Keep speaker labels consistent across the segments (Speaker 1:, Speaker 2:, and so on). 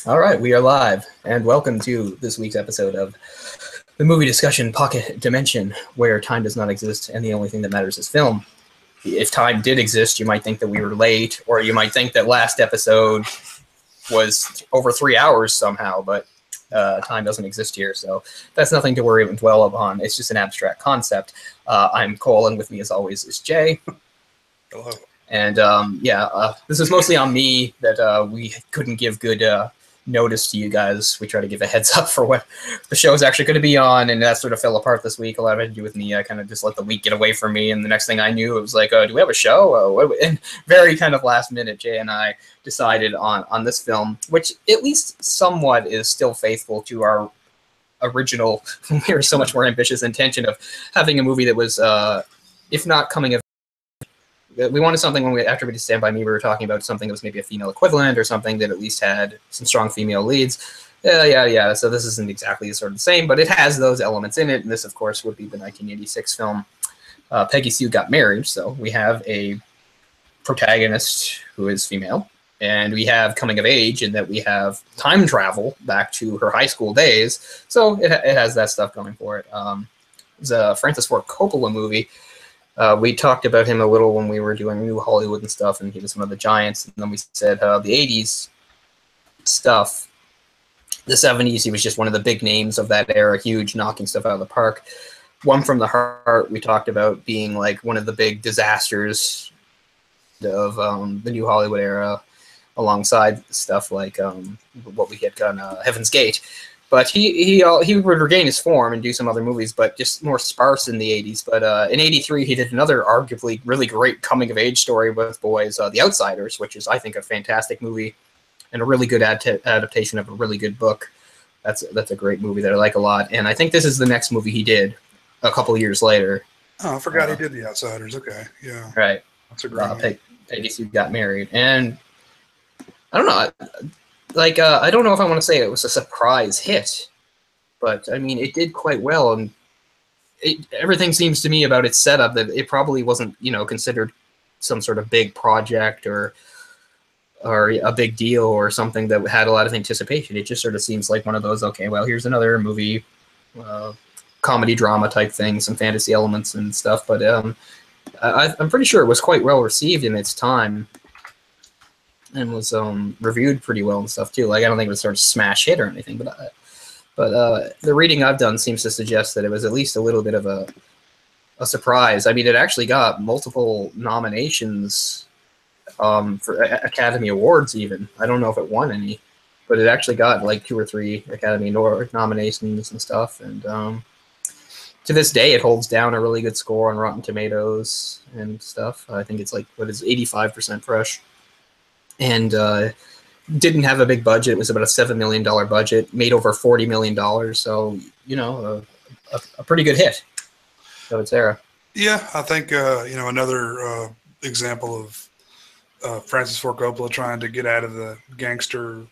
Speaker 1: All right, we are live, and welcome to this week's episode of the movie discussion Pocket Dimension, where time does not exist and the only thing that matters is film. If time did exist, you might think that we were late, or you might think that last episode was over 3 hours somehow, but time doesn't exist here, so that's nothing to worry and dwell upon. It's just an abstract concept. I'm Cole, and with me, as always, is Jay.
Speaker 2: Hello.
Speaker 1: And this is mostly on me that we couldn't give good notice to you guys. We try to give a heads up for what the show is actually going to be on, and that sort of fell apart this week. A lot of it had to do with me. I kind of just let the week get away from me, and the next thing I knew, it was like, do we have a show? And very kind of last minute, Jay and I decided on this film, which at least somewhat is still faithful to our original, we were so much more ambitious intention of having a movie that was, if not coming of we wanted something after we did Stand By Me, we were talking about something that was maybe a female equivalent or something that at least had some strong female leads. Yeah. So this isn't exactly sort of the same, but it has those elements in it. And this, of course, would be the 1986 film Peggy Sue Got Married. So we have a protagonist who is female, and we have coming of age in that we have time travel back to her high school days. So it has that stuff going for it. It's a Francis Ford Coppola movie. We talked about him a little when we were doing New Hollywood and stuff, and he was one of the giants. And then we said the 80s stuff, the 70s, he was just one of the big names of that era, huge, knocking stuff out of the park. One from the Heart we talked about being like one of the big disasters of the New Hollywood era, alongside stuff like what we had done, Heaven's Gate. But he would regain his form and do some other movies, but just more sparse in the 80s. But in 83, he did another arguably really great coming-of-age story with boys, The Outsiders, which is, I think, a fantastic movie and a really good adaptation of a really good book. That's a great movie that I like a lot. And I think this is the next movie he did a couple of years later.
Speaker 2: Oh, I forgot he did The Outsiders. Okay, yeah.
Speaker 1: Right.
Speaker 2: That's a great movie.
Speaker 1: Peggy Sue Got Married. And I don't know. I don't know if I want to say it was a surprise hit, but I mean, it did quite well, and everything seems to me about its setup that it probably wasn't, considered some sort of big project or a big deal or something that had a lot of anticipation. It just sort of seems like one of those, okay, well, here's another movie, comedy drama type thing, some fantasy elements and stuff, but I'm pretty sure it was quite well received in its time. And was reviewed pretty well and stuff too. Like, I don't think it was sort of smash hit or anything, but the reading I've done seems to suggest that it was at least a little bit of a surprise. I mean, it actually got multiple nominations for Academy Awards even. I don't know if it won any, but it actually got like 2 or 3 Academy nominations and stuff. And to this day, it holds down a really good score on Rotten Tomatoes and stuff. I think it's like, 85% fresh. And didn't have a big budget. It was about a $7 million budget, made over $40 million. So, a pretty good hit of its era.
Speaker 2: Yeah, I think, another example of Francis Ford Coppola trying to get out of the gangster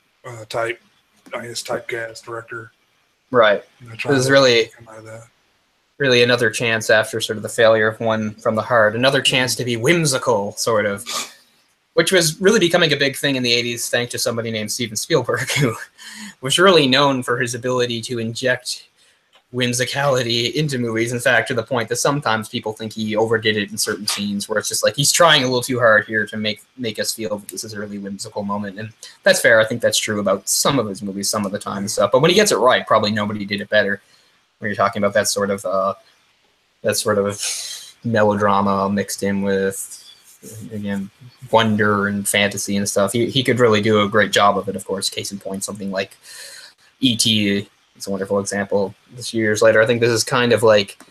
Speaker 2: type, typecast director.
Speaker 1: Right. This is really another chance after sort of the failure of One from the Heart. Another chance to be whimsical, sort of. Which was really becoming a big thing in the 80s, thanks to somebody named Steven Spielberg, who was really known for his ability to inject whimsicality into movies. In fact, to the point that sometimes people think he overdid it in certain scenes, where it's just like he's trying a little too hard here to make us feel that this is a really whimsical moment. And that's fair. I think that's true about some of his movies some of the time and stuff. But when he gets it right, probably nobody did it better. When you're talking about that sort of melodrama mixed in with, again, wonder and fantasy and stuff. He could really do a great job of it, of course. Case in point, something like E.T. is a wonderful example. This years later, I think this is kind of like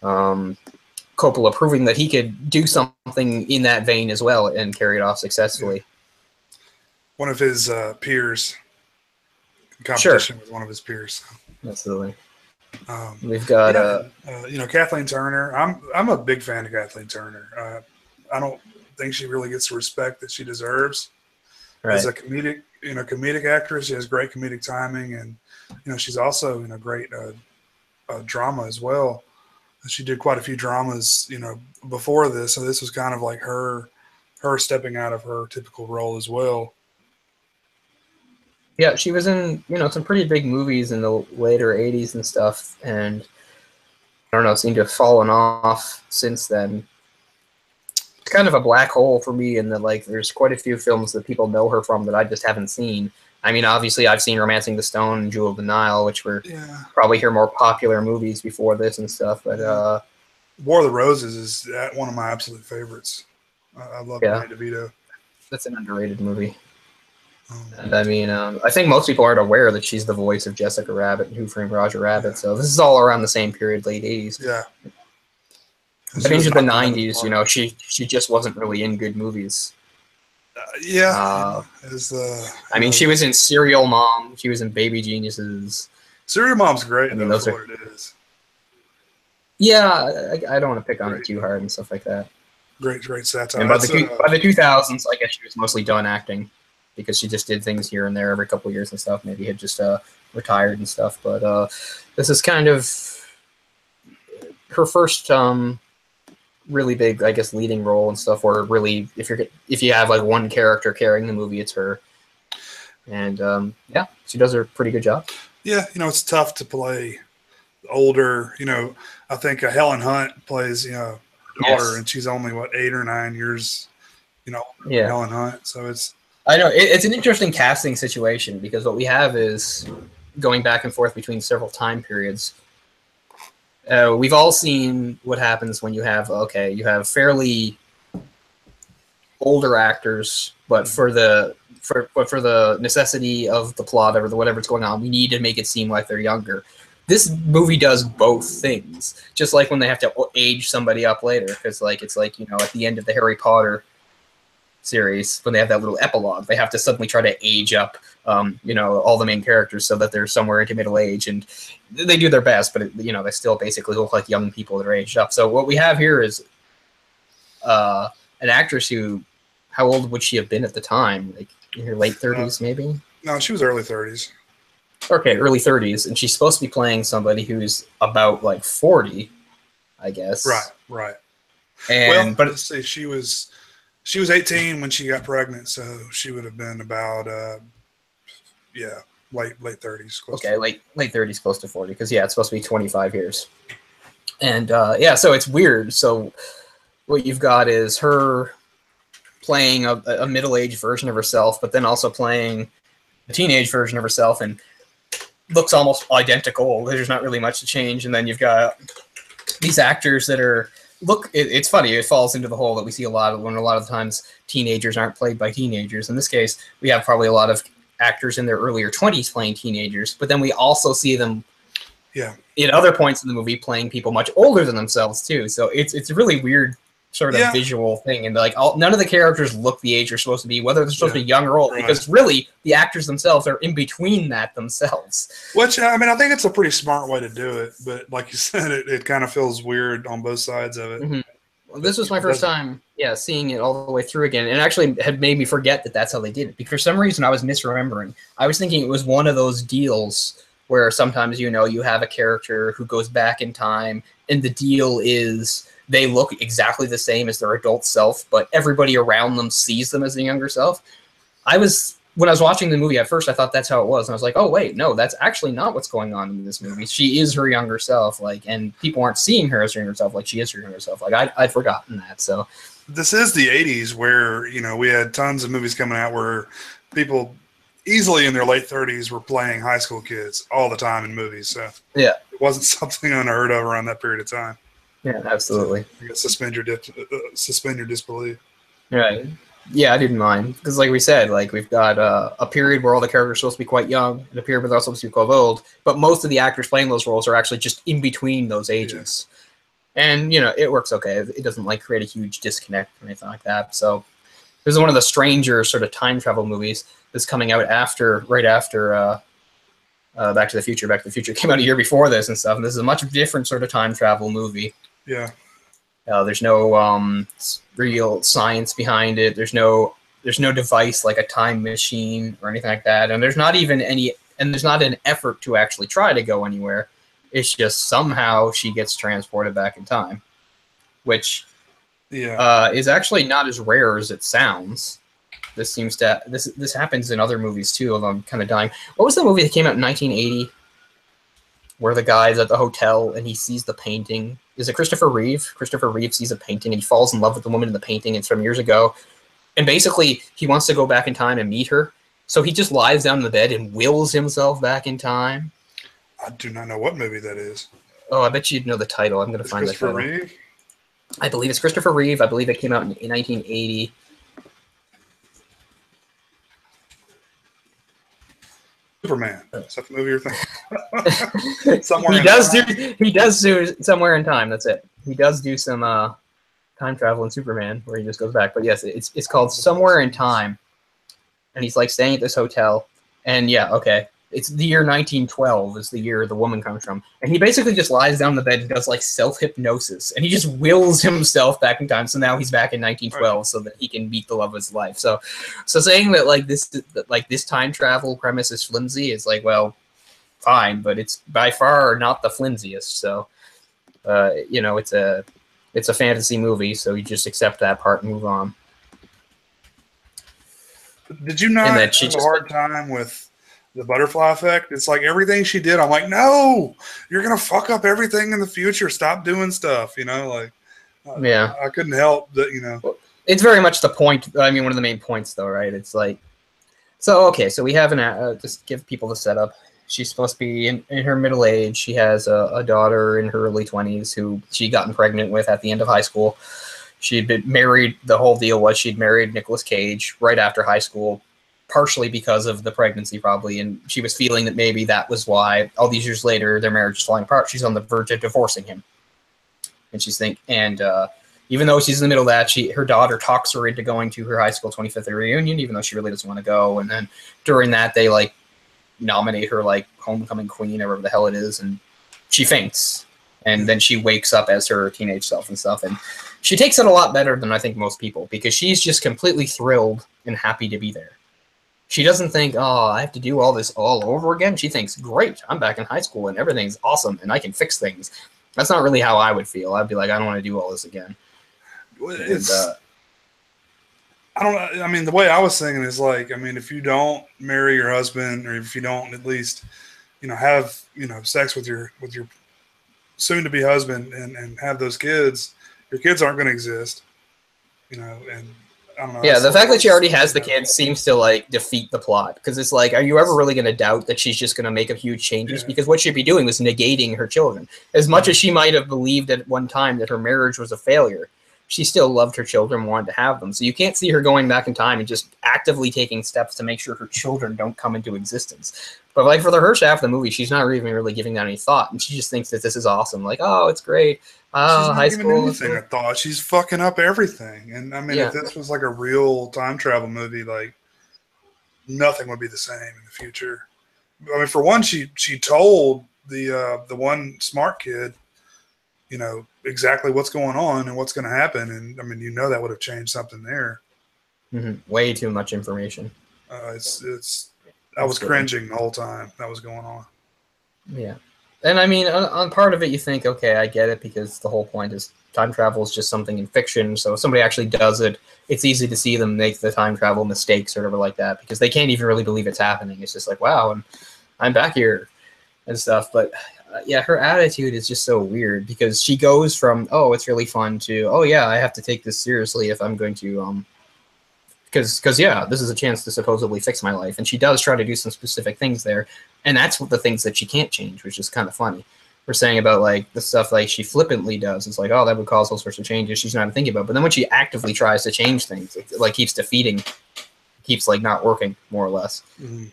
Speaker 1: Coppola proving that he could do something in that vein as well and carry it off successfully.
Speaker 2: One of his peers, competition with one of his peers.
Speaker 1: Absolutely. We've got
Speaker 2: Kathleen Turner. I'm a big fan of Kathleen Turner. I don't think she really gets the respect that she deserves. Right. As a comedic actress, she has great comedic timing, and she's also great drama as well. She did quite a few dramas, before this, so this was kind of like her stepping out of her typical role as well.
Speaker 1: Yeah, she was in, some pretty big movies in the later 80s and stuff, and I don't know, seemed to have fallen off since then. It's kind of a black hole for me in that, like, there's quite a few films that people know her from that I just haven't seen. I mean, obviously, I've seen Romancing the Stone and Jewel of the Nile, which were probably her more popular movies before this and stuff, but
Speaker 2: War of the Roses is one of my absolute favorites. I love Danny DeVito.
Speaker 1: That's an underrated movie. And I mean, I think most people aren't aware that she's the voice of Jessica Rabbit and Who Framed Roger Rabbit. So this is all around the same period, late 80s.
Speaker 2: Yeah.
Speaker 1: But into the 90s, she just wasn't really in good movies.
Speaker 2: I
Speaker 1: mean, she was in Serial Mom. She was in Baby Geniuses.
Speaker 2: Serial Mom's great. I mean, those are what it is.
Speaker 1: Yeah, I don't want to pick on it too hard and stuff like that.
Speaker 2: Great satire.
Speaker 1: And by the 2000s, I guess she was mostly done acting, because she just did things here and there every couple of years and stuff. Maybe had just retired and stuff. But this is kind of her first really big, I guess, leading role and stuff. Where really, if you have like one character carrying the movie, it's her. And she does a pretty good job.
Speaker 2: Yeah, it's tough to play older. I think Helen Hunt plays daughter, and she's only 8 or 9 years. Helen Hunt. So it's.
Speaker 1: I know it's an interesting casting situation, because what we have is going back and forth between several time periods. We've all seen what happens when you have fairly older actors, but for the necessity of the plot or whatever's going on, we need to make it seem like they're younger. This movie does both things, just like when they have to age somebody up later, because it's like at the end of the Harry Potter series, when they have that little epilogue, they have to suddenly try to age up all the main characters so that they're somewhere into middle age, and they do their best, but they still basically look like young people that are aged up. So what we have here is an actress who, how old would she have been at the time? Like in her late 30s, maybe?
Speaker 2: No, she was early 30s.
Speaker 1: Okay, early 30s, and she's supposed to be playing somebody who's about 40, I guess.
Speaker 2: Right.
Speaker 1: But
Speaker 2: let's see, she was 18 when she got pregnant, so she would have been about late 30s.
Speaker 1: Late 30s, close to 40, because it's supposed to be 25 years. And so it's weird. So what you've got is her playing a middle-aged version of herself, but then also playing a teenage version of herself, and looks almost identical. There's not really much to change. And then you've got these actors that are it's funny. It falls into the hole that we see a lot of the times teenagers aren't played by teenagers. In this case, we have probably a lot of actors in their earlier 20s playing teenagers, but then we also see them at other points in the movie playing people much older than themselves too. So it's a really weird sort of visual thing, and none of the characters look the age they're supposed to be, whether they're supposed to be young or old, because really the actors themselves are in between that themselves.
Speaker 2: Which, I mean, I think it's a pretty smart way to do it, but like you said, it kind of feels weird on both sides of it.
Speaker 1: Mm-hmm. Well, this was my first time, seeing it all the way through again, and actually had made me forget that that's how they did it, because for some reason I was misremembering. I was thinking it was one of those deals where sometimes, you have a character who goes back in time, and the deal is they look exactly the same as their adult self, but everybody around them sees them as a younger self. When I was watching the movie at first, I thought that's how it was. And I was like, oh, wait, no, that's actually not what's going on in this movie. She is her younger self, and people aren't seeing her as her younger self like she is her younger self. I'd forgotten that. So
Speaker 2: this is the 80s where, we had tons of movies coming out where people easily in their late 30s were playing high school kids all the time in movies. So it wasn't something unheard of around that period of time.
Speaker 1: Yeah, absolutely.
Speaker 2: So, suspend your disbelief.
Speaker 1: Right. Yeah, I didn't mind, because like we said, we've got a period where all the characters are supposed to be quite young, and a period where they're supposed to be quite old, but most of the actors playing those roles are actually just in between those ages. And, it works okay. It doesn't create a huge disconnect or anything like that. So this is one of the stranger sort of time travel movies that's coming out right after Back to the Future. Back to the Future came out a year before this and stuff, and this is a much different sort of time travel movie.
Speaker 2: Yeah.
Speaker 1: There's no real science behind it. There's no device like a time machine or anything like that, and there's not an effort to actually try to go anywhere. It's just somehow she gets transported back in time, which is actually not as rare as it sounds. this happens in other movies too. Although I'm kind of dying. What was the movie that came out in 1980 where the guy's at the hotel and he sees the painting? Is it Christopher Reeve? Christopher Reeve sees a painting and he falls in love with the woman in the painting. It's from years ago, and basically he wants to go back in time and meet her. So he just lies down in the bed and wills himself back in time.
Speaker 2: I do not know what movie that is.
Speaker 1: Oh, I bet you'd know the title. I'm going to find the title.
Speaker 2: Christopher Reeve?
Speaker 1: I believe it's Christopher Reeve. I believe it came out in 1980.
Speaker 2: Superman. Is that the movie you're thinking?
Speaker 1: He does do Somewhere in Time. That's it. He does do some time travel in Superman where he just goes back. But yes, it's called Somewhere in Time. And he's like staying at this hotel. And yeah, okay. It's the year 1912 is the year the woman comes from. And he basically just lies down in the bed and does like self-hypnosis. And he just wills himself back in time. So now he's back in 1912 so that he can meet the love of his life. So saying that this time travel premise is flimsy is like, well, fine, but it's by far not the flimsiest. So, it's a fantasy movie. So you just accept that part and move on.
Speaker 2: Did you not have a hard time with the butterfly effect? It's like everything she did, I'm like, no, you're going to fuck up everything in the future. Stop doing stuff,
Speaker 1: Yeah.
Speaker 2: I couldn't help that,
Speaker 1: It's very much the point. I mean, one of the main points, though, right? It's like, so we have just give people the setup. She's supposed to be in her middle age. She has a daughter in her early 20s who she'd gotten pregnant with at the end of high school. She'd been married. The whole deal was she'd married Nicolas Cage right after high school, partially because of the pregnancy, probably. And she was feeling that maybe that was why all these years later, their marriage is falling apart. She's on the verge of divorcing him. And even though she's in the middle of that, her daughter talks her into going to her high school 25th reunion, even though she really doesn't want to go. And then during that, they like nominate her like homecoming queen or whatever the hell it is. And she faints. And then she wakes up as her teenage self and stuff. And she takes it a lot better than I think most people, because she's just completely thrilled and happy to be there. She doesn't think, oh, I have to do all this all over again. She thinks, great, I'm back in high school and everything's awesome and I can fix things. That's not really how I would feel. I'd be like, I don't want to do all this again.
Speaker 2: I mean, the way I was thinking is like, I mean, if you don't marry your husband, or if you don't at least, have, sex with your soon-to-be husband and have those kids, your kids aren't going to exist, and I don't know.
Speaker 1: Yeah, the fact that she already has the kids seems to like defeat the plot, because it's like, are you ever really going to doubt that she's just going to make a huge changes? Yeah. Because what she'd be doing was negating her children. As much as she might have believed at one time that her marriage was a failure, she still loved her children, wanted to have them. So you can't see her going back in time and just actively taking steps to make sure her children don't come into existence. But like for the first half of the movie, she's not even really giving that any thought, and she just thinks that this is awesome. Like, oh, it's great. Oh, high school.
Speaker 2: She's not giving anything a thought. She's fucking up everything. And I mean, if this was like a real time travel movie, like nothing would be the same in the future. I mean, for one, she told the one smart kid, exactly what's going on and what's going to happen. And I mean, that would have changed something there.
Speaker 1: Mm-hmm. Way too much information.
Speaker 2: I was cringing the whole time that was going on.
Speaker 1: Yeah. And I mean, on part of it, you think, okay, I get it, because the whole point is time travel is just something in fiction. So if somebody actually does it, it's easy to see them make the time travel mistakes or whatever like that, because they can't even really believe it's happening. It's just like, wow, I'm back here and stuff. But yeah, her attitude is just so weird, because she goes from, oh, it's really fun, to, oh yeah, I have to take this seriously if I'm going to, because yeah, this is a chance to supposedly fix my life. And she does try to do some specific things there. And that's what the things that she can't change, which is kind of funny. We're saying about like the stuff like she flippantly does. It's like, oh, that would cause all sorts of changes she's not thinking about. But then when she actively tries to change things, it like keeps like not working, more or less. Mm-hmm.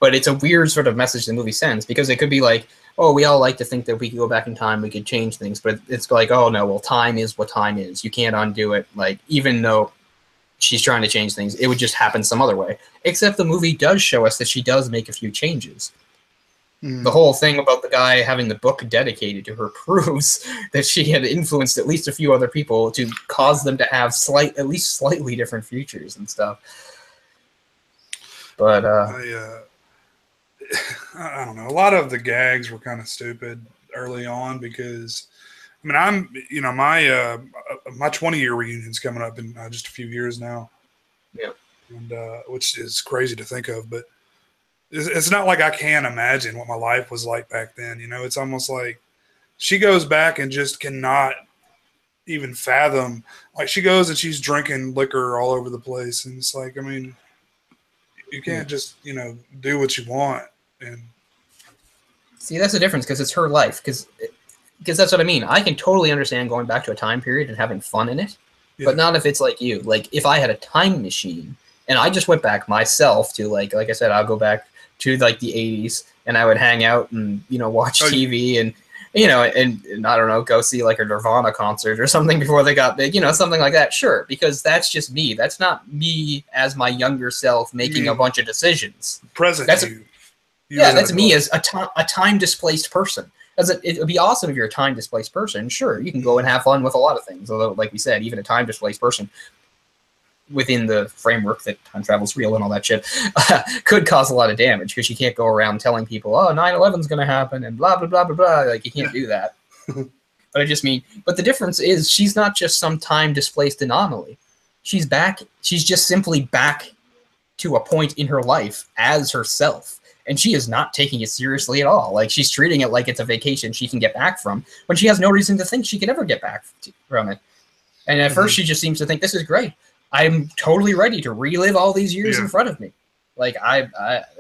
Speaker 1: But it's a weird sort of message the movie sends, because it could be like, oh, we all like to think that we could go back in time, we could change things. But it's like, oh no, well, time is what time is. You can't undo it. Like, even though she's trying to change things, it would just happen some other way. Except the movie does show us that she does make a few changes. The whole thing about the guy having the book dedicated to her proves that she had influenced at least a few other people to cause them to have at least slightly different futures and stuff. But
Speaker 2: I don't know. A lot of the gags were kind of stupid early on, because I mean, my 20-year reunion's coming up in just a few years now.
Speaker 1: Yeah.
Speaker 2: and which is crazy to think of. But it's not like I can't imagine what my life was like back then. You know, it's almost like she goes back and just cannot even fathom. Like she goes and she's drinking liquor all over the place, and it's like, I mean, you can't just do what you want. And
Speaker 1: see, that's the difference, because it's her life. Because that's what I mean. I can totally understand going back to a time period and having fun in it, but not if it's like you. Like if I had a time machine and I just went back myself to like I said, I'll go back to like the 80s and I would hang out and watch TV and and I don't know, go see like a Nirvana concert or something before they got big, something like that. Sure, because that's just me. That's not me as my younger self making a bunch of decisions.
Speaker 2: Present.
Speaker 1: That's that's me as a time displaced person. It would be awesome if you're a time displaced person. Sure, you can go and have fun with a lot of things. Although, like we said, even a time displaced person, within the framework that time travel is real and all that shit, could cause a lot of damage, because you can't go around telling people, oh, 9/11 is going to happen and blah, blah, blah, blah, blah. Like, you can't do that. But I just mean, but the difference is she's not just some time displaced anomaly. She's back. She's just simply back to a point in her life as herself. And she is not taking it seriously at all. Like, she's treating it like it's a vacation she can get back from, when she has no reason to think she could ever get back from it. And at first she just seems to think, this is great. I'm totally ready to relive all these years in front of me. Like,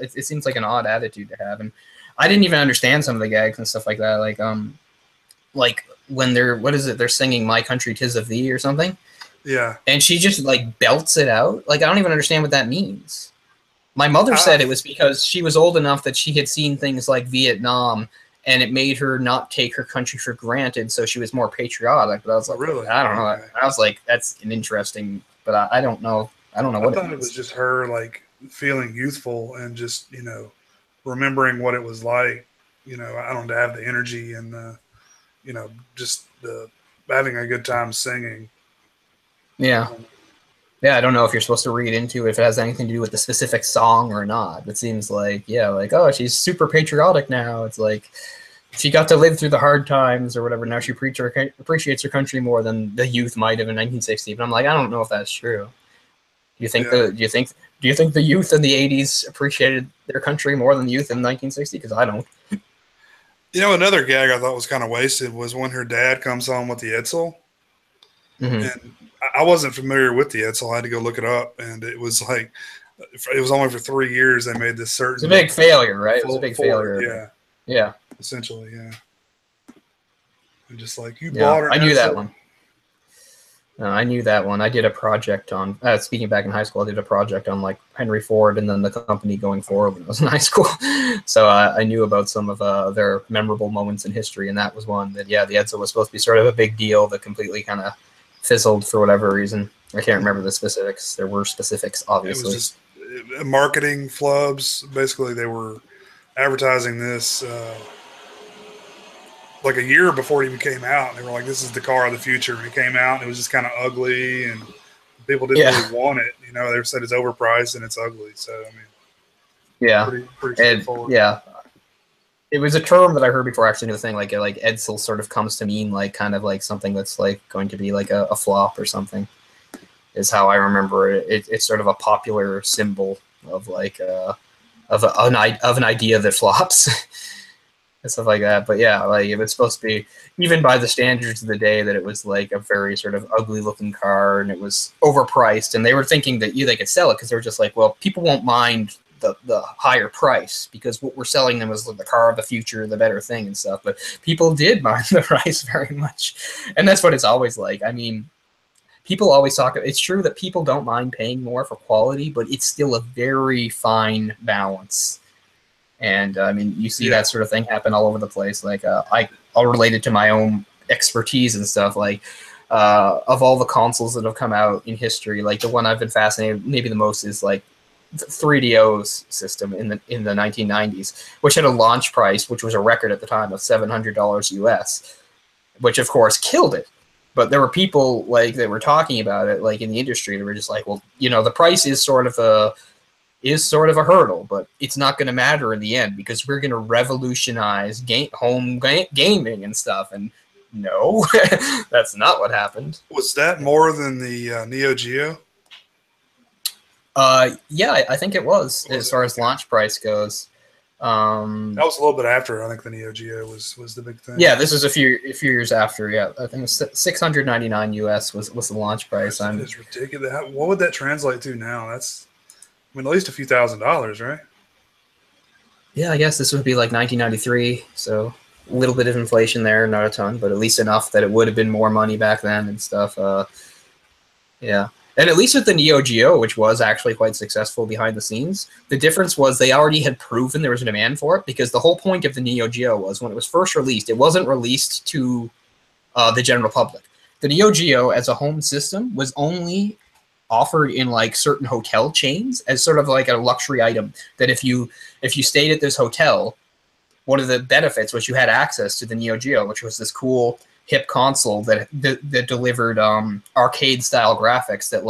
Speaker 1: it seems like an odd attitude to have. And I didn't even understand some of the gags and stuff like that. Like when they're singing My Country 'Tis of Thee or something.
Speaker 2: Yeah.
Speaker 1: And she just like belts it out. Like, I don't even understand what that means. My mother said it was because she was old enough that she had seen things like Vietnam, and it made her not take her country for granted, so she was more patriotic. But I was like,
Speaker 2: really?
Speaker 1: I don't know. I was like, that's an interesting, but I don't know. I don't know what it means. I thought
Speaker 2: it was just her like feeling youthful and just remembering what it was like. I don't have the energy and just the having a good time singing.
Speaker 1: Yeah. Yeah, I don't know if you're supposed to read into it, if it has anything to do with the specific song or not. It seems like, oh, she's super patriotic now. It's like she got to live through the hard times or whatever. Now she appreciates her country more than the youth might have in 1960. But I'm like, I don't know if that's true. Do you think do you think the youth in the 80s appreciated their country more than the youth in 1960? Because I don't.
Speaker 2: Another gag I thought was kind of wasted was when her dad comes home with the Edsel. And I wasn't familiar with the Edsel. I had to go look it up, and it was like it was only for 3 years they made this certain.
Speaker 1: It's a big failure, right? It was a big failure. Yeah.
Speaker 2: Essentially, yeah. And just like you bought her.
Speaker 1: I knew that one. I knew that one. I did a project on. Speaking back in high school, I did a project on like Henry Ford and then the company going forward when I was in high school. So I knew about some of their memorable moments in history, and that was one that the Edsel was supposed to be sort of a big deal that completely kind of fizzled for whatever reason. I can't remember the specifics. There were specifics, obviously.
Speaker 2: It was just marketing flubs. Basically, they were advertising this like a year before it even came out. And they were like, this is the car of the future. And it came out, and it was just kind of ugly, and people didn't really want it. They said it's overpriced and it's ugly. So, I mean, pretty straightforward. It was a term that I heard before I actually knew the thing. Like Edsel sort of comes to mean like kind of like something that's like going to be like a flop or something, is how I remember it. It's sort of a popular symbol of like of an idea that flops and stuff like that. But yeah, like if it's supposed to be, even by the standards of the day, that it was like a very sort of ugly looking car and it was overpriced, and they were thinking that they could sell it because they were just like, well, people won't mind the higher price because what we're selling them is the car of the future, the better thing and stuff. But people did mind the price very much, and that's what it's always like. I mean, people always talk. It's true that people don't mind paying more for quality, but it's still a very fine balance. And I mean, you see that sort of thing happen all over the place. Like I'll relate it to my own expertise and stuff. Like of all the consoles that have come out in history, like the one I've been fascinated maybe the most is like 3DO's system in the 1990s, which had a launch price, which was a record at the time of $700 US, which of course killed it. But there were people like that were talking about it, like in the industry, that were just like, well, the price is sort of a hurdle, but it's not going to matter in the end because we're going to revolutionize home gaming and stuff. And no, that's not what happened. Was that more than the Neo Geo?
Speaker 1: Yeah, I think it was as far as launch price goes.
Speaker 2: That was a little bit after I think the Neo Geo was the big thing.
Speaker 1: Yeah, this is a few years after. Yeah, I think it was $699 US was the launch price.
Speaker 2: That is ridiculous. What would that translate to now? That's, I mean, at least a few $1,000s, right?
Speaker 1: Yeah, I guess this would be like 1993, so a little bit of inflation there, not a ton, but at least enough that it would have been more money back then and stuff. Yeah. And at least with the Neo Geo, which was actually quite successful behind the scenes, the difference was they already had proven there was a demand for it, because the whole point of the Neo Geo was when it was first released, it wasn't released to the general public. The Neo Geo as a home system was only offered in like certain hotel chains as sort of like a luxury item, that if you stayed at this hotel, one of the benefits was you had access to the Neo Geo, which was this cool hip console that delivered arcade style graphics that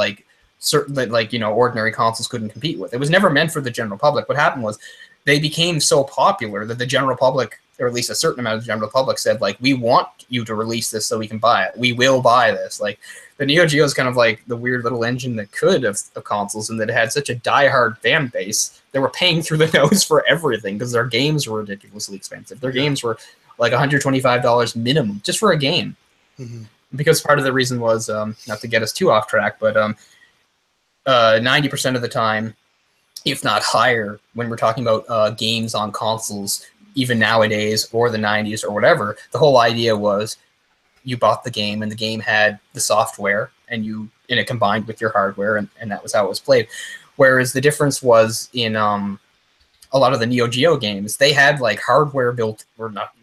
Speaker 1: ordinary consoles couldn't compete with. It was never meant for the general public. What happened was they became so popular that the general public, or at least a certain amount of the general public, said, like, we want you to release this so we can buy it. We will buy this. Like, the Neo Geo is kind of like the weird little engine that could of consoles, and that it had such a diehard fan base that were paying through the nose for everything because their games were ridiculously expensive. Their games were like $125 minimum just for a game. Mm-hmm. Because part of the reason was, not to get us too off track, but 90% of the time, if not higher, when we're talking about games on consoles, even nowadays or the 90s or whatever, the whole idea was you bought the game and the game had the software and it combined with your hardware, and that was how it was played. Whereas the difference was in a lot of the Neo Geo games, they had like hardware built, or not,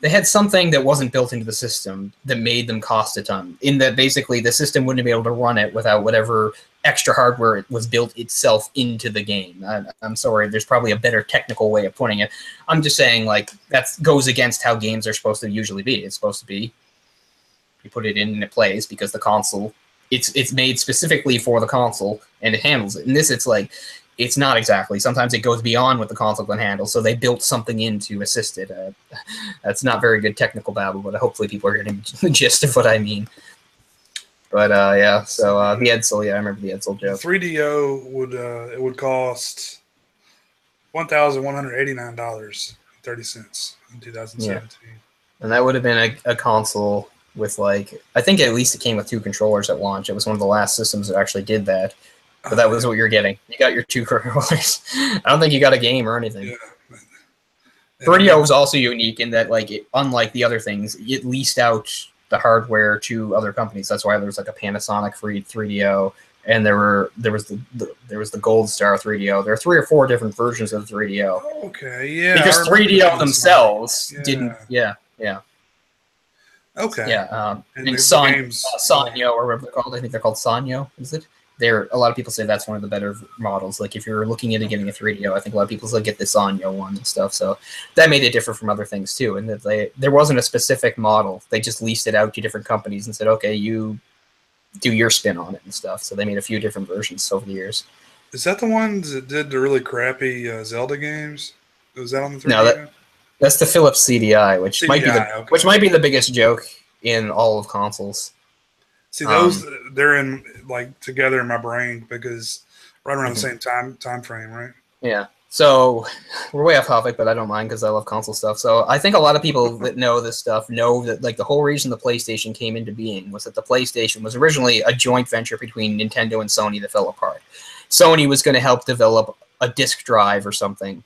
Speaker 1: they had something that wasn't built into the system that made them cost a ton, in that basically the system wouldn't be able to run it without whatever extra hardware was built itself into the game. I'm sorry, there's probably a better technical way of putting it. I'm just saying, like, that goes against how games are supposed to usually be. It's supposed to be, you put it in and it plays because the console, it's made specifically for the console and it handles it. And this, it's like, it's not exactly. Sometimes it goes beyond what the console can handle, so they built something in to assist it. That's not very good technical babble, but hopefully people are getting the gist of what I mean. But yeah, so the Edsel, yeah, I remember the Edsel joke.
Speaker 2: 3DO would cost $1,189.30 in 2017.
Speaker 1: Yeah. And that would have been a console with, like, I think at least it came with 2 controllers at launch. It was one of the last systems that actually did that. But that was what you're getting. You got your 2 controllers. I don't think you got a game or anything. Yeah. 3DO was also unique in that, like, unlike the other things, it leased out the hardware to other companies. That's why there was like a Panasonic free 3DO, and there was the Gold Star 3DO. There are 3 or 4 different versions of the 3DO.
Speaker 2: Okay, yeah.
Speaker 1: Because 3DO themselves didn't. Yeah.
Speaker 2: Okay.
Speaker 1: Yeah. And Sanyo, or whatever they're called. I think they're called Sanyo. Is it? A lot of people say that's one of the better models. Like, if you're looking into getting a 3DO, I think a lot of people say get the Sanyo one and stuff. So that made it different from other things too. And that there wasn't a specific model. They just leased it out to different companies and said, okay, you do your spin on it and stuff. So they made a few different versions over the years.
Speaker 2: Is that the ones that did the really crappy Zelda games? Was that on the 3DO?
Speaker 1: No, that's the Philips CDI, which might be the biggest joke in all of consoles.
Speaker 2: See, those they're in, like, together in my brain because right around the same time frame, right? Yeah. So we're way off topic, but I don't mind because I love console stuff. So I think a lot of people that know this stuff know that, like, the whole reason the PlayStation came into being was that the PlayStation was originally a joint venture between Nintendo and Sony that fell apart. Sony was going to help develop a disk drive or something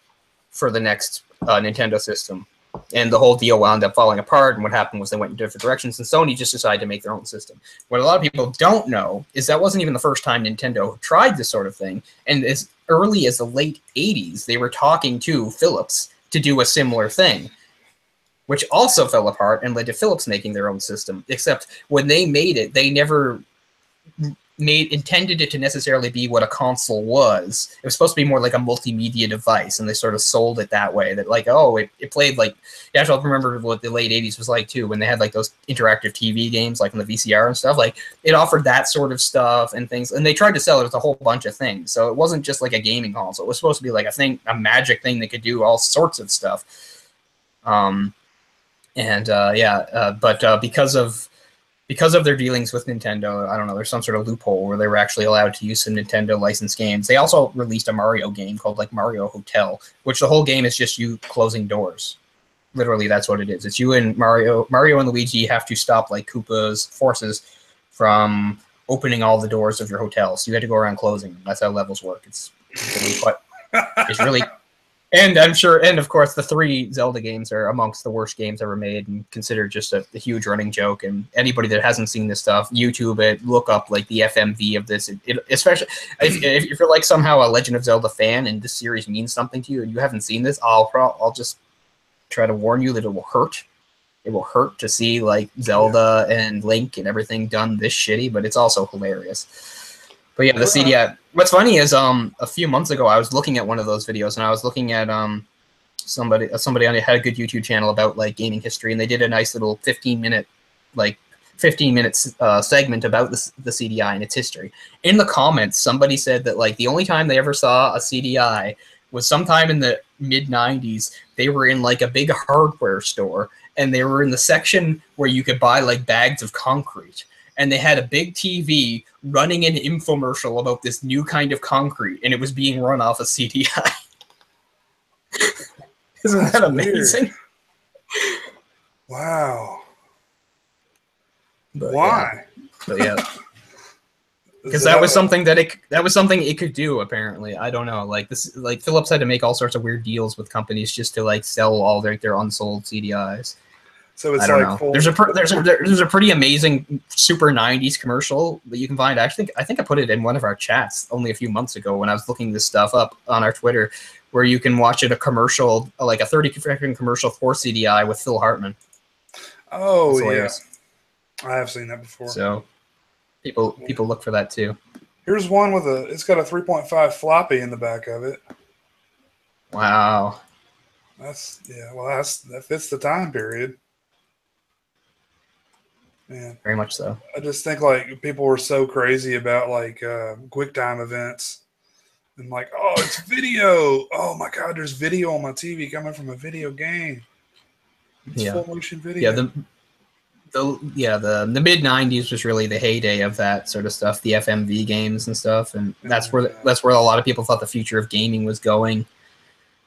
Speaker 2: for the next Nintendo system. And the whole deal wound up falling apart, and what happened was they went in different directions, and Sony just decided to make their own system. What a lot of people don't know is that wasn't even the first time Nintendo tried this sort of thing, and as early as the late 80s, they were talking to Philips to do a similar thing, which also fell apart and led to Philips making their own system, except when they made it, they never intended it to necessarily be what a console was. It was supposed to be more like a multimedia device, and they sort of sold it that way. That, like, oh, it played like, you have to remember what the late 80s was like too, when they had like those interactive TV games like on the VCR and stuff. Like, it offered that sort of stuff and things, and they tried to sell it as a whole bunch of things. So it wasn't just like a gaming console. It was supposed to be like a magic thing that could do all sorts of stuff. But because of
Speaker 1: because of their dealings with Nintendo, I don't know, there's some sort of loophole where they were actually allowed to use some Nintendo licensed games. They also released a Mario game called like Mario Hotel, which the whole game is just you closing doors. Literally, that's what it is. It's you and Mario and Luigi have to stop like Koopa's forces from opening all the doors of your hotel. So you had to go around closing them. That's how levels work. It's really and I'm sure, and of course, the 3 Zelda games are amongst the worst games ever made and considered just a huge running joke. And anybody that hasn't seen this stuff, YouTube it, look up like the FMV of this. Especially if you're like somehow a Legend of Zelda fan and this series means something to you and you haven't seen this, I'll just try to warn you that it will hurt. It will hurt to see like Zelda and Link and everything done this shitty, but it's also hilarious. But yeah, the CDI. What's funny is a few months ago I was looking at one of those videos and I was looking at somebody on it had a good YouTube channel about like gaming history, and they did a nice little 15-minute segment about the CDI and its history. In the comments, somebody said that like the only time they ever saw a CDI was sometime in the mid-90s. They were in like a big hardware store and they were in the section where you could buy like bags of concrete. And they had a big TV running an infomercial about this new kind of concrete, and it was being run off a CDI. Isn't that amazing?
Speaker 2: Weird. Wow.
Speaker 1: But,
Speaker 2: why?
Speaker 1: Yeah. Because that was something it could do. Apparently, I don't know. Like this, like Philips had to make all sorts of weird deals with companies just to like sell all their unsold CDIs.
Speaker 2: So it's
Speaker 1: like there's a pretty amazing super 90s commercial that you can find. I think I put it in one of our chats only a few months ago when I was looking this stuff up on our Twitter, where you can watch it, a commercial, like a 30-second commercial for CDI with Phil Hartman.
Speaker 2: Oh yeah, I have seen that before.
Speaker 1: So people look for that too.
Speaker 2: Here's one with it's got a 3.5 floppy in the back of it.
Speaker 1: Wow.
Speaker 2: That fits the time period. Man,
Speaker 1: very much so.
Speaker 2: I just think like people were so crazy about like QuickTime events and like, oh, it's video. Oh my God, there's video on my TV coming from a video game. It's full motion video.
Speaker 1: Yeah, the mid '90s was really the heyday of that sort of stuff, the FMV games and stuff, and that's where a lot of people thought the future of gaming was going.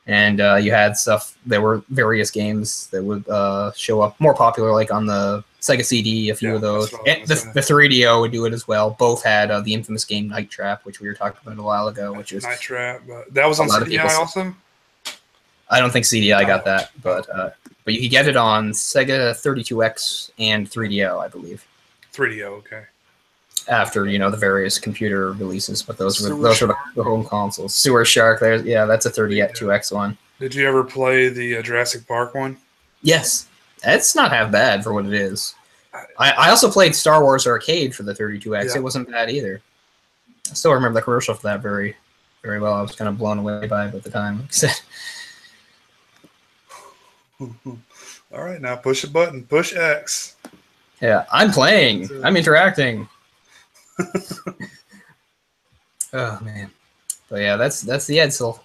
Speaker 1: And you had stuff. There were various games that would show up more popular, like on the Sega CD, a few of those. And the 3DO would do it as well. Both had the infamous game Night Trap, which we were talking about a while ago. Which was
Speaker 2: Night Trap, but that was on CDI also.
Speaker 1: I don't think CDI got that, but you could get it on Sega 32X and 3DO, I believe.
Speaker 2: 3DO, okay.
Speaker 1: After the various computer releases, but those were the home consoles. Sewer Shark, that's a 32X one.
Speaker 2: Did you ever play the Jurassic Park one?
Speaker 1: Yes, it's not half bad for what it is. I also played Star Wars Arcade for the 32X. Yeah. It wasn't bad either. I still remember the commercial for that very, very well. I was kind of blown away by it at the time.
Speaker 2: All right, now push a button. Push X.
Speaker 1: Yeah, I'm playing. I'm interacting. Oh man, but yeah, that's the Edsel.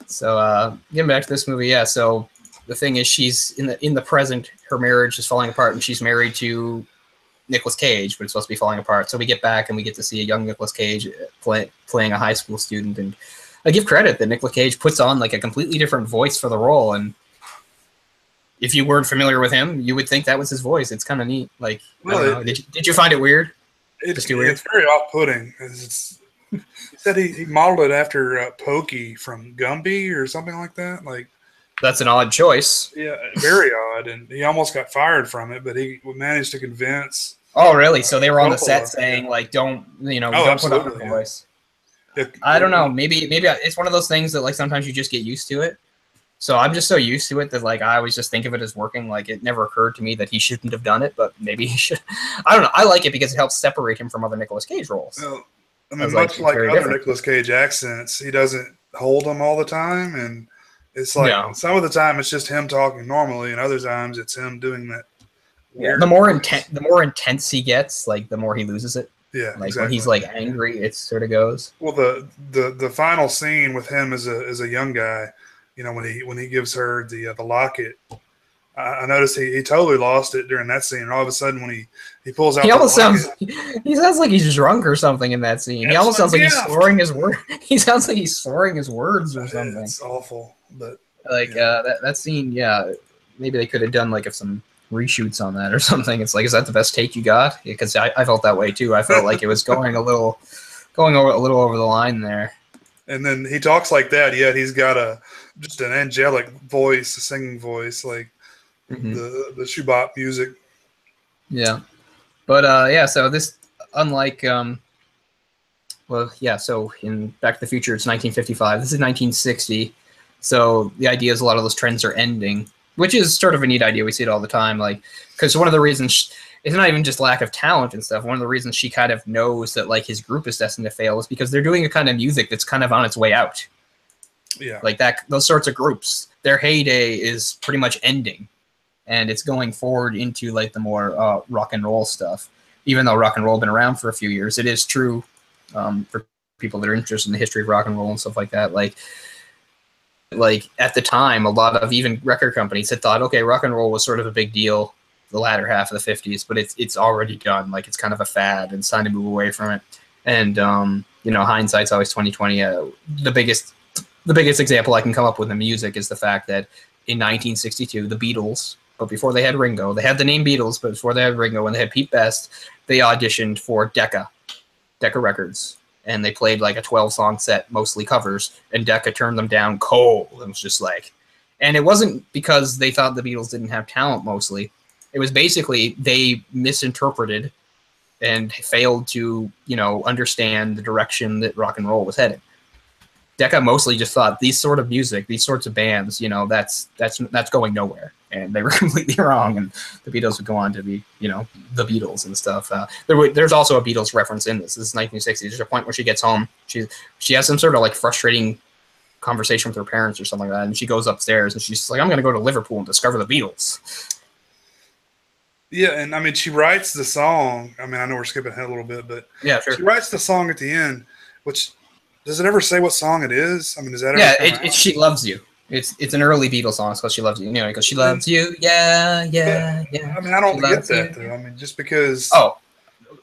Speaker 1: So getting back to this movie, yeah. So the thing is, she's in the present. Her marriage is falling apart, and she's married to Nicolas Cage, but it's supposed to be falling apart. So we get back, and we get to see a young Nicolas Cage playing a high school student. And I give credit that Nicolas Cage puts on like a completely different voice for the role. And if you weren't familiar with him, you would think that was his voice. It's kind of neat. Like, well, did you find it weird?
Speaker 2: It's very off-putting. He said he modeled it after Pokey from Gumby or something like that. Like,
Speaker 1: that's an odd choice.
Speaker 2: Yeah, very odd, and he almost got fired from it, but he managed to convince.
Speaker 1: Oh, really? So they were on the set saying, like, don't put on a voice. I don't know. Maybe it's one of those things that like sometimes you just get used to it. So I'm just so used to it that like I always just think of it as working. Like it never occurred to me that he shouldn't have done it, but maybe he should. I don't know. I like it because it helps separate him from other Nicolas Cage roles.
Speaker 2: Well, I mean, much like other Nicolas Cage accents, he doesn't hold them all the time, and it's like some of the time it's just him talking normally, and other times it's him doing that.
Speaker 1: Yeah, the more intense he gets, like the more he loses it.
Speaker 2: Yeah,
Speaker 1: like when he's like angry, it sort of goes.
Speaker 2: Well, the final scene with him as a young guy. When he gives her the locket, I noticed he totally lost it during that scene. And all of a sudden, when he pulls out,
Speaker 1: he almost sounds like he's drunk or something in that scene. He almost sounds like he's slurring his word. He sounds like he's slurring his words or something.
Speaker 2: It's awful, but
Speaker 1: like that scene. Yeah, maybe they could have done like some reshoots on that or something. It's like, is that the best take you got? Because I felt that way too. I felt like it was going a little over the line there.
Speaker 2: And then he talks like that, yet he's got just an angelic voice, a singing voice, like the shoebop music.
Speaker 1: Yeah, but yeah. So this, unlike so in Back to the Future, it's 1955. This is 1960. So the idea is a lot of those trends are ending, which is sort of a neat idea. We see it all the time, like because one of the reasons. It's not even just lack of talent and stuff. One of the reasons she kind of knows that like his group is destined to fail is because they're doing a kind of music that's kind of on its way out.
Speaker 2: Yeah.
Speaker 1: Like that, those sorts of groups, their heyday is pretty much ending, and it's going forward into like the more rock and roll stuff. Even though rock and roll has been around for a few years, it is true for people that are interested in the history of rock and roll and stuff like that. Like at the time, a lot of even record companies had thought, okay, rock and roll was sort of a big deal the latter half of the 50s, but it's already done. Like it's kind of a fad, and it's time to move away from it. And hindsight's always 20/20. The biggest example I can come up with in music is the fact that in 1962, the Beatles, but before they had Ringo, they had the name Beatles, but before they had Ringo, when they had Pete Best, they auditioned for Decca Records, and they played like a 12-song set, mostly covers, and Decca turned them down cold. It was just like, and it wasn't because they thought the Beatles didn't have talent mostly. It was basically they misinterpreted and failed to, understand the direction that rock and roll was headed. Decca mostly just thought these sort of music, these sorts of bands, that's going nowhere, and they were completely wrong. And the Beatles would go on to be, the Beatles and stuff. There's also a Beatles reference in this. This is 1960s. There's a point where she gets home. She has some sort of like frustrating conversation with her parents or something like that, and she goes upstairs and she's just like, I'm going to go to Liverpool and discover the Beatles.
Speaker 2: Yeah, and I mean, she writes the song. I mean, I know we're skipping ahead a little bit, but
Speaker 1: yeah, sure.
Speaker 2: She writes the song at the end, which does it ever say what song it is? I mean, does that
Speaker 1: ever it's She Loves You. It's an early Beatles song. It's called She Loves You. Because she loves you. Yeah.
Speaker 2: I mean, I don't get that, though. I mean, just because...
Speaker 1: Oh,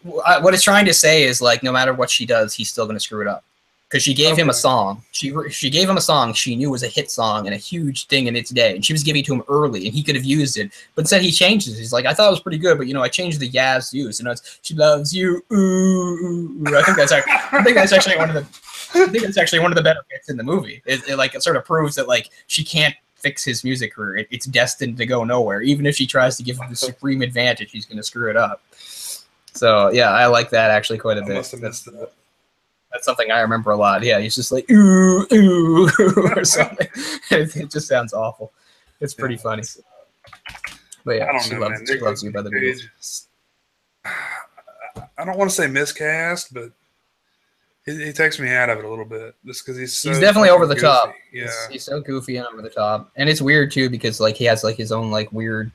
Speaker 1: what it's trying to say is, like, no matter what she does, he's still going to screw it up. Because she gave him a song. She gave him a song she knew was a hit song and a huge thing in its day. And she was giving it to him early, and he could have used it. But instead, he changed it. He's like, I thought it was pretty good, but, I changed the Yaz use. It's She Loves You. Ooh. I think that's actually one of the better bits in the movie. It sort of proves that, like, she can't fix his music career. It's destined to go nowhere. Even if she tries to give him the supreme advantage, he's going to screw it up. So, yeah, I like that actually quite a bit.
Speaker 2: I must have missed it.
Speaker 1: That's something I remember a lot. Yeah, he's just like, ooh, ooh, or something. It just sounds awful. It's pretty funny. But yeah, She Loves You by the Beatles.
Speaker 2: I don't want to say miscast, but he takes me out of it a little bit just because he's
Speaker 1: definitely over the
Speaker 2: goofy.
Speaker 1: top.
Speaker 2: Yeah,
Speaker 1: he's so goofy and over the top. And it's weird, too, because like he has like his own like weird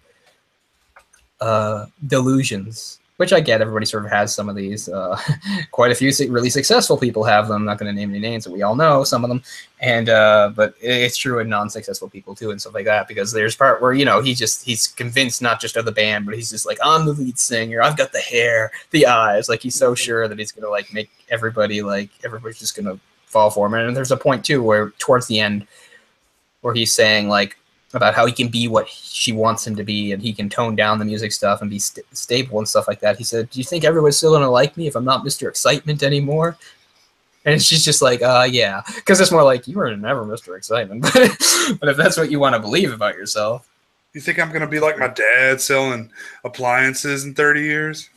Speaker 1: delusions. Which I get, everybody sort of has some of these. Quite a few really successful people have them. I'm not going to name any names, but we all know some of them. And but it's true in non-successful people too, and stuff like that. Because there's part where he's convinced not just of the band, but he's just like, I'm the lead singer. I've got the hair, the eyes. Like he's so sure that he's going to like make everybody's just going to fall for him. And there's a point too where towards the end, where he's saying like, about how he can be what she wants him to be, and he can tone down the music stuff and be stable and stuff like that. He said, do you think everyone's still going to like me if I'm not Mr. Excitement anymore? And she's just like, yeah. Because it's more like, you were never Mr. Excitement. But if that's what you want to believe about yourself.
Speaker 2: You think I'm going to be like my dad selling appliances in 30 years?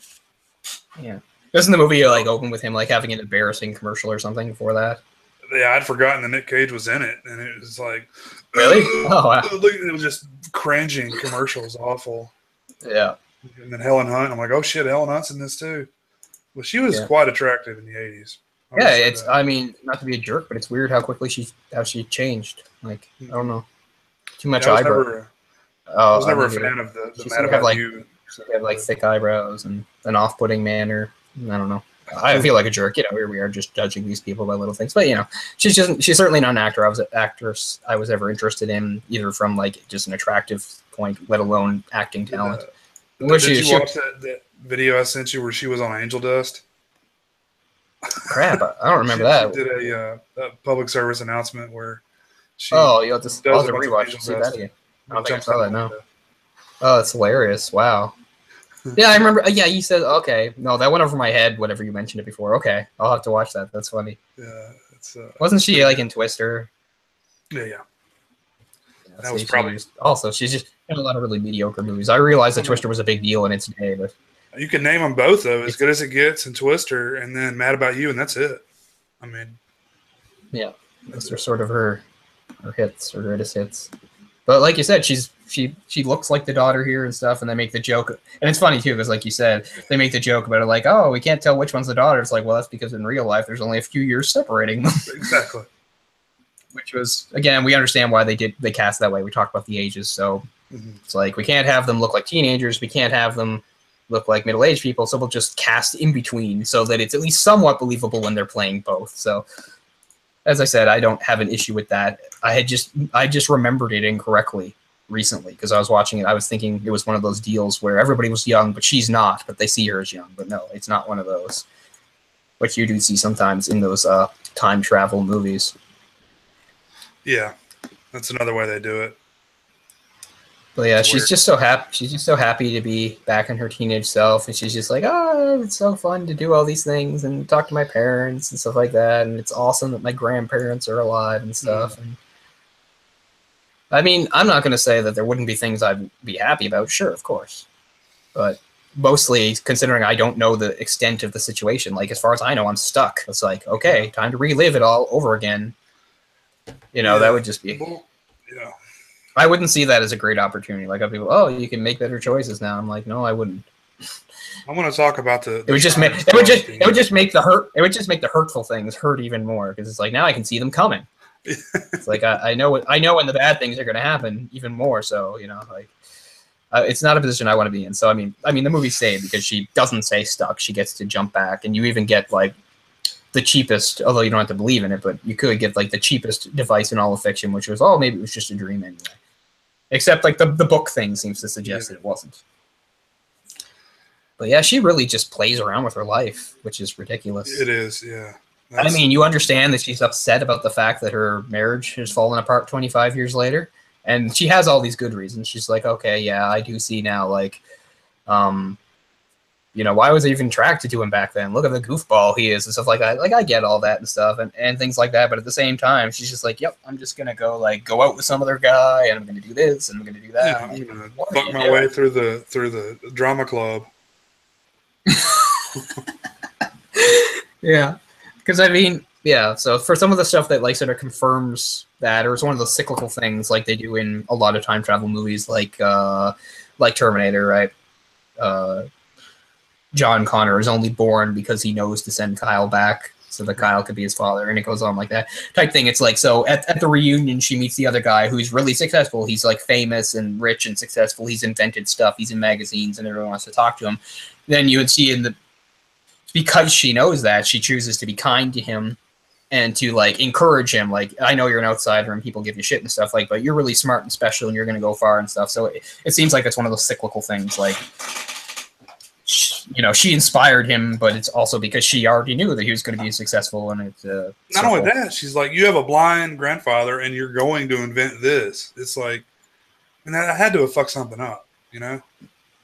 Speaker 1: Yeah. Doesn't the movie like open with him like having an embarrassing commercial or something before that?
Speaker 2: Yeah, I'd forgotten that Nick Cage was in it, and it was like,
Speaker 1: really? Oh, wow.
Speaker 2: It was just cringing commercials, awful.
Speaker 1: Yeah.
Speaker 2: And then Helen Hunt, I'm like, oh shit, Helen Hunt's in this too. Well, she was quite attractive in the 80s.
Speaker 1: I mean, not to be a jerk, but it's weird how quickly she changed. Like, I don't know, too much eyebrow.
Speaker 2: I was never a fan of the Mad About You.
Speaker 1: She had like thick eyebrows and an off-putting manner. I don't know. I feel like a jerk, here we are just judging these people by little things. But she's certainly not an actress I was ever interested in, either from like just an attractive point, let alone acting talent.
Speaker 2: Did you watch that video I sent you where she was on Angel Dust?
Speaker 1: Crap, I don't remember that.
Speaker 2: She did a public service announcement where she
Speaker 1: I'll have to rewatch
Speaker 2: and
Speaker 1: see that again. I don't think I saw that, no.
Speaker 2: window.
Speaker 1: Oh, that's hilarious. Wow. Yeah, I remember. Yeah, you said, okay. No, that went over my head, whatever you mentioned it before. Okay, I'll have to watch that. That's funny.
Speaker 2: Yeah.
Speaker 1: Wasn't she like in Twister?
Speaker 2: Yeah.
Speaker 1: That was probably... She's just in a lot of really mediocre movies. I realized that Twister was a big deal in its day, but...
Speaker 2: You can name them both, though. As Good as It Gets and Twister, and then Mad About You, and that's it. I mean...
Speaker 1: Yeah. Those are sort of her hits, her greatest hits. But like you said, she looks like the daughter here and stuff, and they make the joke. And it's funny, too, because like you said, they make the joke about it like, oh, we can't tell which one's the daughter. It's like, well, that's because in real life, there's only a few years separating them.
Speaker 2: Exactly.
Speaker 1: Which was, again, we understand why they cast that way. We talked about the ages, so it's like we can't have them look like teenagers. We can't have them look like middle-aged people, so we'll just cast in between so that it's at least somewhat believable when they're playing both. So, as I said, I don't have an issue with that. I just remembered it incorrectly recently because I was watching it. I was thinking it was one of those deals where everybody was young, but she's not, but they see her as young. But no, it's not one of those, which you do see sometimes in those time travel movies. Yeah,
Speaker 2: that's another way they do it.
Speaker 1: But yeah, she's just so happy. She's just so happy to be back in her teenage self, and she's just like, oh, it's so fun to do all these things and talk to my parents and stuff like that. And it's awesome that my grandparents are alive and stuff. And I mean, I'm not going to say that there wouldn't be things I'd be happy about. Sure, of course, but mostly considering I don't know the extent of the situation. Like as far as I know, I'm stuck. It's like, okay, time to relive it all over again. That would just be... I wouldn't see that as a great opportunity. Like, people, oh, you can make better choices now. I'm like, no, I wouldn't.
Speaker 2: I want to talk about the...
Speaker 1: It would just make the hurtful things hurt even more, because it's like, now I can see them coming. It's like, I know when the bad things are going to happen even more, so, it's not a position I want to be in. So, I mean, the movie's saved because she doesn't stay stuck. She gets to jump back, and you even get, like, the cheapest, although you don't have to believe in it, but you could get like the cheapest device in all of fiction, which was, oh, maybe it was just a dream anyway. Except like the book thing seems to suggest that it wasn't. But yeah, she really just plays around with her life, which is ridiculous.
Speaker 2: It is, yeah.
Speaker 1: I mean, you understand that she's upset about the fact that her marriage has fallen apart 25 years later, and she has all these good reasons. She's like, okay, yeah, I do see now, like, why was I even attracted to him back then? Look at the goofball he is and stuff like that. Like, I get all that and stuff and things like that. But at the same time, she's just like, yep, I'm just going to go out with some other guy and I'm going to do this and I'm going to do that.
Speaker 2: Yeah, I'm going to fuck my way through the drama club.
Speaker 1: Yeah. Because, I mean, yeah. So for some of the stuff that, like, sort of confirms that, or it's one of those cyclical things like they do in a lot of time travel movies like Terminator, right? John Connor is only born because he knows to send Kyle back so that Kyle could be his father, and it goes on like that type thing. It's like, so at the reunion, she meets the other guy who's really successful. He's like famous and rich and successful. He's invented stuff. He's in magazines, and everyone wants to talk to him. Then you would see because she knows that, she chooses to be kind to him and to like encourage him. Like, I know you're an outsider and people give you shit and stuff, like, but you're really smart and special and you're going to go far and stuff. So it seems like it's one of those cyclical things, like, she inspired him, but it's also because she already knew that he was going to be successful. And it's
Speaker 2: not only that, she's like, you have a blind grandfather and you're going to invent this. It's like, I had to have fucked something up,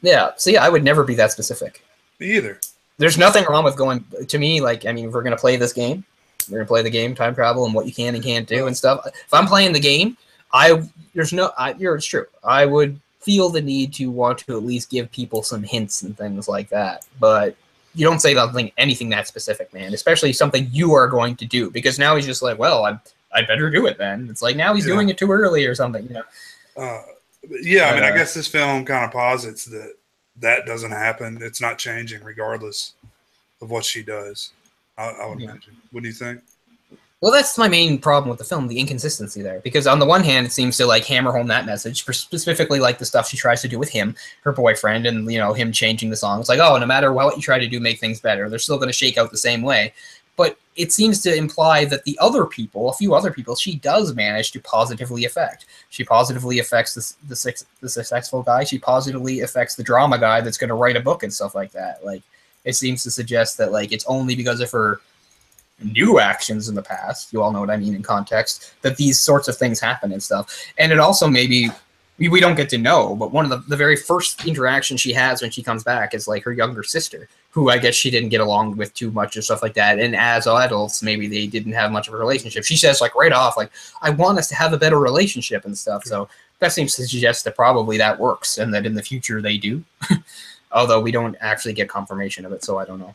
Speaker 1: Yeah. See, I would never be that specific.
Speaker 2: Me either.
Speaker 1: There's nothing wrong with going, to me, like, I mean, if we're going to play this game, we're going to play the game, time travel, and what you can and can't do and stuff. If I'm playing the game, it's true. I would feel the need to want to at least give people some hints and things like that. But you don't say anything that specific, man, especially something you are going to do, because now he's just like, well, I better do it then. It's like, now he's doing it too early or something,
Speaker 2: I mean, I guess this film kind of posits that doesn't happen. It's not changing regardless of what she does, I would imagine. What do you think?
Speaker 1: Well, that's my main problem with the film, the inconsistency there. Because on the one hand, it seems to like hammer home that message, specifically like the stuff she tries to do with him, her boyfriend, and him changing the song. It's like, oh, no matter what you try to do, make things better, they're still going to shake out the same way. But it seems to imply that the other people, a few other people, she does manage to positively affect. She positively affects the successful guy. She positively affects the drama guy that's going to write a book and stuff like that. Like, it seems to suggest that, like, it's only because of her new actions in the past, you all know what I mean in context, that these sorts of things happen and stuff. And it also maybe, we don't get to know, but one of the very first interactions she has when she comes back is, like, her younger sister, who I guess she didn't get along with too much and stuff like that. And as adults, maybe they didn't have much of a relationship. She says, like, right off, like, I want us to have a better relationship and stuff. So that seems to suggest that probably that works and that in the future they do. Although we don't actually get confirmation of it, so I don't know.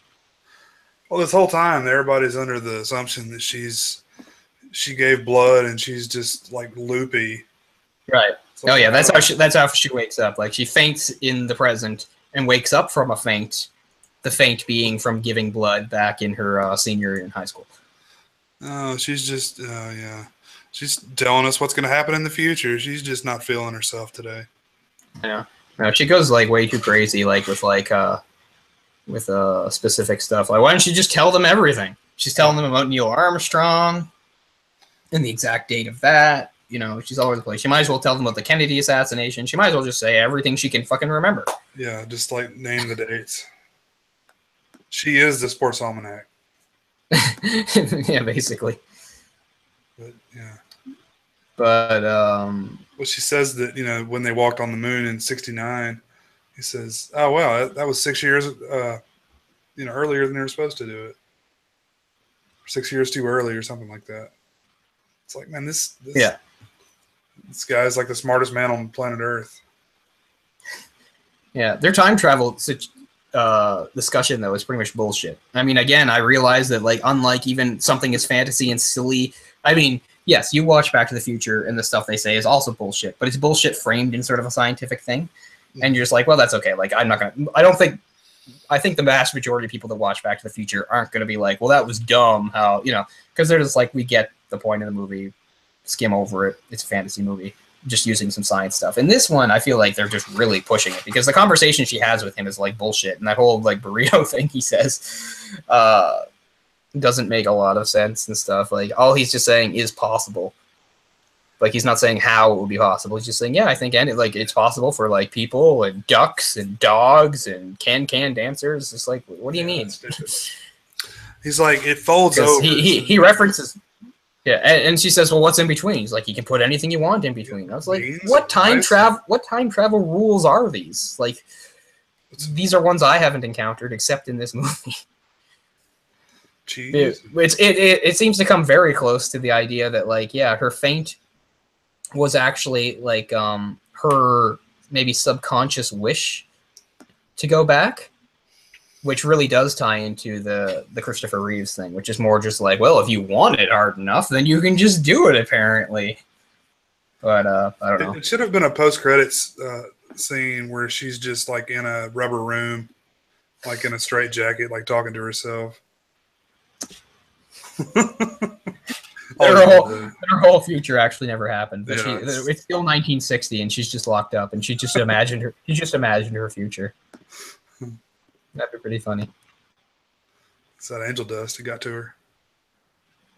Speaker 2: Well, this whole time, everybody's under the assumption that she gave blood and she's just, like, loopy.
Speaker 1: Right. So, oh yeah, that's how she wakes up. Like, she faints in the present and wakes up from a faint. The faint being from giving blood back in her senior year in high school.
Speaker 2: Oh, she's just yeah. She's telling us what's going to happen in the future. She's just not feeling herself today.
Speaker 1: Yeah. No, she goes, like, way too crazy, like, with specific stuff. Like, why don't you just tell them everything? She's telling them about Neil Armstrong and the exact date of that. You know, she's all over the place. She might as well tell them about the Kennedy assassination. She might as well just say everything she can fucking remember.
Speaker 2: Yeah, just, like, name the dates. She is the sports almanac.
Speaker 1: Yeah, basically.
Speaker 2: But, yeah.
Speaker 1: But,
Speaker 2: well, she says that, you know, when they walked on the moon in '69, he says, oh, wow, that was 6 years, you know, earlier than they were supposed to do it. 6 years too early or something like that. It's like, man, this guy's like the smartest man on planet Earth.
Speaker 1: Yeah, their time travel discussion, though, is pretty much bullshit. I mean, again, I realize that, like, unlike even something as fantasy and silly, I mean, yes, you watch Back to the Future and the stuff they say is also bullshit, but it's bullshit framed in sort of a scientific thing. And you're just like, well, that's okay. Like, I think the vast majority of people that watch Back to the Future aren't going to be like, well, that was dumb. How, you know, because they're just like, we get the point of the movie, skim over it. It's a fantasy movie, just using some science stuff. And this one, I feel like they're just really pushing it because the conversation she has with him is like bullshit. And that whole, like, burrito thing he says doesn't make a lot of sense and stuff. Like, all he's just saying is possible. Like, he's not saying how it would be possible. He's just saying, yeah, I think it's possible for, like, people and ducks and dogs and can dancers. It's like, what do you mean?
Speaker 2: He's like, it folds over.
Speaker 1: He references, yeah, and she says, well, what's in between? He's like, you can put anything you want in between. I was like, what time travel rules are these? Like, these are ones I haven't encountered except in this movie.
Speaker 2: Jeez.
Speaker 1: It seems to come very close to the idea that, like, yeah, her faint was actually, like, her maybe subconscious wish to go back, which really does tie into the Christopher Reeves thing, which is more just like, well, if you want it hard enough, then you can just do it, apparently. But I don't know.
Speaker 2: It should have been a post-credits scene where she's just, like, in a rubber room, like, in a straitjacket, like, talking to herself.
Speaker 1: Her whole future actually never happened, but it's still 1960, and she's just locked up, and she just imagined her future. That'd be pretty funny.
Speaker 2: It's that angel dust. It got to her.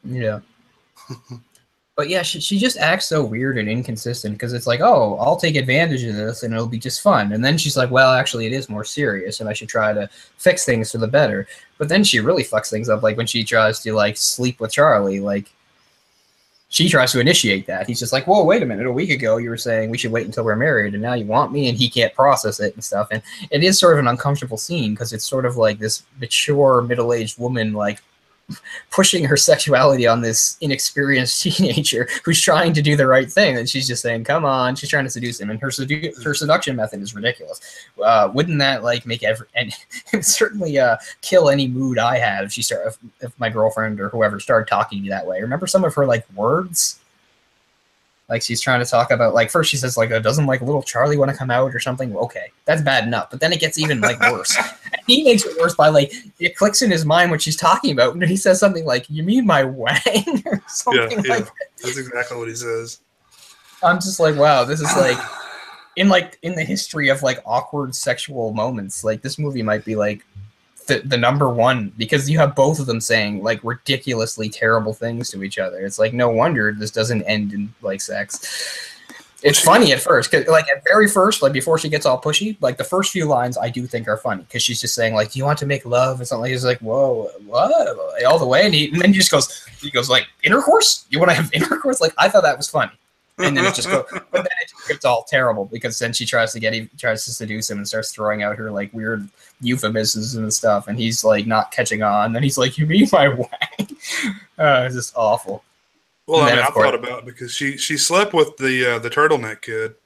Speaker 1: Yeah. But yeah, she just acts so weird and inconsistent because it's like, oh, I'll take advantage of this and it'll be just fun. And then she's like, well, actually, it is more serious and I should try to fix things for the better. But then she really fucks things up, like when she tries to, like, sleep with Charlie. Like, she tries to initiate that. He's just like, whoa, wait a minute. A week ago, you were saying we should wait until we're married, and now you want me, and he can't process it and stuff. And it is sort of an uncomfortable scene because it's sort of like this mature, middle-aged woman, like, pushing her sexuality on this inexperienced teenager who's trying to do the right thing. And she's just saying, come on. She's trying to seduce him. And her seduction method is ridiculous. Wouldn't that, like, make and certainly kill any mood I had if my girlfriend or whoever started talking to me that way? Remember some of her, like, words? Like, she's trying to talk about, like, first she says, like, doesn't, like, little Charlie want to come out or something? Okay, that's bad enough. But then it gets even, like, worse. And he makes it worse by, like, it clicks in his mind what she's talking about. And he says something like, you mean my wang? Or something like that.
Speaker 2: That's exactly what he says.
Speaker 1: I'm just like, wow, this is, like, in the history of, like, awkward sexual moments, like, this movie might be, like, the number one, because you have both of them saying like ridiculously terrible things to each other. It's like, no wonder this doesn't end in like sex. It's funny at first, cause like at very first, like before she gets all pushy, like the first few lines I do think are funny because she's just saying like, "Do you want to make love?" or something. He's like, "Whoa, what?" all the way, and then he goes like, "Intercourse? You want to have intercourse?" Like I thought that was funny, and then it just goes, but then it just gets all terrible because then she tries to seduce him and starts throwing out her like weird euphemisms and stuff, and he's like not catching on. Then he's like, "You mean my wang?" It's just awful.
Speaker 2: Well, I mean, I thought about it because she slept with the turtleneck kid.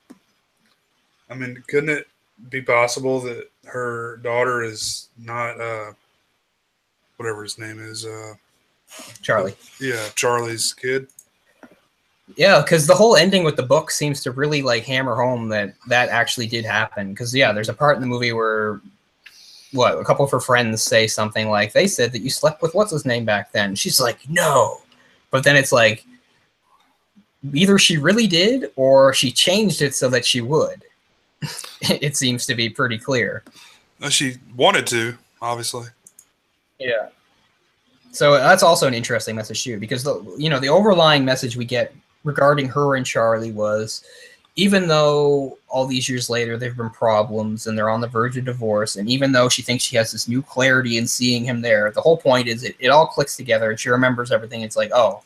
Speaker 2: I mean, couldn't it be possible that her daughter is not whatever his name is?
Speaker 1: Charlie.
Speaker 2: Yeah, Charlie's kid.
Speaker 1: Yeah, because the whole ending with the book seems to really like hammer home that actually did happen. Because yeah, there's a part in the movie where a couple of her friends say something like, they said that you slept with what's his name back then. She's like, no, but then it's like, either she really did or she changed it so that she would. It seems to be pretty clear.
Speaker 2: She wanted to, obviously.
Speaker 1: Yeah. So that's also an interesting message too, because the overlying message we get regarding her and Charlie was, even though all these years later there have been problems and they're on the verge of divorce, and even though she thinks she has this new clarity in seeing him there, the whole point is it all clicks together and she remembers everything. It's like, oh,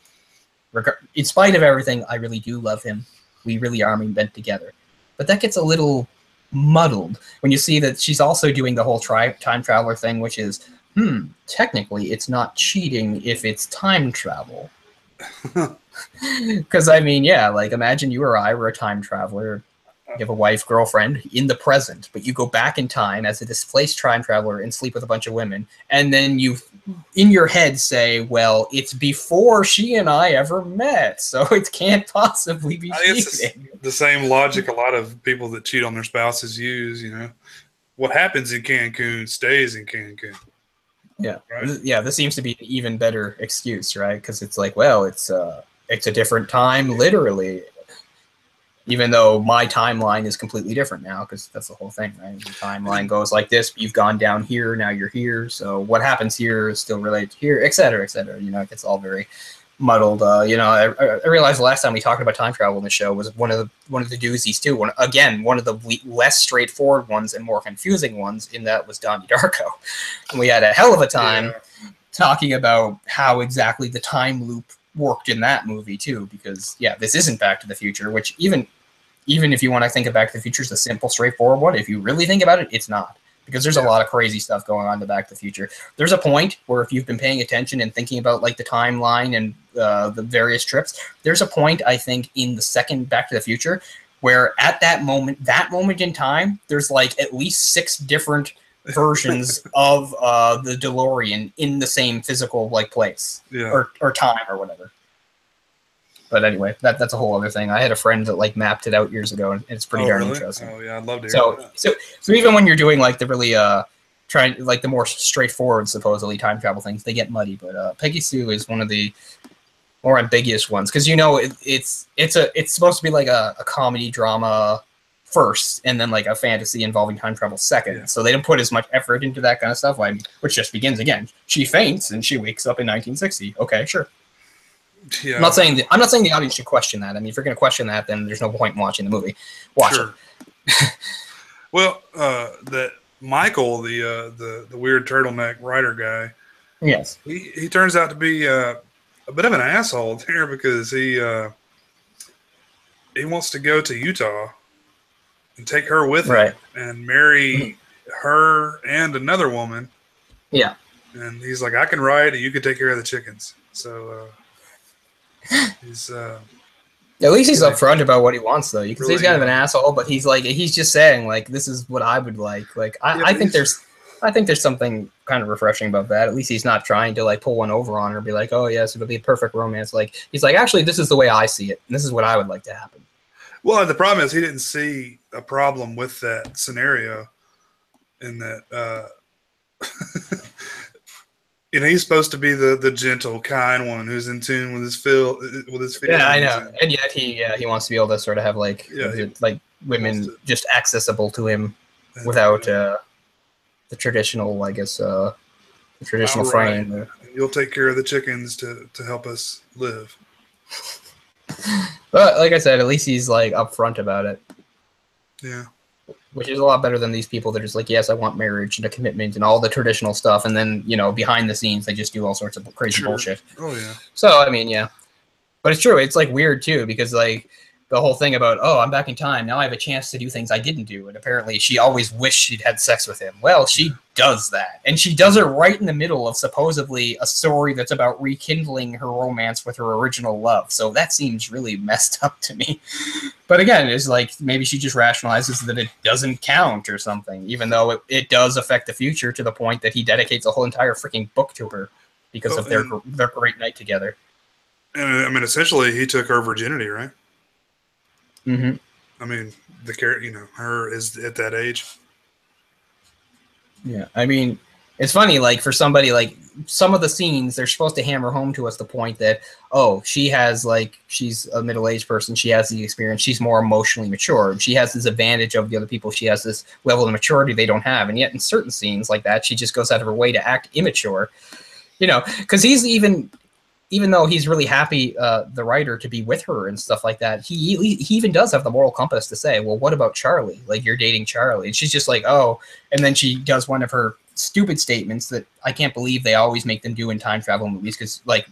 Speaker 1: in spite of everything, I really do love him. We really are meant together. But that gets a little muddled when you see that she's also doing the whole time traveler thing, which is, technically it's not cheating if it's time travel. Because, I mean, yeah, like imagine you or I were a time traveler. You have a wife, girlfriend in the present, but you go back in time as a displaced time traveler and sleep with a bunch of women. And then you, in your head, say, well, it's before she and I ever met, so it can't possibly be cheating.
Speaker 2: It's the same logic a lot of people that cheat on their spouses use, What happens in Cancun stays in Cancun.
Speaker 1: Yeah. Right? Yeah, this seems to be an even better excuse, right? Because it's like, well, it's a different time, literally. Even though my timeline is completely different now, because that's the whole thing, right? The timeline goes like this, you've gone down here, now you're here, so what happens here is still related to here, et cetera, et cetera. It gets all very muddled. I realized the last time we talked about time travel in the show was one of the doozies too. One of the less straightforward ones and more confusing ones, in that was Donnie Darko. And we had a hell of a time talking about how exactly the time loop worked in that movie too, because this isn't Back to the Future, which even if you want to think of Back to the Future as a simple, straightforward one, if you really think about it, it's not. Because there's a lot of crazy stuff going on in the Back to the Future. There's a point where if you've been paying attention and thinking about like the timeline and the various trips, there's a point, I think, in the second Back to the Future where at that moment in time, there's like at least 6 different versions of the DeLorean in the same physical like place or time or whatever. But anyway, that's a whole other thing. I had a friend that like mapped it out years ago, and it's pretty darn interesting.
Speaker 2: Oh yeah, I'd love to hear that.
Speaker 1: So even when you're doing like the really trying like the more straightforward supposedly time travel things, they get muddy. But Peggy Sue is one of the more ambiguous ones, because it's supposed to be like a comedy drama first, and then like a fantasy involving time travel second. Yeah. So they don't put as much effort into that kind of stuff. Which just begins again. She faints and she wakes up in 1960. Okay, sure. Yeah. I'm not saying the audience should question that. I mean, if you're going to question that, then there's no point in watching the movie. Watch it.
Speaker 2: Well, that Michael, the weird turtleneck writer guy.
Speaker 1: Yes.
Speaker 2: He turns out to be a bit of an asshole there, because he wants to go to Utah and take her with him and marry her and another woman.
Speaker 1: Yeah.
Speaker 2: And he's like, I can ride and you can take care of the chickens. So he's
Speaker 1: at least he's upfront about what he wants, though. You can see he's kind of an asshole, but he's just saying like, this is what I would like. Like I think there's something kind of refreshing about that. At least he's not trying to like pull one over on her and be like, oh yes, it'll be a perfect romance. Like he's like, actually, this is the way I see it, and this is what I would like to happen.
Speaker 2: Well, the problem is he didn't see a problem with that scenario, in that he's supposed to be the gentle, kind one who's in tune with his feelings.
Speaker 1: Yeah, I know. And yet he wants to be able to sort of have like women just accessible to him without the traditional, I guess, the traditional frame.
Speaker 2: Right. You'll take care of the chickens to help us live.
Speaker 1: But like I said, at least he's like upfront about it.
Speaker 2: Yeah.
Speaker 1: Which is a lot better than these people that are just like, yes, I want marriage and a commitment and all the traditional stuff, and then, you know, behind the scenes they just do all sorts of crazy bullshit.
Speaker 2: Oh yeah.
Speaker 1: So I mean, yeah. But it's true. It's like weird too, because like the whole thing about, oh, I'm back in time. Now I have a chance to do things I didn't do. And apparently she always wished she'd had sex with him. Well, she does that. And she does it right in the middle of supposedly a story that's about rekindling her romance with her original love. So that seems really messed up to me. But again, it's like maybe she just rationalizes that it doesn't count or something, even though it does affect the future to the point that he dedicates a whole entire freaking book to her because of their great night together.
Speaker 2: And I mean, essentially, he took her virginity, right?
Speaker 1: Mm-hmm.
Speaker 2: I mean, her is at that age.
Speaker 1: Yeah, I mean, it's funny, like, for somebody, like, some of the scenes, they're supposed to hammer home to us the point that, oh, she has, like, she's a middle-aged person, she has the experience, she's more emotionally mature, she has this advantage of the other people, she has this level of maturity they don't have, and yet in certain scenes like that, she just goes out of her way to act immature, you know, because he's even though he's really happy, the writer, to be with her and stuff like that, he even does have the moral compass to say, well, what about Charlie? Like, you're dating Charlie. And she's just like, oh. And then she does one of her stupid statements that I can't believe they always make them do in time travel movies. Because, like,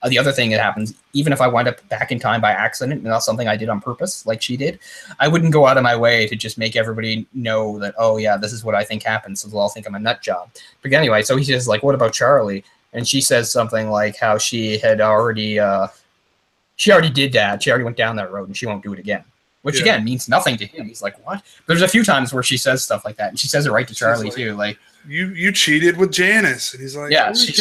Speaker 1: the other thing that happens, even if I wind up back in time by accident, and that's something I did on purpose, like she did, I wouldn't go out of my way to just make everybody know that, oh, yeah, this is what I think happened, so they'll all think I'm a nut job. But anyway, so he's just like, what about Charlie? And she says something like how she had already, she already did that. She already went down that road and she won't do it again. Which, again, means nothing to him. He's like, what? There's a few times where she says stuff like that. And she says it right to Charlie, too. Like,
Speaker 2: you cheated with Janice. And he's like,
Speaker 1: yeah, she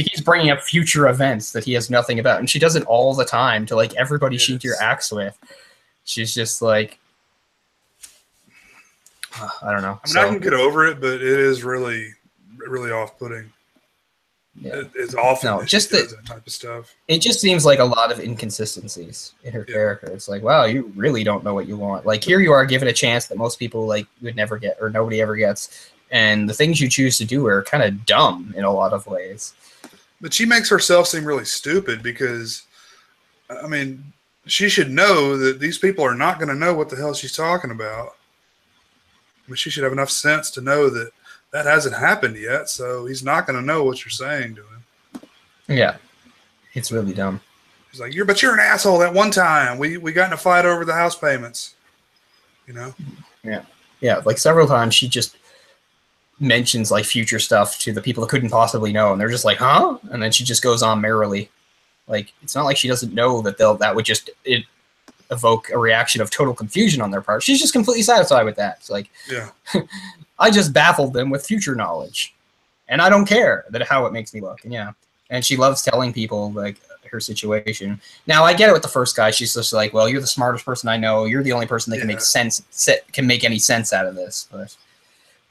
Speaker 1: keeps bringing up future events that he has nothing about. And she does it all the time to, like, everybody she interacts with. She's just like, I don't know.
Speaker 2: I mean, I can get over it, but it is really, really off-putting. Yeah. It's awful.
Speaker 1: Just
Speaker 2: that type of stuff.
Speaker 1: It just seems like a lot of inconsistencies in her character. It's like, wow, you really don't know what you want. Like, here you are given a chance that most people like would never get, or nobody ever gets, and the things you choose to do are kind of dumb in a lot of ways.
Speaker 2: But she makes herself seem really stupid because, I mean, she should know that these people are not going to know what the hell she's talking about. I mean, she should have enough sense to know that hasn't happened yet, so he's not going to know what you're saying to him.
Speaker 1: Yeah, it's really dumb.
Speaker 2: He's like, but you're an asshole. That one time we got in a fight over the house payments, you know?
Speaker 1: Yeah, like several times she just mentions like future stuff to the people that couldn't possibly know, and they're just like, huh? And then she just goes on merrily. Like, it's not like she doesn't know that that would just evoke a reaction of total confusion on their part. She's just completely satisfied with that. It's like,
Speaker 2: yeah.
Speaker 1: I just baffled them with future knowledge, and I don't care how it makes me look. And she loves telling people like her situation. Now I get it with the first guy. She's just like, well, you're the smartest person I know. You're the only person that can make any sense out of this. But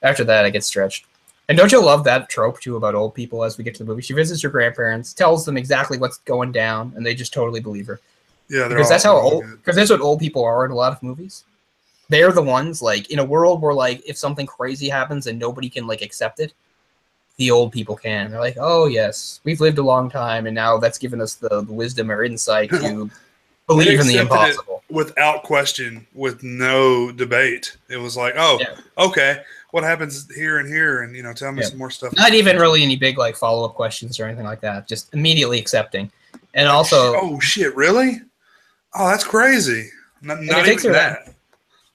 Speaker 1: after that, I get stretched. And don't you love that trope too about old people as we get to the movie? She visits her grandparents, tells them exactly what's going down, and they just totally believe her.
Speaker 2: Yeah,
Speaker 1: because that's what old people are in a lot of movies. They're the ones, like, in a world where, like, if something crazy happens and nobody can, like, accept it, the old people can. They're like, oh, yes, we've lived a long time, and now that's given us the wisdom or insight to believe in the impossible.
Speaker 2: Without question, with no debate. It was like, okay, what happens here and here? And, tell me some more stuff.
Speaker 1: Not even really any big, like, follow-up questions or anything like that. Just immediately accepting. And also...
Speaker 2: Oh, shit, really? Oh, that's crazy. Not even that.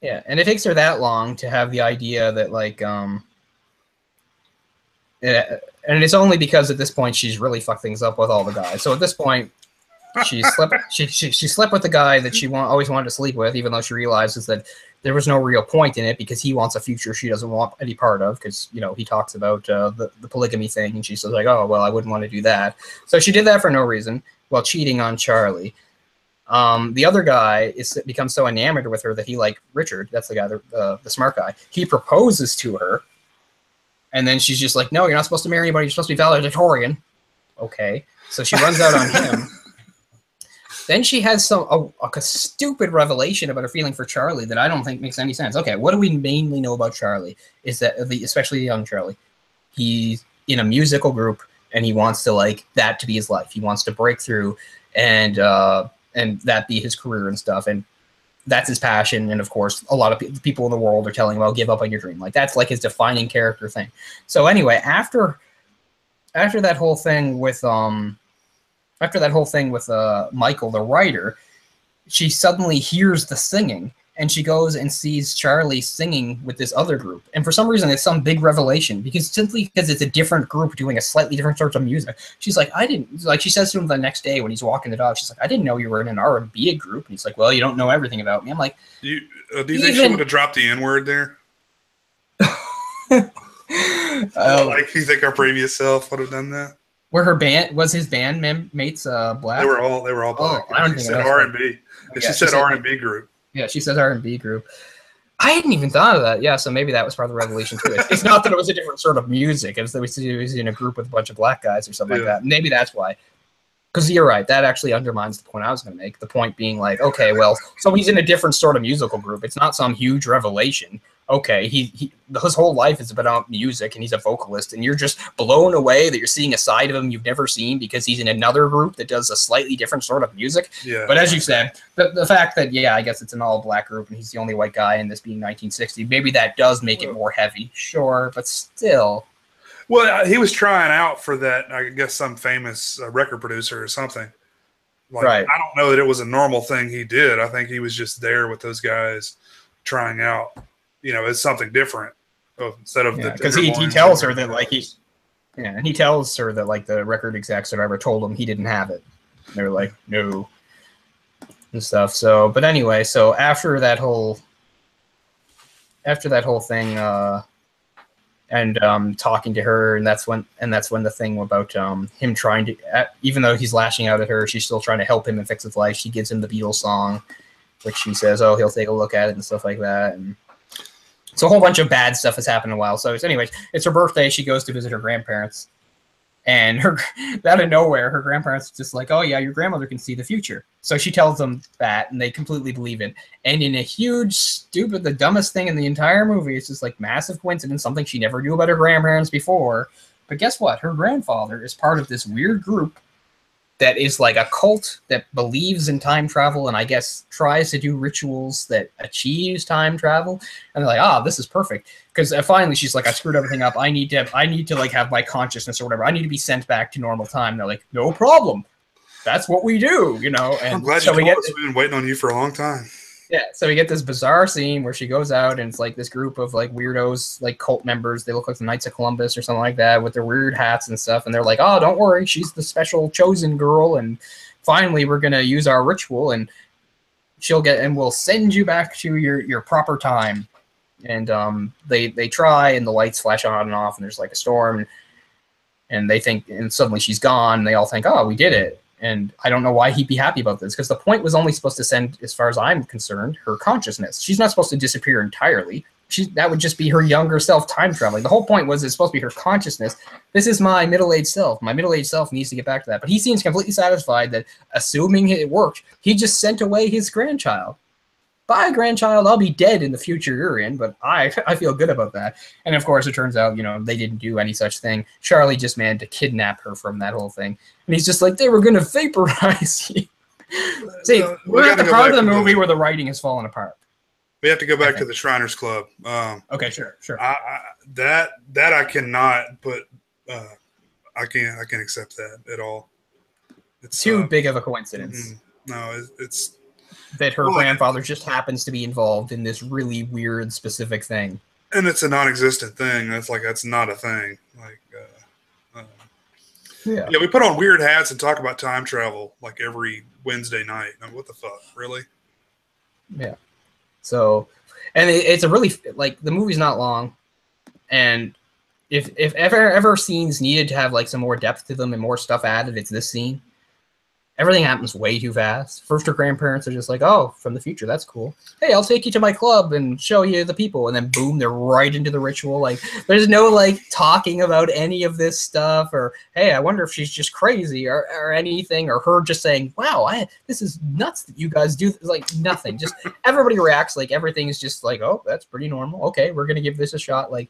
Speaker 1: Yeah, and it takes her that long to have the idea that, like, and it's only because at this point she's really fucked things up with all the guys. So at this point, she slept with the guy that she always wanted to sleep with, even though she realizes that there was no real point in it because he wants a future she doesn't want any part of because, he talks about the polygamy thing, and she's like, oh, well, I wouldn't want to do that. So she did that for no reason while cheating on Charlie. The other guy becomes so enamored with her that he, like Richard, that's the guy, the smart guy, he proposes to her, and then she's just like, no, you're not supposed to marry anybody, you're supposed to be valedictorian. Okay. So she runs out on him. Then she has a stupid revelation about her feeling for Charlie that I don't think makes any sense. Okay, what do we mainly know about Charlie? Is that, especially young Charlie, he's in a musical group and he wants to like that to be his life. He wants to break through and that be his career and stuff. And that's his passion. And of course, a lot of people in the world are telling him, "Oh, give up on your dream." Like that's like his defining character thing. So anyway, after that whole thing with Michael, the writer, she suddenly hears the singing, and she goes and sees Charlie singing with this other group. And for some reason, it's some big revelation, simply because it's a different group doing a slightly different sort of music. She's like, I didn't, like, she says to him the next day when he's walking the dog, she's like, I didn't know you were in an R&B group. And he's like, well, you don't know everything about me. I'm like,
Speaker 2: do you think she would have dropped the N-word there? Like, you think our previous self would have done that?
Speaker 1: Was his bandmates black?
Speaker 2: They were all black.
Speaker 1: Oh, I don't think
Speaker 2: she said R&B. She said R&B group.
Speaker 1: Yeah, she says R&B group. I hadn't even thought of that. Yeah, so maybe that was part of the revelation too. It's not that it was a different sort of music. It was that he was in a group with a bunch of black guys or something like that. Maybe that's why. Because you're right. That actually undermines the point I was going to make. The point being like, okay, well, so he's in a different sort of musical group. It's not some huge revelation. Okay, his whole life is about music, and he's a vocalist, and you're just blown away that you're seeing a side of him you've never seen because he's in another group that does a slightly different sort of music.
Speaker 2: Yeah.
Speaker 1: But as you said, the fact that, yeah, I guess it's an all-black group, and he's the only white guy in this being 1960, maybe that does make it more heavy. Sure, but still.
Speaker 2: Well, he was trying out for that, I guess, some famous record producer or something. Like, right. I don't know that it was a normal thing he did. I think he was just there with those guys trying out. You know, it's something different instead of
Speaker 1: because he tells her that like he tells her that like the record execs or whatever told him he didn't have it. And they're like, no, and stuff. So, but anyway, so after that whole thing, and talking to her, and that's when the thing about him trying to, even though he's lashing out at her, she's still trying to help him and fix his life. She gives him the Beatles song, which she says, oh, he'll take a look at it and stuff like that, and. So a whole bunch of bad stuff has happened in a while. So anyways, it's her birthday. She goes to visit her grandparents. And out of nowhere, her grandparents are just like, oh, yeah, your grandmother can see the future. So she tells them that, and they completely believe it. And in a huge, stupid, the dumbest thing in the entire movie, it's just like massive coincidence, something she never knew about her grandparents before. But guess what? Her grandfather is part of this weird group that is like a cult that believes in time travel and I guess tries to do rituals that achieves time travel. And they're like, this is perfect. Because finally she's like, I screwed everything up. I need to like have my consciousness or whatever. I need to be sent back to normal time. And they're like, no problem. That's what we do, you know. And
Speaker 2: I'm glad you told us. We've been waiting on you for a long time.
Speaker 1: Yeah, so we get this bizarre scene where she goes out and it's like this group of like weirdos, like cult members. They look like the Knights of Columbus or something like that with their weird hats and stuff. And they're like, oh, don't worry, she's the special chosen girl. And finally, we're going to use our ritual and we'll send you back to your proper time. And they try and the lights flash on and off and there's like a storm. And they think, and suddenly she's gone. And they all think, oh, we did it. And I don't know why he'd be happy about this, because the point was only supposed to send, as far as I'm concerned, her consciousness. She's not supposed to disappear entirely. That would just be her younger self time traveling. The whole point was it's supposed to be her consciousness. This is my middle-aged self. My middle-aged self needs to get back to that. But he seems completely satisfied that, assuming it worked, he just sent away his grandchild. Bye, grandchild. I'll be dead in the future you're in, but I feel good about that. And of course, it turns out, you know, they didn't do any such thing. Charlie just managed to kidnap her from that whole thing. And he's just like, they were going to vaporize you. See, we're at the part of the movie where the writing has fallen apart.
Speaker 2: We have to go back to the Shriners Club.
Speaker 1: Okay, sure.
Speaker 2: That I cannot put. I can't accept that at all. It's
Speaker 1: too big of a coincidence.
Speaker 2: No, it's
Speaker 1: that her grandfather just happens to be involved in this really weird, specific thing.
Speaker 2: And it's a non-existent thing. That's not a thing. Yeah, we put on weird hats and talk about time travel like every Wednesday night. I mean, what the fuck, really?
Speaker 1: Yeah. So, and it's a really, like, the movie's not long, and if ever scenes needed to have like some more depth to them and more stuff added, it's this scene. Everything happens way too fast. First, her grandparents are just like, oh, from the future, that's cool. Hey, I'll take you to my club and show you the people. And then boom, they're right into the ritual. Like, there's no like talking about any of this stuff, or hey, I wonder if she's just crazy, or anything, or her just saying, wow, this is nuts that you guys do. Like, nothing. Just everybody reacts like everything is just like, oh, that's pretty normal. Okay, we're gonna give this a shot. Like,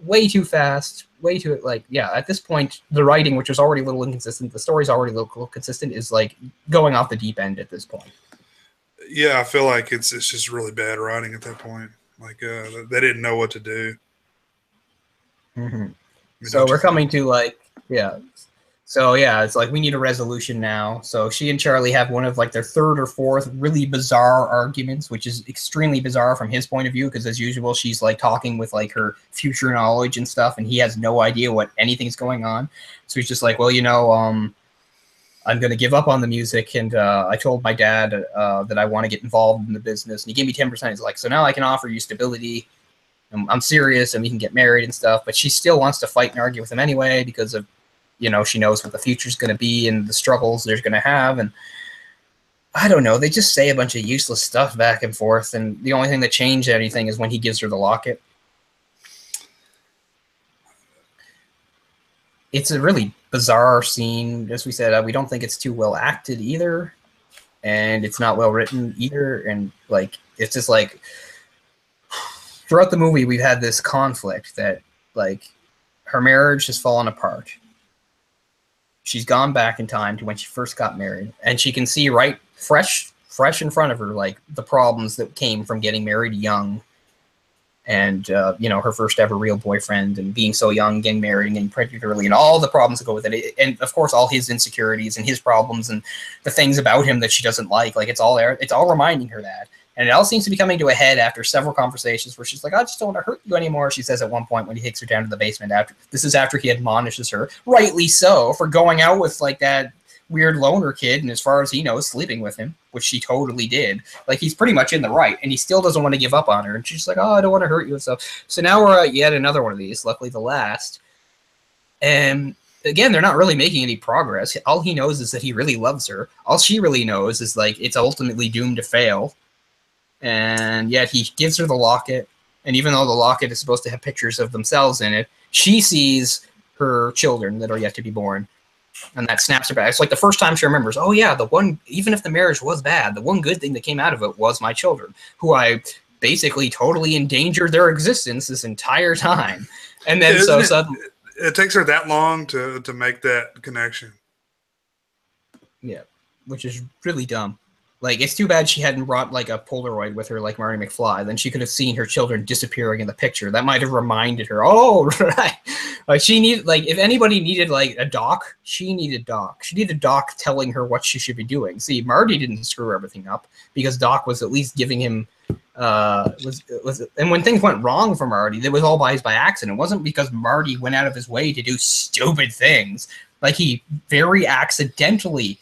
Speaker 1: way too fast, way too, like, yeah, at this point, the writing, which was already a little inconsistent, the story's already a little consistent, is like going off the deep end at this point.
Speaker 2: Yeah, I feel like it's just really bad writing at that point. Like, they didn't know what to do.
Speaker 1: So we're coming to like, yeah. So yeah, it's like we need a resolution now. So she and Charlie have one of like their third or fourth really bizarre arguments, which is extremely bizarre from his point of view, because as usual, she's like talking with like her future knowledge and stuff, and he has no idea what anything's going on. So he's just like, well, you know, I'm going to give up on the music, and I told my dad that I want to get involved in the business, and he gave me 10%. He's like, so now I can offer you stability. I'm serious, and we can get married and stuff. But she still wants to fight and argue with him anyway because of, you know, she knows what the future's going to be and the struggles they're going to have. And I don't know. They just say a bunch of useless stuff back and forth. And the only thing that changed anything is when he gives her the locket. It's a really bizarre scene. As we said, we don't think it's too well acted either. And it's not well written either. And like, it's just like throughout the movie, we've had this conflict that like her marriage has fallen apart. She's gone back in time to when she first got married, and she can see right fresh in front of her, like the problems that came from getting married young, and you know, her first ever real boyfriend, and being so young, getting married, and getting pregnant early, and all the problems that go with it, and of course all his insecurities and his problems and the things about him that she doesn't like. Like, it's all there. It's all reminding her that. And it all seems to be coming to a head after several conversations where she's like, I just don't want to hurt you anymore. She says at one point when he takes her down to the basement. This is after he admonishes her, rightly so, for going out with like that weird loner kid, and as far as he knows, sleeping with him, which she totally did. Like, he's pretty much in the right, and he still doesn't want to give up on her. And she's like, oh, I don't want to hurt you and stuff. So now we're at yet another one of these, luckily the last. And again, they're not really making any progress. All he knows is that he really loves her. All she really knows is like it's ultimately doomed to fail. And yet he gives her the locket, and even though the locket is supposed to have pictures of themselves in it, she sees her children that are yet to be born, and that snaps her back. It's like the first time she remembers, oh yeah, the one, even if the marriage was bad, the one good thing that came out of it was my children, who I basically totally endangered their existence this entire time. And then so suddenly
Speaker 2: it takes her that long to make that connection.
Speaker 1: Yeah, which is really dumb. Like, it's too bad she hadn't brought, like, a Polaroid with her like Marty McFly. Then she could have seen her children disappearing in the picture. That might have reminded her, oh, right. Like, she needed, like, if anybody needed, like, a doc, she needed Doc. She needed Doc telling her what she should be doing. See, Marty didn't screw everything up because Doc was at least giving him, and when things went wrong for Marty, it was all by accident. It wasn't because Marty went out of his way to do stupid things. Like, he very accidentally,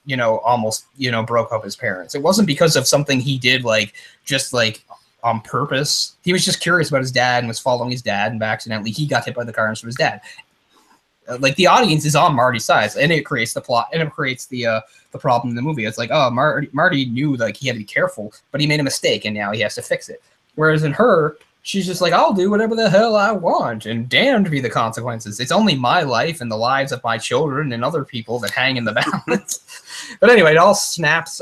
Speaker 1: you know, almost, you know, broke up his parents. It wasn't because of something he did, like, just, like, on purpose. He was just curious about his dad and was following his dad, and accidentally he got hit by the car instead of his dad. Like, the audience is on Marty's side, and it creates the plot, and it creates the problem in the movie. It's like, oh, Marty knew, like, he had to be careful, but he made a mistake, and now he has to fix it. Whereas in her, she's just like, I'll do whatever the hell I want, and damned be the consequences. It's only my life and the lives of my children and other people that hang in the balance. But anyway, it all snaps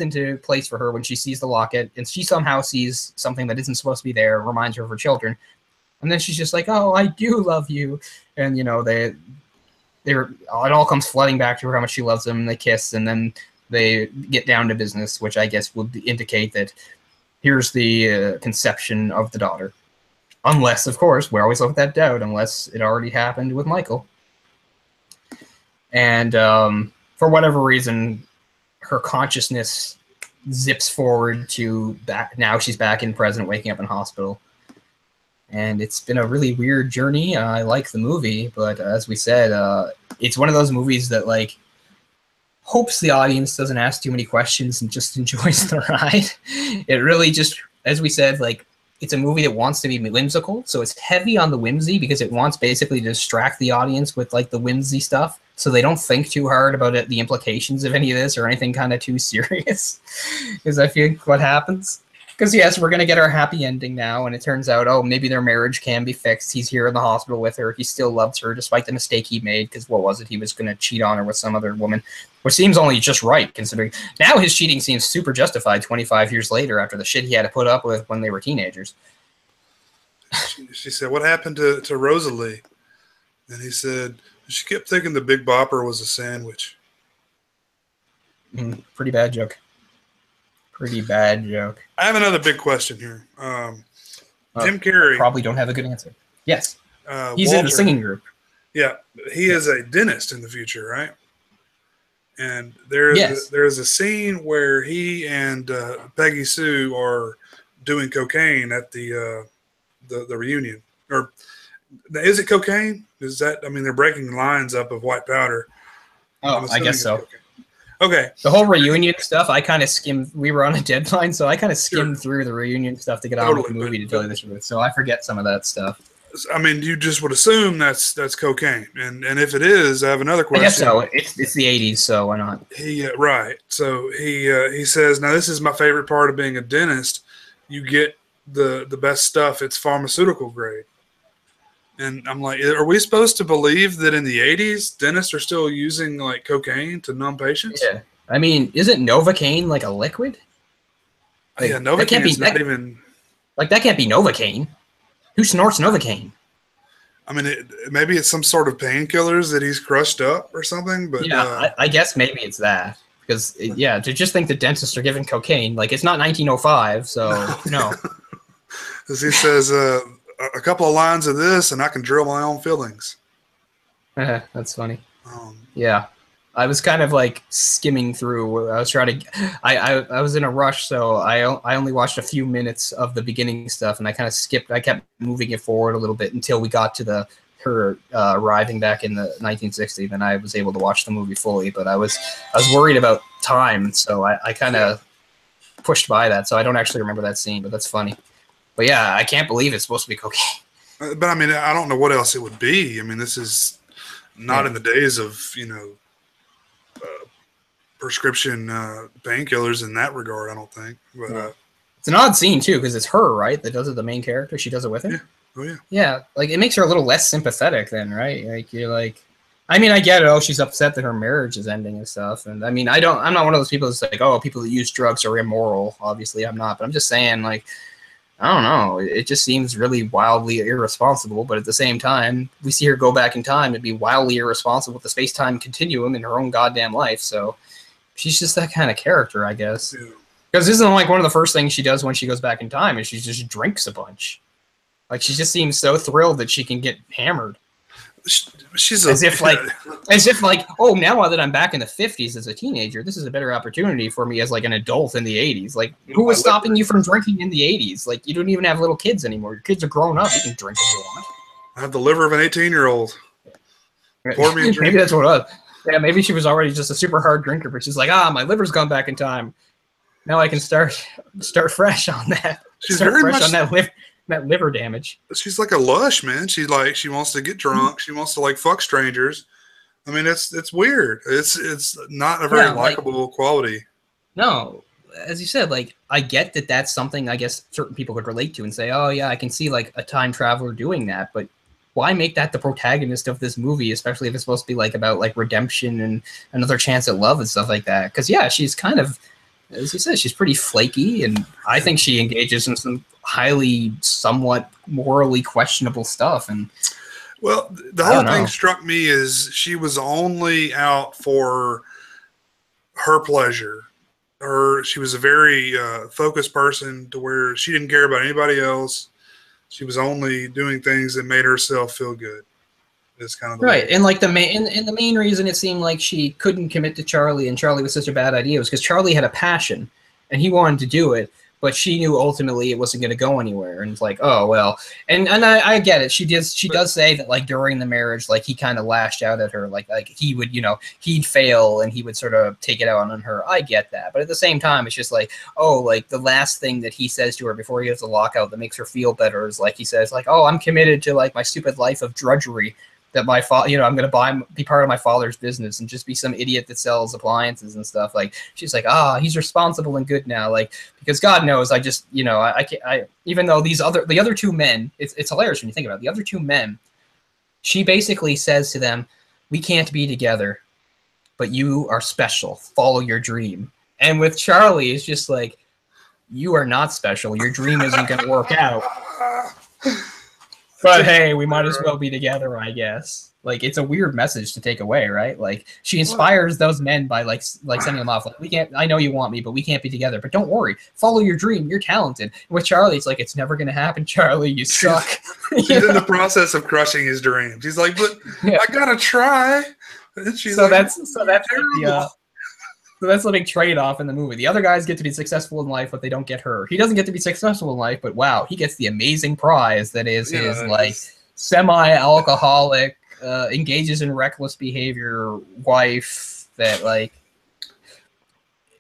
Speaker 1: into place for her when she sees the locket, and she somehow sees something that isn't supposed to be there, reminds her of her children. And then she's just like, oh, I do love you. And, you know, it all comes flooding back to her how much she loves them, and they kiss, and then they get down to business, which I guess would indicate that here's the conception of the daughter. Unless, of course, we always left that doubt, unless it already happened with Michael. And for whatever reason, her consciousness zips forward to back. Now she's back in present, waking up in hospital. And it's been a really weird journey. I like the movie, but as we said, it's one of those movies that, like, hopes the audience doesn't ask too many questions and just enjoys the ride. It really just, as we said, like, it's a movie that wants to be whimsical, so it's heavy on the whimsy because it wants basically to distract the audience with, like, the whimsy stuff. so they don't think too hard about it, the implications of any of this or anything kind of too serious. Is I feel what happens. Because, yes, we're going to get our happy ending now, and it turns out, oh, maybe their marriage can be fixed. He's here in the hospital with her. He still loves her, despite the mistake he made, because what was it? He was going to cheat on her with some other woman, which seems only just right, considering now his cheating seems super justified 25 years later after the shit he had to put up with when they were teenagers.
Speaker 2: She said, what happened to Rosalie? And he said, she kept thinking the Big Bopper was a sandwich.
Speaker 1: Pretty bad joke. Pretty bad joke.
Speaker 2: I have another big question here. Jim Carrey.
Speaker 1: Probably don't have a good answer. Yes. He's Walter, in a singing group.
Speaker 2: Yeah. He is a dentist in the future, right? And there's a scene where he and Peggy Sue are doing cocaine at the reunion. Or is it cocaine? Is that, I mean, they're breaking lines up of white powder.
Speaker 1: Oh, I guess so.
Speaker 2: Cocaine. Okay.
Speaker 1: The whole reunion stuff, I kind of skimmed. We were on a deadline, so I kind of skimmed through the reunion stuff to get on with the movie, to tell you the truth. So I forget some of that stuff.
Speaker 2: I mean, you just would assume that's cocaine, and if it is, I have another question.
Speaker 1: I guess so. It's the 80s, so why not?
Speaker 2: Right. So he says, now this is my favorite part of being a dentist. You get the best stuff. It's pharmaceutical grade. And I'm like, are we supposed to believe that in the 80s, dentists are still using like cocaine to numb patients?
Speaker 1: Yeah. I mean, isn't Novocaine like a liquid?
Speaker 2: Like, yeah, Novocaine is not even...
Speaker 1: Like, that can't be Novocaine. Who snorts Novocaine?
Speaker 2: I mean, maybe it's some sort of painkillers that he's crushed up or something. But
Speaker 1: yeah, I guess maybe it's that. Because, to just think the dentists are giving cocaine, like, it's not 1905, so no.
Speaker 2: As he says... a couple of lines of this, and I can drill my own fillings.
Speaker 1: That's funny. Yeah, I was kind of like skimming through. I was trying to. I was in a rush, so I only watched a few minutes of the beginning stuff, and I kind of skipped. I kept moving it forward a little bit until we got to her arriving back in the 1960s, and I was able to watch the movie fully. But I was worried about time, so I kind of pushed by that. So I don't actually remember that scene, but that's funny. But yeah, I can't believe it's supposed to be cocaine.
Speaker 2: But I mean, I don't know what else it would be. I mean, this is not in the days of, prescription painkillers in that regard, I don't think. But
Speaker 1: it's an odd scene, too, because it's her, right, that does it, the main character. She does it with him.
Speaker 2: Yeah. Oh, yeah.
Speaker 1: Yeah, like, it makes her a little less sympathetic then, right? Like, you're like... I mean, I get it. Oh, she's upset that her marriage is ending and stuff. And, I mean, I'm not one of those people that's like, oh, people that use drugs are immoral. Obviously, I'm not. But I'm just saying, like... I don't know. It just seems really wildly irresponsible, but at the same time, we see her go back in time and be wildly irresponsible with the space-time continuum in her own goddamn life. So she's just that kind of character, I guess. Because isn't like one of the first things she does when she goes back in time is she just drinks a bunch. Like she just seems so thrilled that she can get hammered.
Speaker 2: She's
Speaker 1: as if like, oh, now that I'm back in the 50s as a teenager, this is a better opportunity for me as like an adult in the 80s. Like, who was stopping you from drinking in the 80s? Like, you don't even have little kids anymore. Your kids are grown up. You can drink if you want.
Speaker 2: I have the liver of an 18-year-old. Pour me a drink.
Speaker 1: Maybe that's what it was. Yeah, maybe she was already just a super hard drinker, but she's like, my liver's gone back in time. Now I can start fresh on that.
Speaker 2: She's very much
Speaker 1: on that liver damage.
Speaker 2: She's like a lush, man. She wants to get drunk. She wants to like fuck strangers. I mean, it's weird. It's not a very likable quality.
Speaker 1: No, as you said, like I get that that's something I guess certain people could relate to and say, oh yeah, I can see like a time traveler doing that. But why make that the protagonist of this movie, especially if it's supposed to be like about like redemption and another chance at love and stuff like that? Because yeah, she's kind of, as you said, she's pretty flaky, and I think she engages in some highly, somewhat morally questionable stuff. And
Speaker 2: well, the whole thing struck me as she was only out for her pleasure. She was a very focused person to where she didn't care about anybody else. She was only doing things that made herself feel good. It's kind of
Speaker 1: right. And like the main reason it seemed like she couldn't commit to Charlie and Charlie was such a bad idea was because Charlie had a passion and he wanted to do it, but she knew ultimately it wasn't going to go anywhere. And it's like, oh well. And I get it. She does say that like during the marriage, like he kind of lashed out at her, like he would, he'd fail and he would sort of take it out on her. I get that, but at the same time, it's just like, oh, like the last thing that he says to her before he gets the lockout that makes her feel better is like he says like, oh, I'm committed to like my stupid life of drudgery. that I'm going to be part of my father's business and just be some idiot that sells appliances and stuff. Like, she's like, he's responsible and good now. Like, because God knows, I just, even though the other two men, it's hilarious when you think about it. The other two men, she basically says to them, we can't be together, but you are special. Follow your dream. And with Charlie, it's just like, you are not special. Your dream isn't going to work out. But hey, we might as well be together, I guess. Like, it's a weird message to take away, right? Like, she inspires those men by like sending them off. Like, we can't. I know you want me, but we can't be together. But don't worry, follow your dream. You're talented. And with Charlie, it's like, it's never gonna happen, Charlie. You suck.
Speaker 2: She's in the process of crushing his dreams. He's like, but I gotta try. And she's
Speaker 1: So that's the big trade-off in the movie. The other guys get to be successful in life, but they don't get her. He doesn't get to be successful in life, but wow, he gets the amazing prize that is his like semi-alcoholic, engages in reckless behavior wife that, like,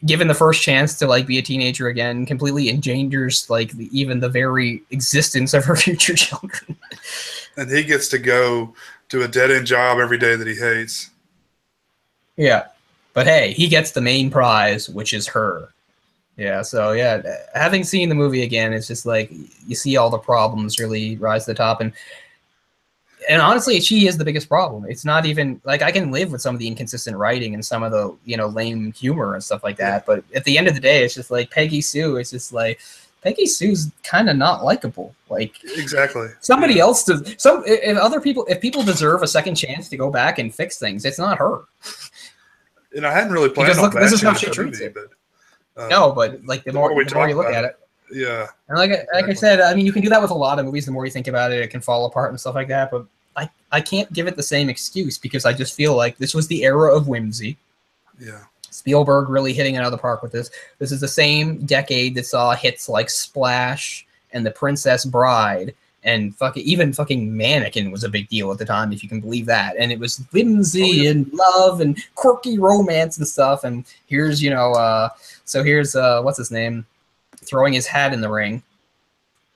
Speaker 1: given the first chance to like be a teenager again, completely endangers like even the very existence of her future children.
Speaker 2: And he gets to go to a dead-end job every day that he hates.
Speaker 1: Yeah. But hey, he gets the main prize, which is her. Yeah, so yeah, having seen the movie again, it's just like you see all the problems really rise to the top. And honestly, she is the biggest problem. It's not even like I can live with some of the inconsistent writing and some of the, lame humor and stuff like that. But at the end of the day, it's just like Peggy Sue. It's just like Peggy Sue's kind of not likable. Like,
Speaker 2: exactly.
Speaker 1: Somebody else does. If people deserve a second chance to go back and fix things, it's not her.
Speaker 2: And I hadn't really planned on that.
Speaker 1: This is how she treats it. No, but like the more you look at it.
Speaker 2: Yeah.
Speaker 1: And like I said, I mean, you can do that with a lot of movies. The more you think about it, it can fall apart and stuff like that. But I can't give it the same excuse because I just feel like this was the era of whimsy.
Speaker 2: Yeah.
Speaker 1: Spielberg really hitting it out of the park with this. This is the same decade that saw hits like Splash and The Princess Bride. And fucking Mannequin was a big deal at the time, if you can believe that. And it was whimsy and love and quirky romance and stuff. And here's, what's his name? Throwing his hat in the ring.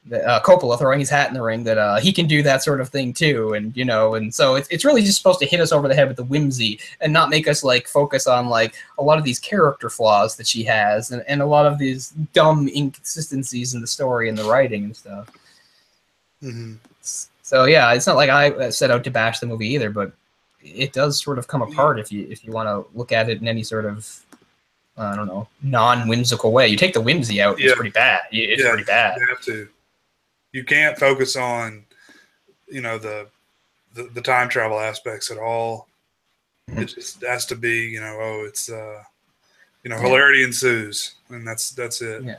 Speaker 1: Coppola throwing his hat in the ring that he can do that sort of thing too. And, and so it's really just supposed to hit us over the head with the whimsy and not make us like focus on like a lot of these character flaws that she has and a lot of these dumb inconsistencies in the story and the writing and stuff.
Speaker 2: Mm-hmm.
Speaker 1: So yeah, it's not like I set out to bash the movie either, but it does sort of come apart if you want to look at it in any sort of non-whimsical way. You take the whimsy out, it's pretty bad. It's pretty bad.
Speaker 2: You have to. You can't focus on the time travel aspects at all. Mm-hmm. It just has to be hilarity ensues, and that's it.
Speaker 1: Yeah.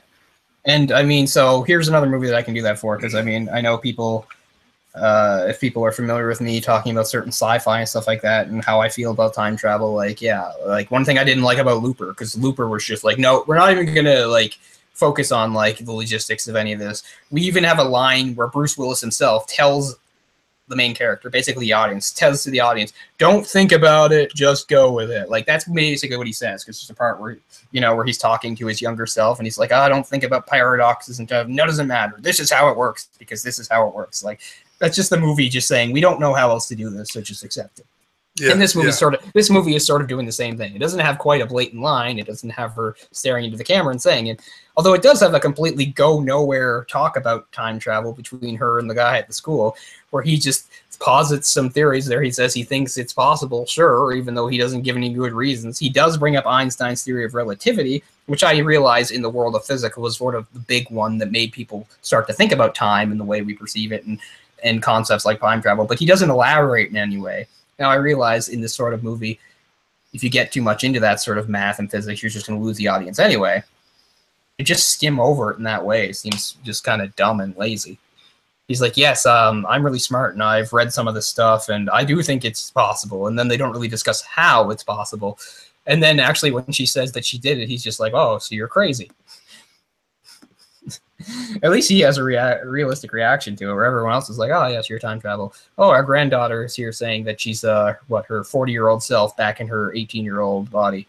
Speaker 1: And I mean, so here's another movie that I can do that for, because I mean, I know people, if people are familiar with me talking about certain sci-fi and stuff like that and how I feel about time travel, like one thing I didn't like about Looper, because Looper was just like, no, we're not even gonna like focus on like the logistics of any of this. We even have a line where Bruce Willis himself tells the main character, basically the audience, tells to the audience, don't think about it, just go with it. Like, that's basically what he says, because there's a part where, where he's talking to his younger self, and he's like, I don't think about paradoxes and stuff. No, it doesn't matter. This is how it works, because this is how it works. Like, that's just the movie just saying, we don't know how else to do this, so just accept it. Yeah, and this movie is sort of doing the same thing. It doesn't have quite a blatant line. It doesn't have her staring into the camera and saying it. Although it does have a completely go nowhere talk about time travel between her and the guy at the school, where he just posits some theories there. He says he thinks it's possible, sure, even though he doesn't give any good reasons. He does bring up Einstein's theory of relativity, which I realize in the world of physics was sort of the big one that made people start to think about time and the way we perceive it and concepts like time travel. But he doesn't elaborate in any way. Now, I realize in this sort of movie, if you get too much into that sort of math and physics, you're just going to lose the audience anyway. To just skim over it in that way seems just kind of dumb and lazy. He's like, yes, I'm really smart, and I've read some of this stuff, and I do think it's possible. And then they don't really discuss how it's possible. And then actually when she says that she did it, he's just like, oh, so you're crazy. At least he has a realistic reaction to it, where everyone else is like, oh, yes, your time travel. Oh, our granddaughter is here saying that she's, her 40-year-old self back in her 18-year-old body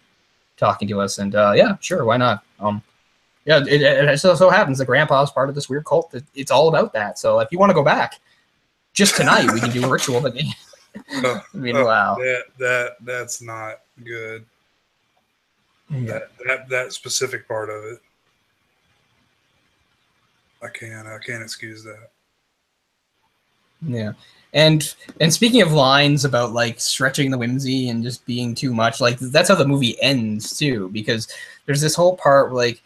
Speaker 1: talking to us. And, yeah, sure, why not? Yeah, it so happens that Grandpa's part of this weird cult that it's all about that. So if you want to go back, just tonight we can do a ritual. But
Speaker 2: Oh,
Speaker 1: I mean, wow.
Speaker 2: that's not good.
Speaker 1: Yeah.
Speaker 2: That specific part of it, I can't excuse that.
Speaker 1: Yeah. And speaking of lines about like stretching the whimsy and just being too much, like that's how the movie ends too, because there's this whole part like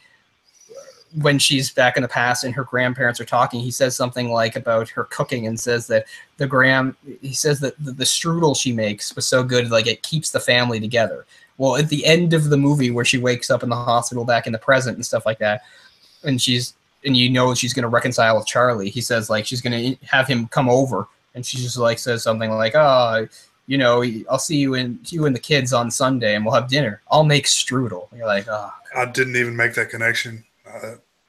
Speaker 1: when she's back in the past and her grandparents are talking, he says something like about her cooking and says that he says that the strudel she makes was so good, like it keeps the family together. Well, at the end of the movie where she wakes up in the hospital back in the present and stuff like that, and she's going to reconcile with Charlie, he says like she's going to have him come over, and she just like says something like, oh, I'll see you and the kids on Sunday and we'll have dinner. I'll make strudel. And you're like, oh.
Speaker 2: I didn't even make that connection.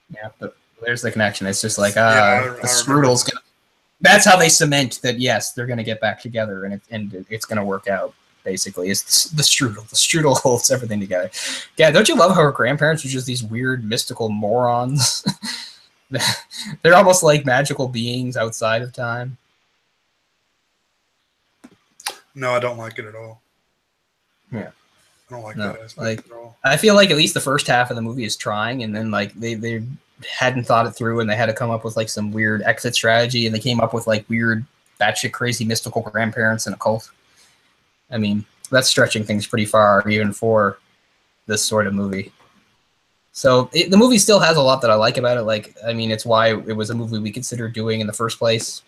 Speaker 1: Yeah, but there's the connection. It's just like
Speaker 2: I
Speaker 1: the strudel's gonna. That's how they cement that. Yes, they're gonna get back together, and it's gonna work out. Basically, it's the strudel. The strudel holds everything together. Yeah, don't you love how her grandparents are just these weird mystical morons? They're almost like magical beings outside of time.
Speaker 2: No, I don't like it at all.
Speaker 1: Yeah.
Speaker 2: I don't like that aspect
Speaker 1: like,
Speaker 2: at all.
Speaker 1: I feel like at least the first half of the movie is trying, and then like they hadn't thought it through, and they had to come up with like some weird exit strategy, and they came up with like weird, batshit crazy mystical grandparents and a cult. I mean, that's stretching things pretty far, even for this sort of movie. So the movie still has a lot that I like about it. Like, I mean, it's why it was a movie we considered doing in the first place.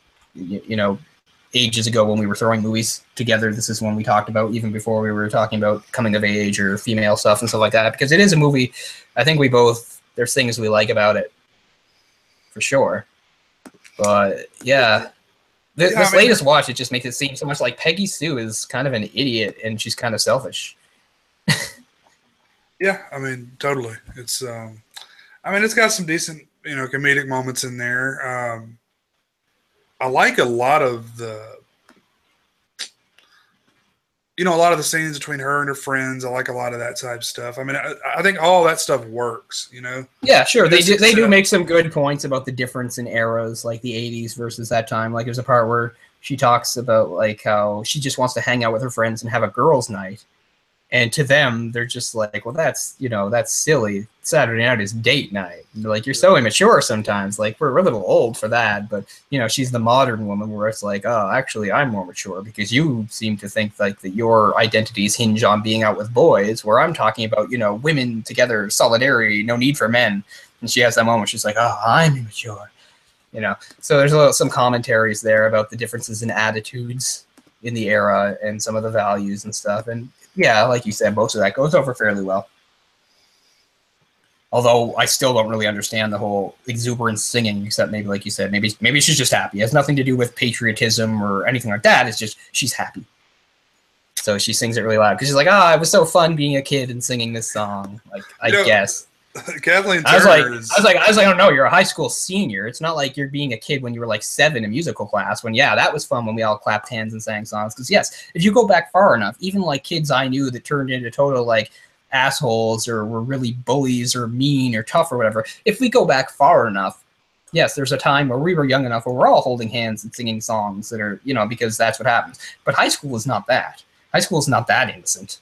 Speaker 1: Ages ago when we were throwing movies together, this is one we talked about even before we were talking about coming of age or female stuff and stuff like that, because it is a movie I think there's things we like about it for sure. But yeah, this latest watch, it just makes it seem so much like Peggy Sue is kind of an idiot and she's kind of selfish.
Speaker 2: Yeah, I mean, totally. It's it's got some decent comedic moments in there. I like a lot of the scenes between her and her friends. I like a lot of that type of stuff. I mean, I think all that stuff works,
Speaker 1: Yeah, sure. They do make some good points about the difference in eras, like the 80s versus that time. Like there's a part where she talks about like how she just wants to hang out with her friends and have a girls' night. And to them, they're just like, well, that's silly. Saturday night is date night. And like, you're so immature sometimes. Like, we're a little old for that. But, she's the modern woman where it's like, oh, actually, I'm more mature because you seem to think like that your identities hinge on being out with boys, where I'm talking about, women together, solidarity, no need for men. And she has that moment. She's like, oh, I'm immature. So there's some commentaries there about the differences in attitudes in the era and some of the values and stuff. And yeah, like you said, most of that goes over fairly well. Although I still don't really understand the whole exuberant singing, except maybe, like you said, maybe she's just happy. It has nothing to do with patriotism or anything like that. It's just she's happy. So she sings it really loud because she's like, it was so fun being a kid and singing this song. Like, I guess.
Speaker 2: Kathleen Turner
Speaker 1: I was like, I don't know. You're a high school senior. It's not like you're being a kid when you were like 7 in musical class. When that was fun when we all clapped hands and sang songs. Because yes, if you go back far enough, even like kids I knew that turned into total like assholes or were really bullies or mean or tough or whatever. If we go back far enough, yes, there's a time where we were young enough where we're all holding hands and singing songs that are because that's what happens. But high school is not that. High school is not that innocent.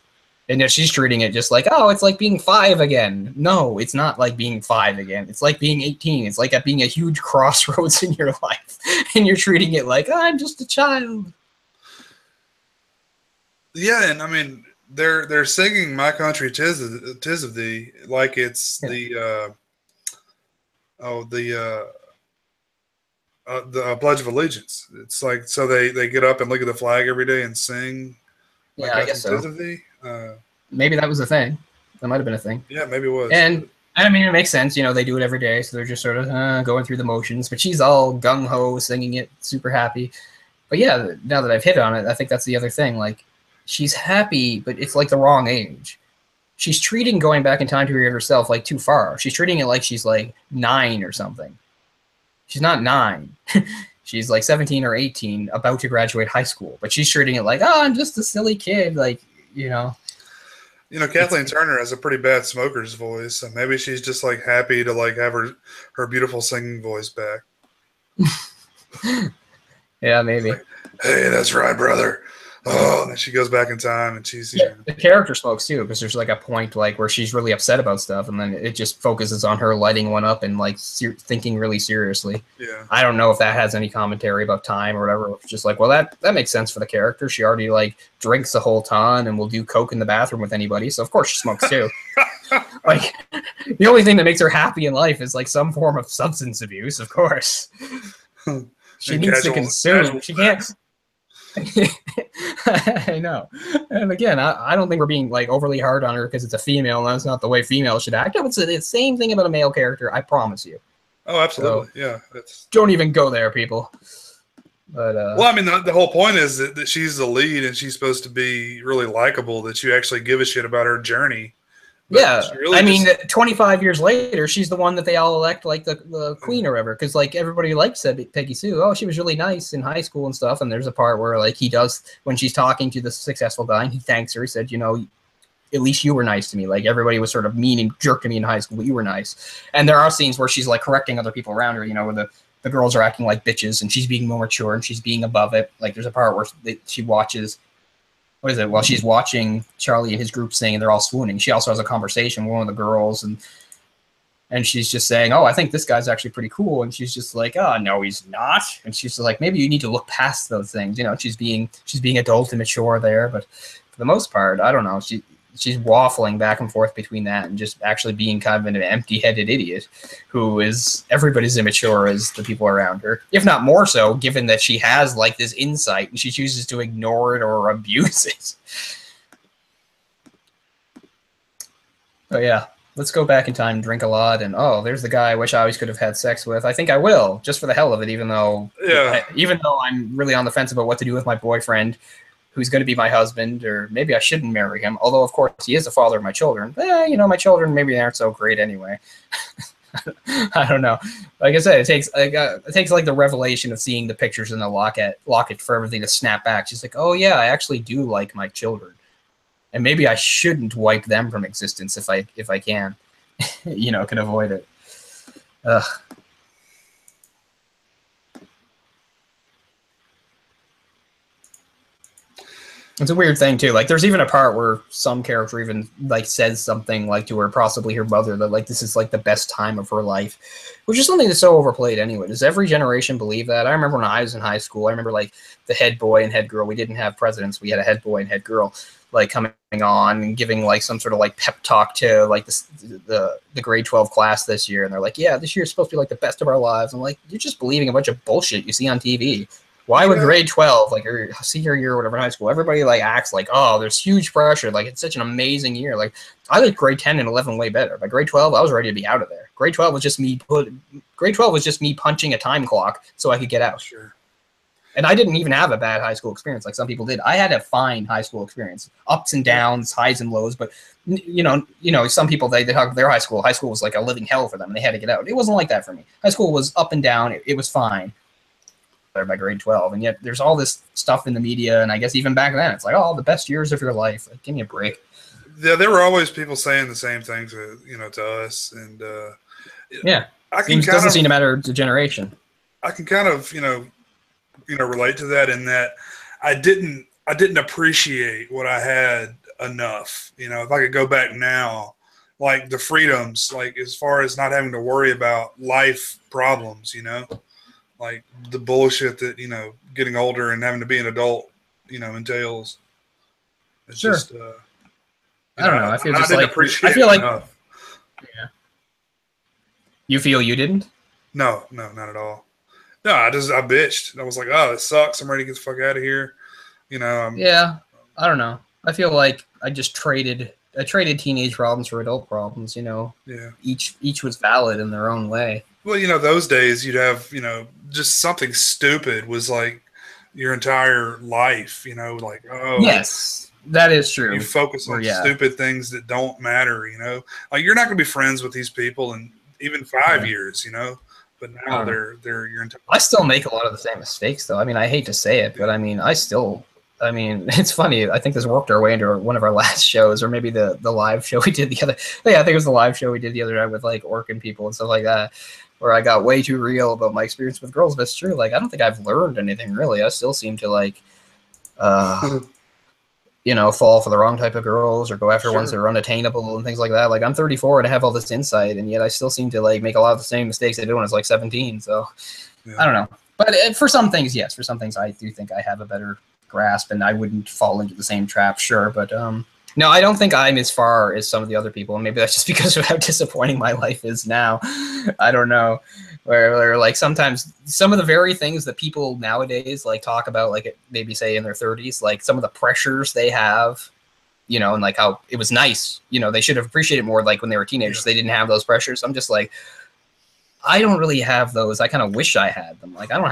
Speaker 1: And yet she's treating it just like, it's like being 5 again. No, it's not like being 5 again. It's like being 18. It's like being a huge crossroads in your life. And you're treating it like, I'm just a child.
Speaker 2: Yeah, and I mean, they're singing "My Country 'Tis of Thee" like it's the Pledge of Allegiance. It's like, so they get up and look at the flag every day and sing.
Speaker 1: Yeah, I guess so.
Speaker 2: 'Tis of Thee.
Speaker 1: Maybe that was a thing. That might have been a thing.
Speaker 2: Yeah, maybe it was.
Speaker 1: And I mean, it makes sense. They do it every day, so they're just sort of going through the motions. But she's all gung ho, singing it, super happy. But yeah, now that I've hit on it, I think that's the other thing. Like, she's happy, but it's like the wrong age. She's treating going back in time to herself like too far. She's treating it like she's like 9 or something. She's not 9. She's like 17 or 18, about to graduate high school. But she's treating it like, I'm just a silly kid. Like,
Speaker 2: Kathleen Turner has a pretty bad smoker's voice, so maybe she's just like happy to like have her beautiful singing voice back.
Speaker 1: Yeah, maybe.
Speaker 2: Like, hey, that's right, brother. oh, and then she goes back in time and she's,
Speaker 1: Yeah, the character smokes too, because there's like a point like where she's really upset about stuff, and then it just focuses on her lighting one up and like thinking really seriously.
Speaker 2: Yeah.
Speaker 1: I don't know if that has any commentary about time or whatever. It's just like, well, that makes sense for the character. She already like drinks a whole ton and will do coke in the bathroom with anybody, so of course she smokes too. Like, the only thing that makes her happy in life is like some form of substance abuse, of course. She
Speaker 2: And
Speaker 1: needs to consume. She can't. I know. And again, I don't think we're being like overly hard on her because it's a female and that's not the way females should act. I would say the same thing about a male character, I promise you.
Speaker 2: Oh, absolutely. So, yeah.
Speaker 1: Don't even go there, people. But
Speaker 2: well, I mean, the whole point is that she's the lead and she's supposed to be really likable, that you actually give a shit about her journey.
Speaker 1: But yeah, really I mean, 25 years later, she's the one that they all elect like the queen or whatever, because like everybody liked Peggy Sue. Oh, she was really nice in high school and stuff. And there's a part where like he does, when she's talking to the successful guy, and he thanks her. He said, you know, at least you were nice to me. Like everybody was sort of mean and jerk to me in high school, but you were nice. And there are scenes where she's like correcting other people around her, you know, where the girls are acting like bitches and she's being more mature and she's being above it. Like there's a part where she watches. What is it? While she's watching Charlie and his group sing, and they're all swooning. She also has a conversation with one of the girls, and she's just saying, "Oh, I think this guy's actually pretty cool." And she's just like, "Oh, no, he's not." And she's just like, "Maybe you need to look past those things." You know, she's being adult and mature there, but for the most part, I don't know. She's waffling back and forth between that and just actually being kind of an empty-headed idiot who is everybody's immature as the people around her, if not more so, given that she has like this insight and she chooses to ignore it or abuse it. Oh yeah, let's go back in time, drink a lot, and oh, there's the guy I wish I always could have had sex with. I think I will, just for the hell of it, even though I'm really on the fence about what to do with my boyfriend, who's going to be my husband, or maybe I shouldn't marry him. Although, of course, he is the father of my children. You know, my children maybe aren't so great anyway. I don't know. Like I said, it takes like the revelation of seeing the pictures in the locket for everything to snap back. She's like, oh yeah, I actually do like my children, and maybe I shouldn't wipe them from existence if I can, you know, can avoid it. Ugh. It's a weird thing too. Like, there's even a part where some character even like says something like to her, possibly her mother, that like this is like the best time of her life, which is something that's so overplayed anyway. Does every generation believe that? I remember when I was in high school, I remember like the head boy and head girl. We didn't have presidents. We had a head boy and head girl like coming on and giving like some sort of like pep talk to like the grade 12 class this year, and they're like, yeah, this year's supposed to be like the best of our lives. I'm like, you're just believing a bunch of bullshit you see on TV. Why would grade 12, like your senior year or whatever in high school, everybody like acts like, oh, there's huge pressure. Like, it's such an amazing year. Like, I like grade 10 and 11 way better. By grade 12, I was ready to be out of there. Grade 12 was just me punching a time clock so I could get out. Sure. And I didn't even have a bad high school experience like some people did. I had a fine high school experience, ups and downs, highs and lows. But you know, some people they talk about their high school. High school was like a living hell for them, and they had to get out. It wasn't like that for me. High school was up and down. It was fine. By grade 12, and yet there's all this stuff in the media, and I guess even back then it's like, oh, the best years of your life. Like, give me a break.
Speaker 2: Yeah, there were always people saying the same things, to us, and
Speaker 1: yeah, it doesn't seem to matter to generation.
Speaker 2: I can kind of relate to that in that I didn't appreciate what I had enough. You know, if I could go back now, like the freedoms, like as far as not having to worry about life problems, like the bullshit that, getting older and having to be an adult, entails. It's
Speaker 1: sure.
Speaker 2: Just,
Speaker 1: I don't know. I feel just like, I feel like, yeah. You feel you didn't?
Speaker 2: No, not at all. No, I bitched. I was like, oh, it sucks. I'm ready to get the fuck out of here.
Speaker 1: Yeah. I don't know. I feel like I traded teenage problems for adult problems, Yeah. Each was valid in their own way.
Speaker 2: Well, those days you'd have, just something stupid was like your entire life, like, oh.
Speaker 1: Yes, that is true.
Speaker 2: You focus on stupid things that don't matter, Like, you're not going to be friends with these people in even 5 years, But now they're your entire.
Speaker 1: I still make a lot of the same mistakes, though. I mean, I hate to say it, but I mean, it's funny. I think this worked our way into one of our last shows, or maybe the live show we did the other. Yeah, I think it was the live show we did the other night with like Orkin people and stuff like that, where I got way too real about my experience with girls. But it's true. Like, I don't think I've learned anything really. I still seem to like, fall for the wrong type of girls or go after ones that
Speaker 2: Sure.
Speaker 1: are unattainable and things like that. Like I'm 34 and I have all this insight, and yet I still seem to like make a lot of the same mistakes I did when I was like 17. So
Speaker 2: Yeah.
Speaker 1: I don't know. But for some things, yes. For some things, I do think I have a better grasp, and I wouldn't fall into the same trap. Sure, but no, I don't think I'm as far as some of the other people. And maybe that's just because of how disappointing my life is now. I don't know. Where like sometimes some of the very things that people nowadays like talk about, like maybe say in their 30s, like some of the pressures they have, and like how it was nice, they should have appreciated more like when they were teenagers. They didn't have those pressures. I'm just like, I don't really have those. I kind of wish I had them. Like I don't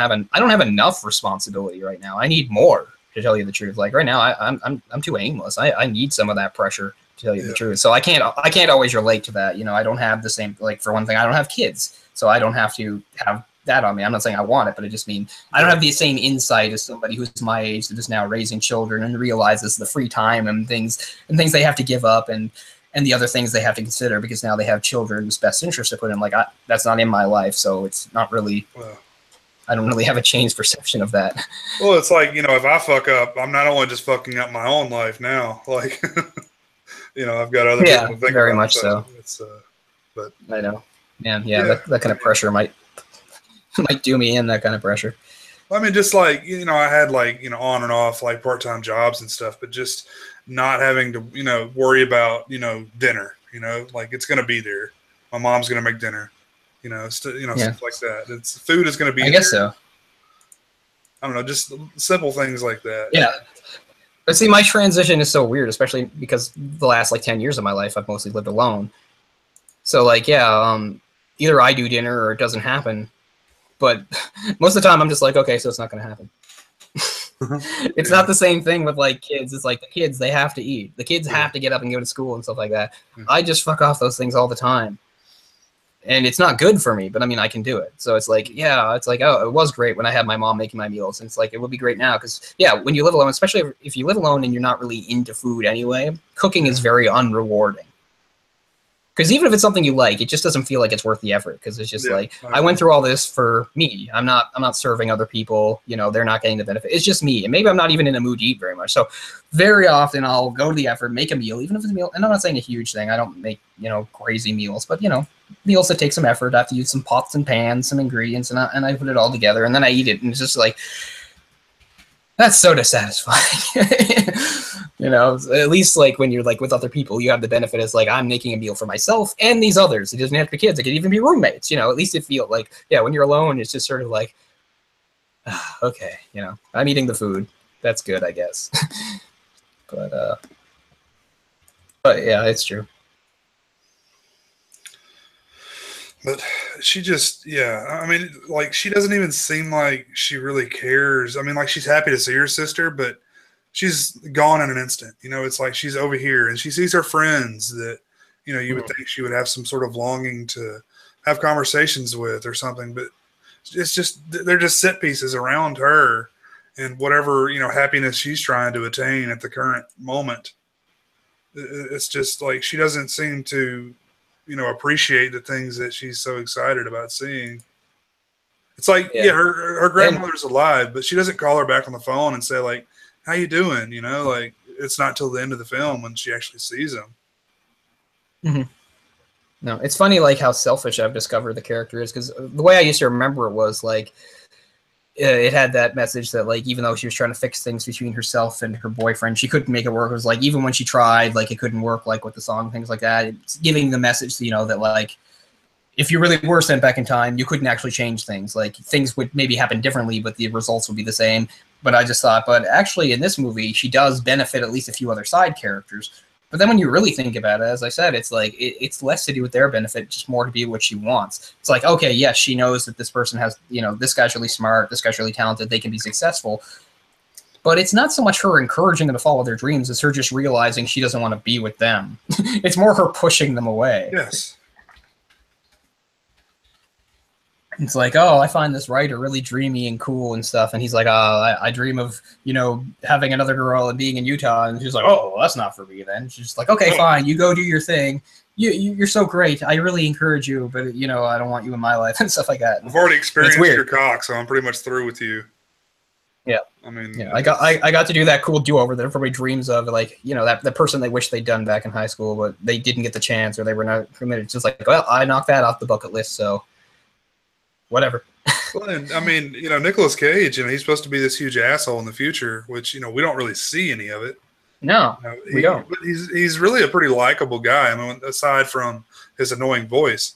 Speaker 1: have enough responsibility right now. I need more, to tell you the truth. Like right now, I'm too aimless. I need some of that pressure, to tell you the truth. So I can't always relate to that. I don't have the same, like for one thing, I don't have kids, so I don't have to have that on me. I'm not saying I want it, but it just means I don't have the same insight as somebody who's my age that is now raising children and realizes the free time and things they have to give up and the other things they have to consider because now they have children's best interest to put in. Like that's not in my life, so it's not really.
Speaker 2: Well,
Speaker 1: I don't really have a changed perception of that.
Speaker 2: well, it's like, if I fuck up, I'm not only just fucking up my own life now. Like, I've got other people to think
Speaker 1: very
Speaker 2: about.
Speaker 1: Much so.
Speaker 2: It's, but
Speaker 1: I know, man. Yeah, that kind of pressure might do me in. That kind of pressure.
Speaker 2: I mean, just like, I had like, on and off like part-time jobs and stuff, but just not having to, worry about, dinner, like it's going to be there. My mom's going to make dinner, stuff like that. Food is going to be
Speaker 1: I guess so.
Speaker 2: I don't know, just simple things like that.
Speaker 1: Yeah. But see, my transition is so weird, especially because the last like 10 years of my life, I've mostly lived alone. So like, either I do dinner or it doesn't happen. But most of the time I'm just like, okay, so it's not going to happen. It's not the same thing with like kids. It's like the kids, they have to eat. The kids have to get up and go to school and stuff like that. I just fuck off those things all the time. And it's not good for me, but I mean, I can do it. So it's like, oh, it was great when I had my mom making my meals. And it's like, it would be great now. Because, when you live alone, especially if you live alone and you're not really into food anyway, cooking is very unrewarding. Because even if it's something you like, it just doesn't feel like it's worth the effort. Because it's just like, I went through all this for me. I'm not serving other people. They're not getting the benefit. It's just me. And maybe I'm not even in a mood to eat very much. So very often I'll go to the effort, make a meal, even if it's a meal. And I'm not saying a huge thing. I don't make, crazy meals. But, meals that take some effort. I have to use some pots and pans, some ingredients, and I put it all together. And then I eat it. And it's just like, that's so dissatisfying. At least like when you're like with other people, you have the benefit as like, I'm making a meal for myself and these others. It doesn't have to be kids. It could even be roommates, at least it feels like, when you're alone, it's just sort of like, okay, I'm eating the food. That's good, I guess. but yeah, it's true.
Speaker 2: But she just, I mean, like, she doesn't even seem like she really cares. I mean, like, she's happy to see her sister, but she's gone in an instant. It's like she's over here and she sees her friends that, you would think she would have some sort of longing to have conversations with or something. But it's just, they're just set pieces around her and whatever, happiness she's trying to attain at the current moment. It's just like she doesn't seem to, appreciate the things that she's so excited about seeing. It's like, her grandmother's alive, but she doesn't call her back on the phone and say like, how you doing? Like it's not till the end of the film when she actually sees him.
Speaker 1: Mm-hmm. No, it's funny like how selfish I've discovered the character is, because the way I used to remember it was like, it had that message that like, even though she was trying to fix things between herself and her boyfriend, she couldn't make it work. It was like, even when she tried, like it couldn't work, like with the song, things like that. It's giving the message, that like, if you really were sent back in time, you couldn't actually change things. Like things would maybe happen differently, but the results would be the same. But I just thought, but actually in this movie, she does benefit at least a few other side characters. But then when you really think about it, as I said, it's like it's less to do with their benefit, just more to be what she wants. It's like, okay, yes, she knows that this person has, this guy's really smart, this guy's really talented, they can be successful. But it's not so much her encouraging them to follow their dreams, it's her just realizing she doesn't want to be with them. It's more her pushing them away.
Speaker 2: Yes.
Speaker 1: It's like, oh, I find this writer really dreamy and cool and stuff. And he's like, oh, I dream of, having another girl and being in Utah. And she's like, oh, well, that's not for me then. She's like, okay, fine. You go do your thing. You're so great. I really encourage you, but, I don't want you in my life and stuff like that.
Speaker 2: I've already experienced your cock, so I'm pretty much through with you.
Speaker 1: Yeah.
Speaker 2: I mean,
Speaker 1: yeah, I got to do that cool do-over that everybody dreams of, like, you know, that the person they wish they'd done back in high school, but they didn't get the chance or they were not permitted. It's just like, well, I knocked that off the bucket list, so whatever.
Speaker 2: Well, and I mean, you know, Nicolas Cage, you know, he's supposed to be this huge asshole in the future, which, you know, we don't really see any of it.
Speaker 1: No,
Speaker 2: You know,
Speaker 1: we don't.
Speaker 2: But he's really a pretty likable guy. I mean, aside from his annoying voice,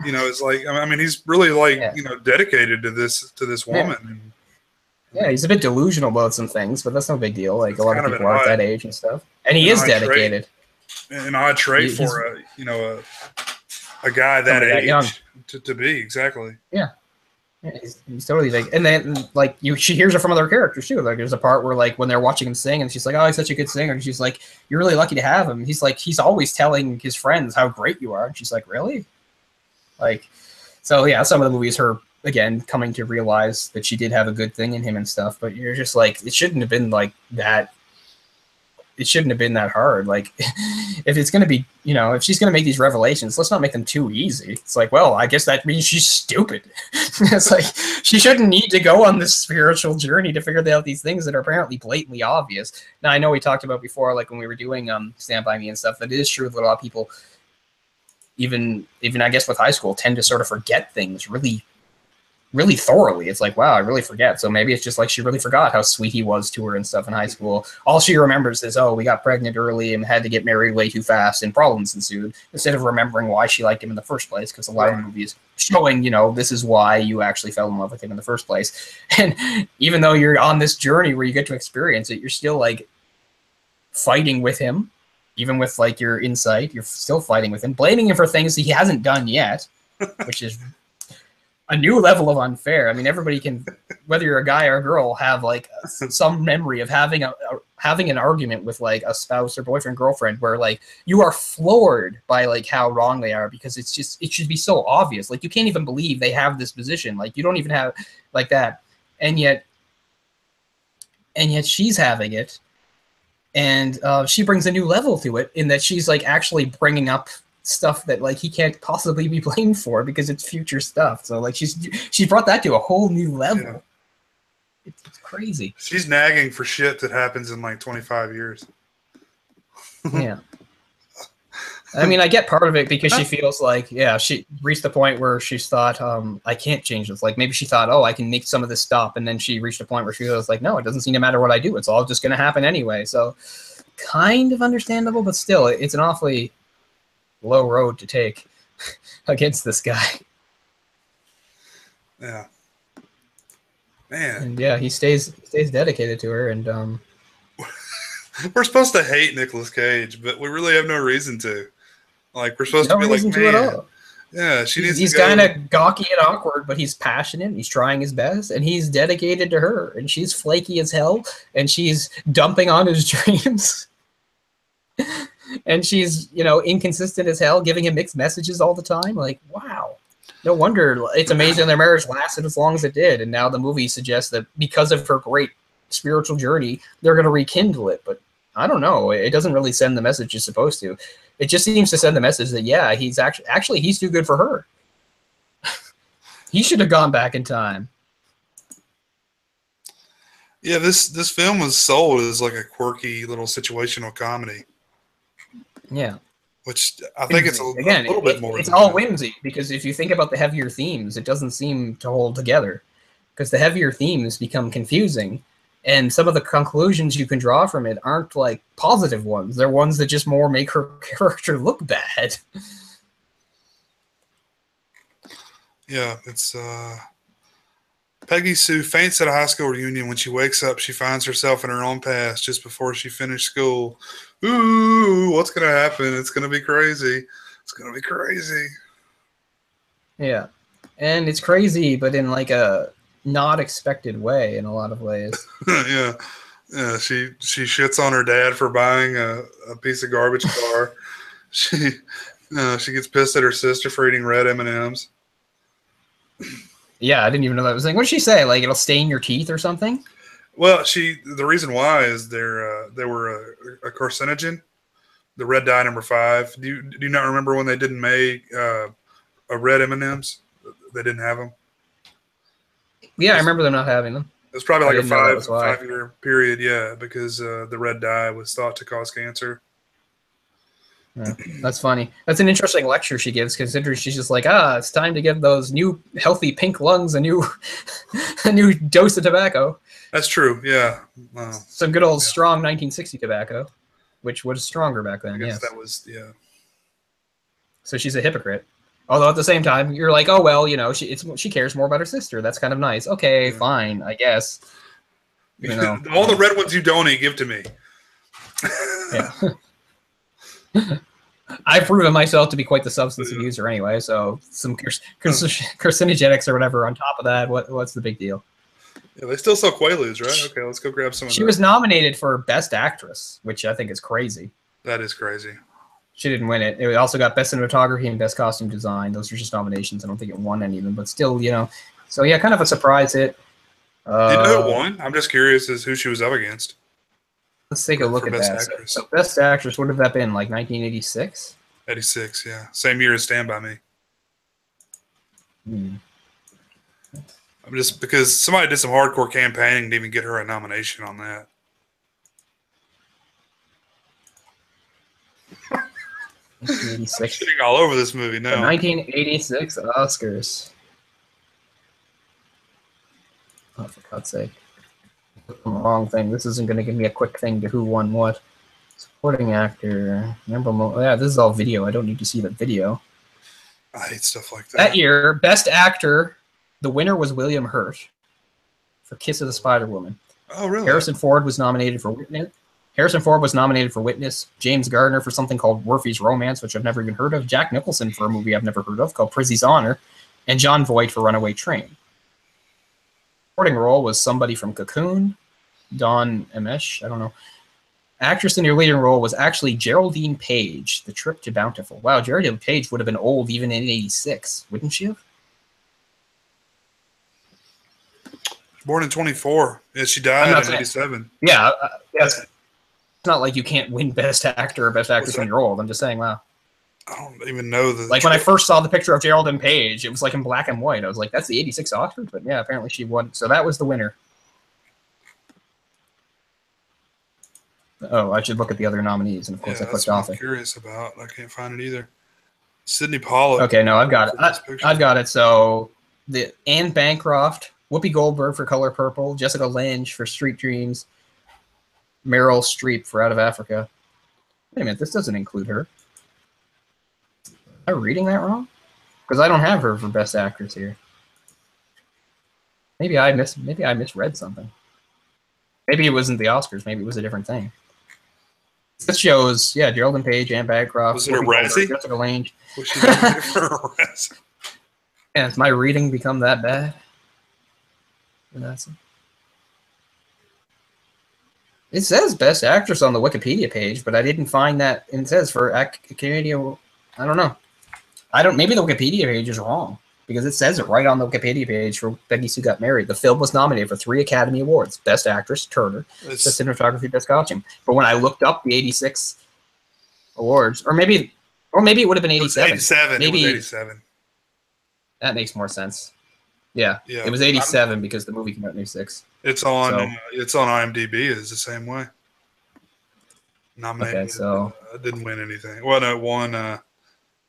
Speaker 2: you know, it's like, I mean, he's really like, you know, dedicated to this woman.
Speaker 1: Yeah.
Speaker 2: And,
Speaker 1: Yeah, he's a bit delusional about some things, but that's no big deal. Like, a lot of people are at that age and stuff. And he is dedicated.
Speaker 2: An odd trait for a guy that age young. To be, exactly.
Speaker 1: Yeah. Yeah, he's totally like, and then like she hears it from other characters too. Like, there's a part where, like, when they're watching him sing, and she's like, "Oh, he's such a good singer," and she's like, "You're really lucky to have him." He's like, he's always telling his friends how great you are, and she's like, "Really?" Like, so yeah, some of the movies, her again coming to realize that she did have a good thing in him and stuff, but you're just like, it shouldn't have been like that. It shouldn't have been that hard. Like, if it's going to be, you know, if she's going to make these revelations, let's not make them too easy. It's like, well, I guess that means she's stupid. It's like, she shouldn't need to go on this spiritual journey to figure out these things that are apparently blatantly obvious. Now, I know we talked about before, like when we were doing Stand By Me and stuff, that it is true that a lot of people, even I guess with high school, tend to sort of forget things really thoroughly. It's like, wow, I really forget. So maybe it's just like she really forgot how sweet he was to her and stuff in high school. All she remembers is, oh, we got pregnant early and had to get married way too fast and problems ensued, instead of remembering why she liked him in the first place, because a lot of movies showing, you know, this is why you actually fell in love with him in the first place. And even though you're on this journey where you get to experience it, you're still like fighting with him. Even with like your insight, you're still fighting with him, blaming him for things he hasn't done yet, which is a new level of unfair. I mean, everybody can, whether you're a guy or a girl, have like some memory of having an argument with like a spouse or boyfriend, girlfriend, where like you are floored by like how wrong they are, because it's just, it should be so obvious. Like, you can't even believe they have this position. Like, you don't even have like that. And yet she's having it. And she brings a new level to it, in that she's like actually bringing up stuff that like he can't possibly be blamed for, because it's future stuff. So like she brought that to a whole new level. Yeah. It's crazy.
Speaker 2: She's nagging for shit that happens in like 25 years.
Speaker 1: Yeah. I mean, I get part of it because she feels like, yeah, she reached the point where she's thought, I can't change this. Like, maybe she thought, oh, I can make some of this stop. And then she reached a point where she was like, no, it doesn't seem to matter what I do. It's all just going to happen anyway. So kind of understandable, but still, it's an awfully low road to take against this guy.
Speaker 2: Yeah. Man.
Speaker 1: And yeah, he stays dedicated to her. And
Speaker 2: we're supposed to hate Nicolas Cage, but we really have no reason to. Like, we're supposed to be like, man,
Speaker 1: at all.
Speaker 2: Yeah,
Speaker 1: he's kind of gawky and awkward, but he's passionate. He's trying his best, and he's dedicated to her. And she's flaky as hell, and she's dumping on his dreams. And she's, you know, inconsistent as hell, giving him mixed messages all the time. Like, wow. No wonder it's amazing their marriage lasted as long as it did. And now the movie suggests that because of her great spiritual journey, they're going to rekindle it. But I don't know. It doesn't really send the message it's supposed to. It just seems to send the message that, yeah, he's actually he's too good for her. He should have gone back in time.
Speaker 2: Yeah, this film was sold as like a quirky little situational comedy.
Speaker 1: Yeah.
Speaker 2: Which I think it's a little bit more.
Speaker 1: It's all whimsy, because if you think about the heavier themes, it doesn't seem to hold together, because the heavier themes become confusing. And some of the conclusions you can draw from it aren't like positive ones. They're ones that just more make her character look bad.
Speaker 2: Yeah, it's Peggy Sue faints at a high school reunion. When she wakes up, she finds herself in her own past just before she finished school. Ooh, what's going to happen? It's going to be crazy. It's going to be crazy.
Speaker 1: Yeah. And it's crazy, but in like a not expected way in a lot of ways.
Speaker 2: Yeah. Yeah, she shits on her dad for buying a piece of garbage car. She gets pissed at her sister for eating red M&ms.
Speaker 1: Yeah, I didn't even know that was a thing. What did she say? Like, it'll stain your teeth or something?
Speaker 2: Well, the reason why is they were a carcinogen, the red dye number 5. Do you not remember when they didn't make a red M&ms? They didn't have them.
Speaker 1: Yeah, I remember them not having them.
Speaker 2: It's probably like a
Speaker 1: didn't know that was why.
Speaker 2: 5-year period, yeah, because the red dye was thought to cause cancer.
Speaker 1: Yeah, that's funny. That's an interesting lecture she gives, considering she's just like, it's time to give those new healthy pink lungs a new a new dose of tobacco.
Speaker 2: That's true, yeah.
Speaker 1: Some good old strong 1960 tobacco, which was stronger back then.
Speaker 2: I guess
Speaker 1: yes,
Speaker 2: that was, yeah.
Speaker 1: So she's a hypocrite. Although at the same time, you're like, oh well, you know, she cares more about her sister. That's kind of nice. Okay, fine, I guess. You know,
Speaker 2: all the red ones you donate, give to me.
Speaker 1: Yeah. I've proven myself to be quite the substance abuser anyway, so some carcinogenics or whatever on top of that. What's the big deal?
Speaker 2: Yeah, they still sell Quaaludes, right? Okay, let's go grab some of
Speaker 1: She was nominated for Best Actress, which I think is crazy.
Speaker 2: That is crazy.
Speaker 1: She didn't win it. It also got Best Cinematography and Best Costume Design. Those are just nominations. I don't think it won any of them, but still, you know. So yeah, kind of a surprise hit.
Speaker 2: Do you know who won? I'm just curious as who she was up against.
Speaker 1: Let's take a look at that. So Best Actress, what would have that been, like 1986?
Speaker 2: 86, yeah. Same year as Stand By Me. I'm just because somebody did some hardcore campaigning to even get her a nomination on that. I'm shitting all over this movie now.
Speaker 1: The 1986 Oscars. Oh, for God's sake. Wrong thing. This isn't going to give me a quick thing to who won what. Supporting actor. Yeah, this is all video. I don't need to see the video.
Speaker 2: I hate stuff like that.
Speaker 1: That year, Best Actor, the winner was William Hurt for Kiss of the Spider-Woman.
Speaker 2: Oh, really?
Speaker 1: Harrison Ford was nominated for Witness. James Garner for something called Murphy's Romance, which I've never even heard of. Jack Nicholson for a movie I've never heard of called Prizzy's Honor. And Jon Voight for Runaway Train. Supporting role was somebody from Cocoon, Dawn Emesh, I don't know. Actress in your leading role was actually Geraldine Page, The Trip to Bountiful. Wow, Geraldine Page would have been old even in 86, wouldn't she have?
Speaker 2: Born in 24. Yeah, she died in 87.
Speaker 1: Yeah, it's not like you can't win Best Actor or Best Actress when you're old. I'm just saying, wow.
Speaker 2: I don't even know the.
Speaker 1: Like when I first saw the picture of Geraldine Page, it was like in black and white. I was like, that's the 86 Oscars? But yeah, apparently she won. So that was the winner. Oh, I should look at the other nominees. And of course, I clicked off it.
Speaker 2: I'm curious about. I can't find it either. Sidney Pollack.
Speaker 1: Okay, no, I've got it. I've got it. So the Anne Bancroft, Whoopi Goldberg for Color Purple, Jessica Lange for Street Dreams, Meryl Streep for Out of Africa. Wait a minute, this doesn't include her. Am I reading that wrong? Because I don't have her for Best Actress here. Maybe I misread something. Maybe it wasn't the Oscars. Maybe it was a different thing. This shows, yeah, Geraldine Page, Anne Bancroft.
Speaker 2: Was it a Razzie?
Speaker 1: Jessica Lange.
Speaker 2: Was she nominated for a Razzie?
Speaker 1: Yeah, has my reading become that bad? It says Best Actress on the Wikipedia page, but I didn't find that. It says for Canadian. I don't know. Maybe the Wikipedia page is wrong because it says it right on the Wikipedia page for Peggy Sue Got Married. The film was nominated for 3 Academy Awards: Best Actress, Turner, Best Cinematography, Best Costume. But when I looked up the 86 awards, or maybe it would have been 87.
Speaker 2: 87.
Speaker 1: Maybe
Speaker 2: it was 87.
Speaker 1: That makes more sense. Yeah. It was 87 because the movie came out in 86.
Speaker 2: It's on IMDb. It's the same way. Nominated.
Speaker 1: Okay, so
Speaker 2: didn't win anything. Well, no, won an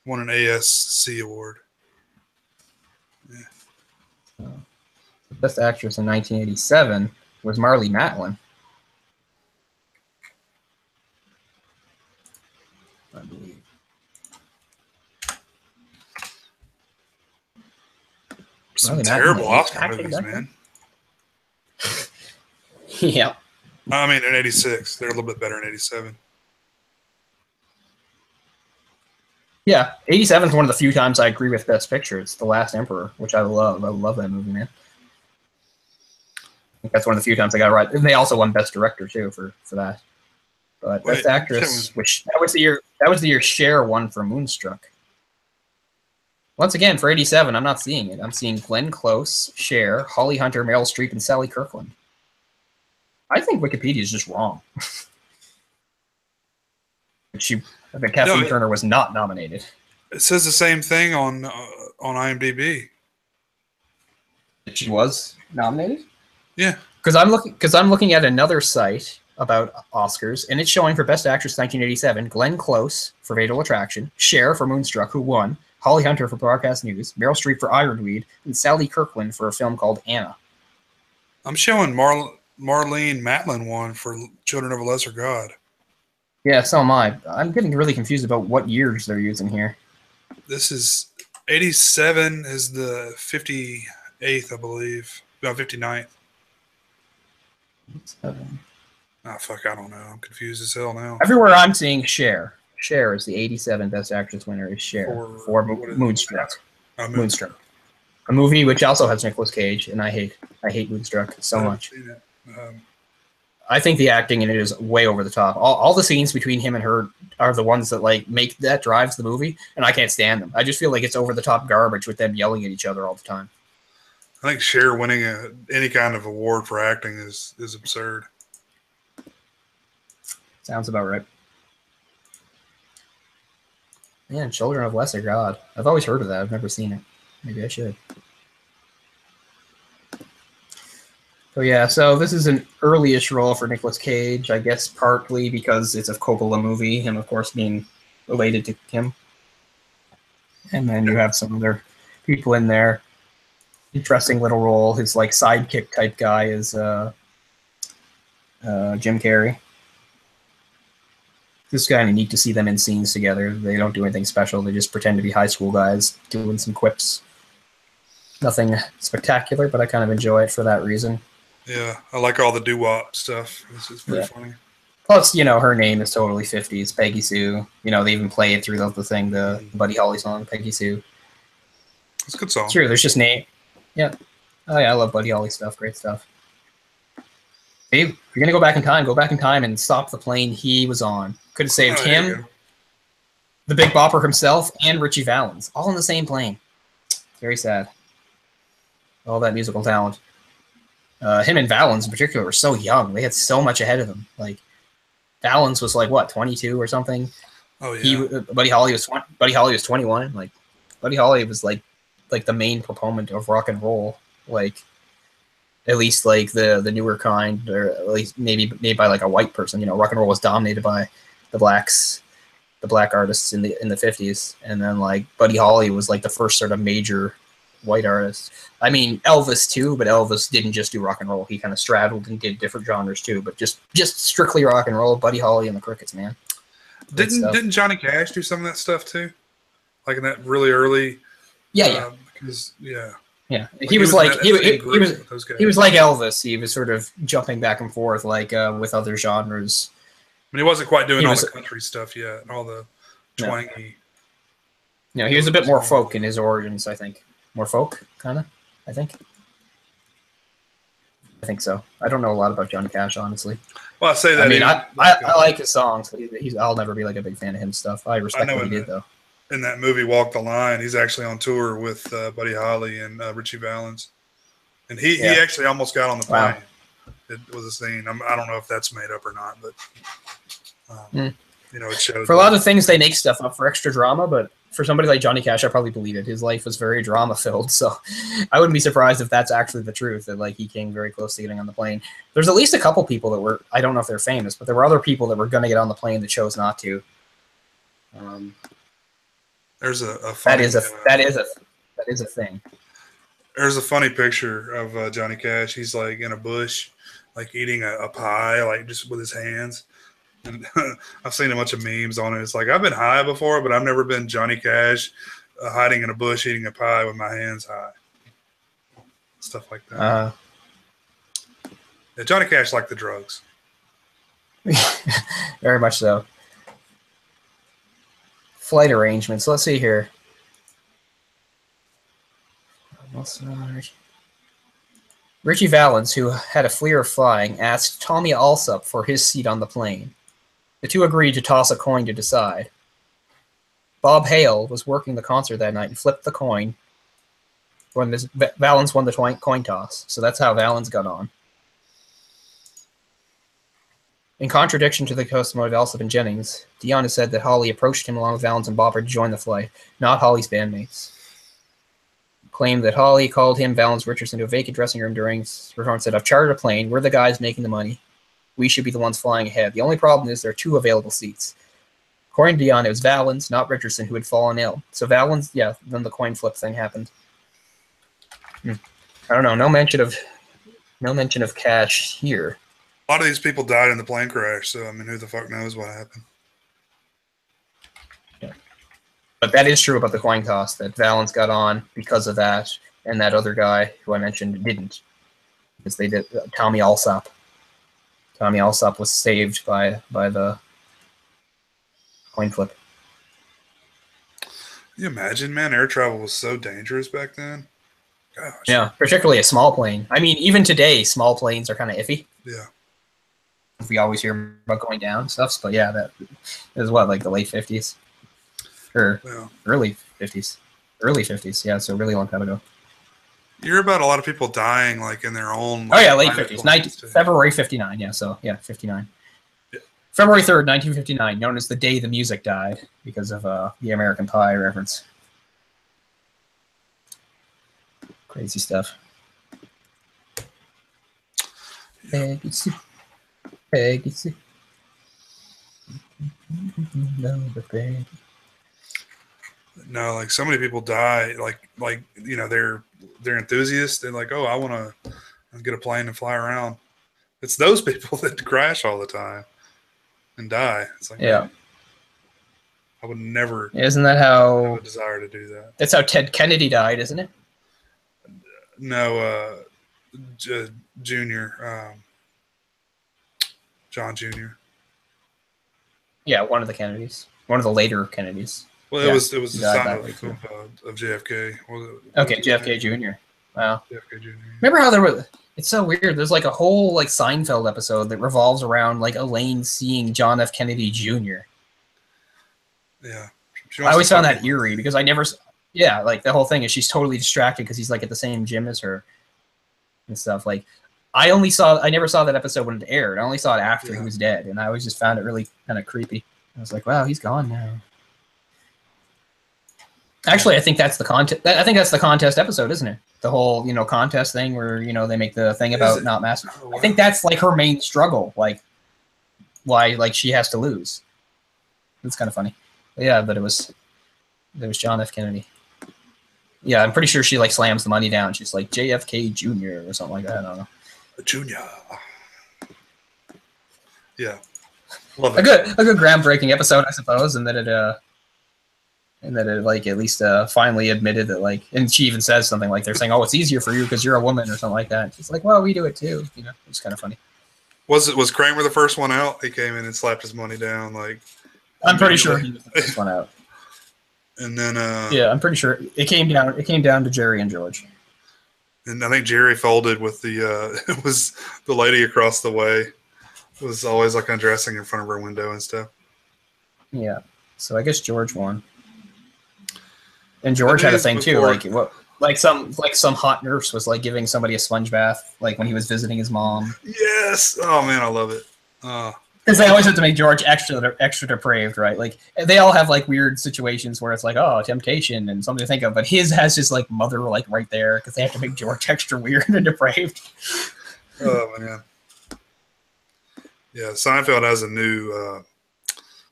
Speaker 2: ASC award. Yeah.
Speaker 1: Best Actress in 1987 was Marlee Matlin. I believe.
Speaker 2: Some terrible Oscar movies, man.
Speaker 1: Yeah.
Speaker 2: I mean, in 86. They're a little bit better in 87.
Speaker 1: Yeah, 87 is one of the few times I agree with Best Picture. It's The Last Emperor, which I love. I love that movie, man. I think that's one of the few times I got it right. And they also won Best Director, too, for that. But Best Actress, that was the year Cher won for Moonstruck. Once again, for 87, I'm not seeing it. I'm seeing Glenn Close, Cher, Holly Hunter, Meryl Streep, and Sally Kirkland. I think Wikipedia is just wrong. I think Kathleen Turner was not nominated.
Speaker 2: It says the same thing on IMDb.
Speaker 1: She was nominated?
Speaker 2: Yeah.
Speaker 1: because I'm looking at another site about Oscars, and it's showing for Best Actress 1987, Glenn Close for Fatal Attraction, Cher for Moonstruck, who won, Holly Hunter for Broadcast News, Meryl Streep for Ironweed, and Sally Kirkland for a film called Anna.
Speaker 2: I'm showing Marlene Matlin won for Children of a Lesser God.
Speaker 1: Yeah, so am I. I'm getting really confused about what years they're using here.
Speaker 2: This is 87 is the 58th, I believe. No, 59th. Oh, fuck, I don't know. I'm confused as hell now.
Speaker 1: Everywhere I'm seeing Cher. Cher is the 87 Best Actress winner is Cher for Moonstruck. Moonstruck. A movie which also has Nicolas Cage, and I hate Moonstruck so much. I think the acting in it is way over the top. All the scenes between him and her are the ones that like drives the movie, and I can't stand them. I just feel like it's over the top garbage with them yelling at each other all the time.
Speaker 2: I think Cher winning any kind of award for acting is absurd.
Speaker 1: Sounds about right. Man, Children of Lesser God. I've always heard of that. I've never seen it. Maybe I should. So yeah, so this is an early-ish role for Nicolas Cage, I guess partly because it's a Coppola movie, him of course being related to him. And then you have some other people in there. Interesting little role. His like sidekick type guy is Jim Carrey. It's kind of neat to see them in scenes together. They don't do anything special. They just pretend to be high school guys doing some quips. Nothing spectacular, but I kind of enjoy it for that reason.
Speaker 2: Yeah, I like all the doo-wop stuff. It's pretty funny.
Speaker 1: Plus, you know, her name is totally 50s, Peggy Sue. You know, they even play it through the thing, the Buddy Holly song, Peggy Sue.
Speaker 2: It's a good song.
Speaker 1: Sure, there's just name. Yeah. Oh, yeah, I love Buddy Holly stuff. Great stuff. Hey, if you're going to go back in time and stop the plane he was on. Could have saved him, the Big Bopper himself, and Richie Valens. All in the same plane. Very sad. All that musical talent. Him and Valens in particular were so young. They had so much ahead of them. Like, Valens was like, what, 22 or something?
Speaker 2: Oh, yeah.
Speaker 1: Buddy Holly was 21. Like, Buddy Holly was like the main proponent of rock and roll. Like, at least like the newer kind, or at least maybe made by like a white person. You know, rock and roll was dominated by the black artists in the 50s, and then like Buddy Holly was like the first sort of major white artist. I mean, Elvis too, but Elvis didn't just do rock and roll. He kind of straddled and did different genres too, but just strictly rock and roll. Buddy Holly and the Crickets, man.
Speaker 2: Didn't Johnny Cash do some of that stuff too? Like in that really early.
Speaker 1: Yeah.
Speaker 2: Yeah.
Speaker 1: Like he was like Elvis. He was sort of jumping back and forth like with other genres.
Speaker 2: I mean, he wasn't quite doing all the country stuff yet, and all the twangy.
Speaker 1: No, he was a bit more folk in his origins, I think. More folk, kind of, I think. I think so. I don't know a lot about Johnny Cash, honestly.
Speaker 2: Well, I say that.
Speaker 1: I mean, I like his songs, but I'll never be like a big fan of his stuff. I respect what he did, though.
Speaker 2: In that movie, Walk the Line, he's actually on tour with Buddy Holly and Richie Valens. And he actually almost got on the plane. Wow. It was a scene. I don't know if that's made up or not, but you know, it shows.
Speaker 1: For a lot of things, they make stuff up for extra drama, but for somebody like Johnny Cash, I probably believe it. His life was very drama-filled, so I wouldn't be surprised if that's actually the truth, that like he came very close to getting on the plane. There's at least a couple people that were, I don't know if they're famous, but there were other people that were going to get on the plane that chose not to.
Speaker 2: There's a funny,
Speaker 1: that is a thing.
Speaker 2: There's a funny picture of Johnny Cash. He's like in a bush, like eating a pie, like just with his hands. And I've seen a bunch of memes on it. It's like, I've been high before, but I've never been Johnny Cash hiding in a bush eating a pie with my hands high. Stuff like that. Yeah, Johnny Cash liked the drugs.
Speaker 1: Very much so. Flight arrangements. Let's see here. Richie Valens, who had a fleer of flying, asked Tommy Alsop for his seat on the plane. The two agreed to toss a coin to decide. Bob Hale was working the concert that night and flipped the coin when Valens won the coin toss. So that's how Valens got on. In contradiction to the testimony of Alsop and Jennings, Dion has said that Holly approached him along with Valens and Bopper to join the flight, not Holly's bandmates. claimed that Holly called him, Valens Richardson, to a vacant dressing room during his performance. Said, "I've chartered a plane. We're the guys making the money. We should be the ones flying ahead. The only problem is there are 2 available seats." According to Dion, it was Valens, not Richardson, who had fallen ill. So Valens, yeah, then the coin flip thing happened. I don't know. No mention of cash here.
Speaker 2: A lot of these people died in the plane crash, so I mean, who the fuck knows what happened?
Speaker 1: Yeah. But that is true about the coin toss, that Valens got on because of that, and that other guy who I mentioned didn't. Because they did. Tommy Alsop. Tommy Alsop was saved by the coin flip.
Speaker 2: Can you imagine, man? Air travel was so dangerous back then. Gosh.
Speaker 1: Yeah, particularly a small plane. I mean, even today, small planes are kind of iffy.
Speaker 2: Yeah.
Speaker 1: We always hear about going down and stuff, but yeah, that is what, like the late 50s? Or early 50s. Early 50s, yeah, so a really long time ago.
Speaker 2: You hear about a lot of people dying, like, in their own...
Speaker 1: Like, late 50s. February 59, yeah, so, yeah, 59. Yeah. February 3rd, 1959, known as the day the music died, because of the American Pie reference. Crazy stuff. Peggy Sue. Peggy Sue.
Speaker 2: No, like so many people die. Like you know, they're enthusiasts. They're like, oh, I want to get a plane and fly around. It's those people that crash all the time and die. It's like,
Speaker 1: yeah,
Speaker 2: man, I would never.
Speaker 1: Isn't that how?
Speaker 2: Have a desire to do that.
Speaker 1: That's how Ted Kennedy died, isn't it?
Speaker 2: No, Junior, John Jr.
Speaker 1: Yeah, one of the Kennedys, one of the later Kennedys.
Speaker 2: Well,
Speaker 1: yeah,
Speaker 2: it was the son of JFK.
Speaker 1: Okay, JFK Jr. Wow.
Speaker 2: JFK Jr.
Speaker 1: Remember how there was? It's so weird. There's like a whole like Seinfeld episode that revolves around like Elaine seeing John F. Kennedy Jr.
Speaker 2: Yeah,
Speaker 1: I always found that eerie because I never. Yeah, like the whole thing is she's totally distracted because he's like at the same gym as her and stuff. Like I never saw that episode when it aired. I only saw it after he was dead, and I always just found it really kind of creepy. I was like, wow, he's gone now. Actually, I think that's the contest. I think that's the contest episode, isn't it? The whole contest thing where they make the thing about not masking. Oh, wow. I think that's like her main struggle, like why like she has to lose. It's kind of funny. But yeah, but it was John F. Kennedy. Yeah, I'm pretty sure she like slams the money down. She's like JFK Jr. or something like that. I don't know.
Speaker 2: Junior. Yeah. Love
Speaker 1: it. A good groundbreaking episode, I suppose, and that it like at least finally admitted that like, and she even says something like they're saying, "Oh, it's easier for you because you're a woman" or something like that. She's like, "Well, we do it too." It's kind of funny.
Speaker 2: Was Kramer the first one out? He came in and slapped his money down. Like,
Speaker 1: I'm pretty sure he was the first one out.
Speaker 2: And then
Speaker 1: yeah, I'm pretty sure it came down to Jerry and George.
Speaker 2: And I think Jerry folded with the it was the lady across the way was always like undressing in front of her window and stuff.
Speaker 1: Yeah. So I guess George won. And George had a thing too, like some hot nurse was like giving somebody a sponge bath, like when he was visiting his mom.
Speaker 2: Yes. Oh man, I love it.
Speaker 1: Because they always have to make George extra depraved, right? Like they all have like weird situations where it's like, oh, temptation and something to think of, but his has just like mother like right there because they have to make George extra weird and depraved.
Speaker 2: Oh man. Yeah, Seinfeld has a new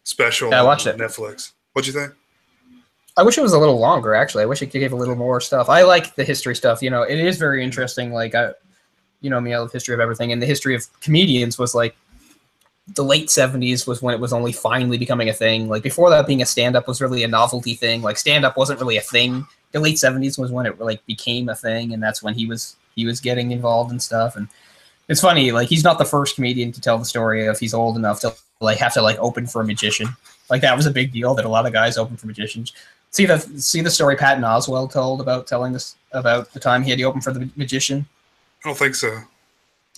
Speaker 2: special
Speaker 1: I watched
Speaker 2: on
Speaker 1: it.
Speaker 2: Netflix. What'd you think?
Speaker 1: I wish it was a little longer, actually. I wish it gave a little more stuff. I like the history stuff. It is very interesting. Like, I love the history of everything. And the history of comedians was like the late 70s was when it was only finally becoming a thing. Like, before that, being a stand-up was really a novelty thing. Like, stand-up wasn't really a thing. The late 70s was when it like became a thing, and that's when he was getting involved and stuff. And it's funny, like, he's not the first comedian to tell the story of he's old enough to like have to like open for a magician. Like, that was a big deal that a lot of guys opened for magicians. See the story Patton Oswalt told about telling this about the time he had to open for the magician?
Speaker 2: I don't think so.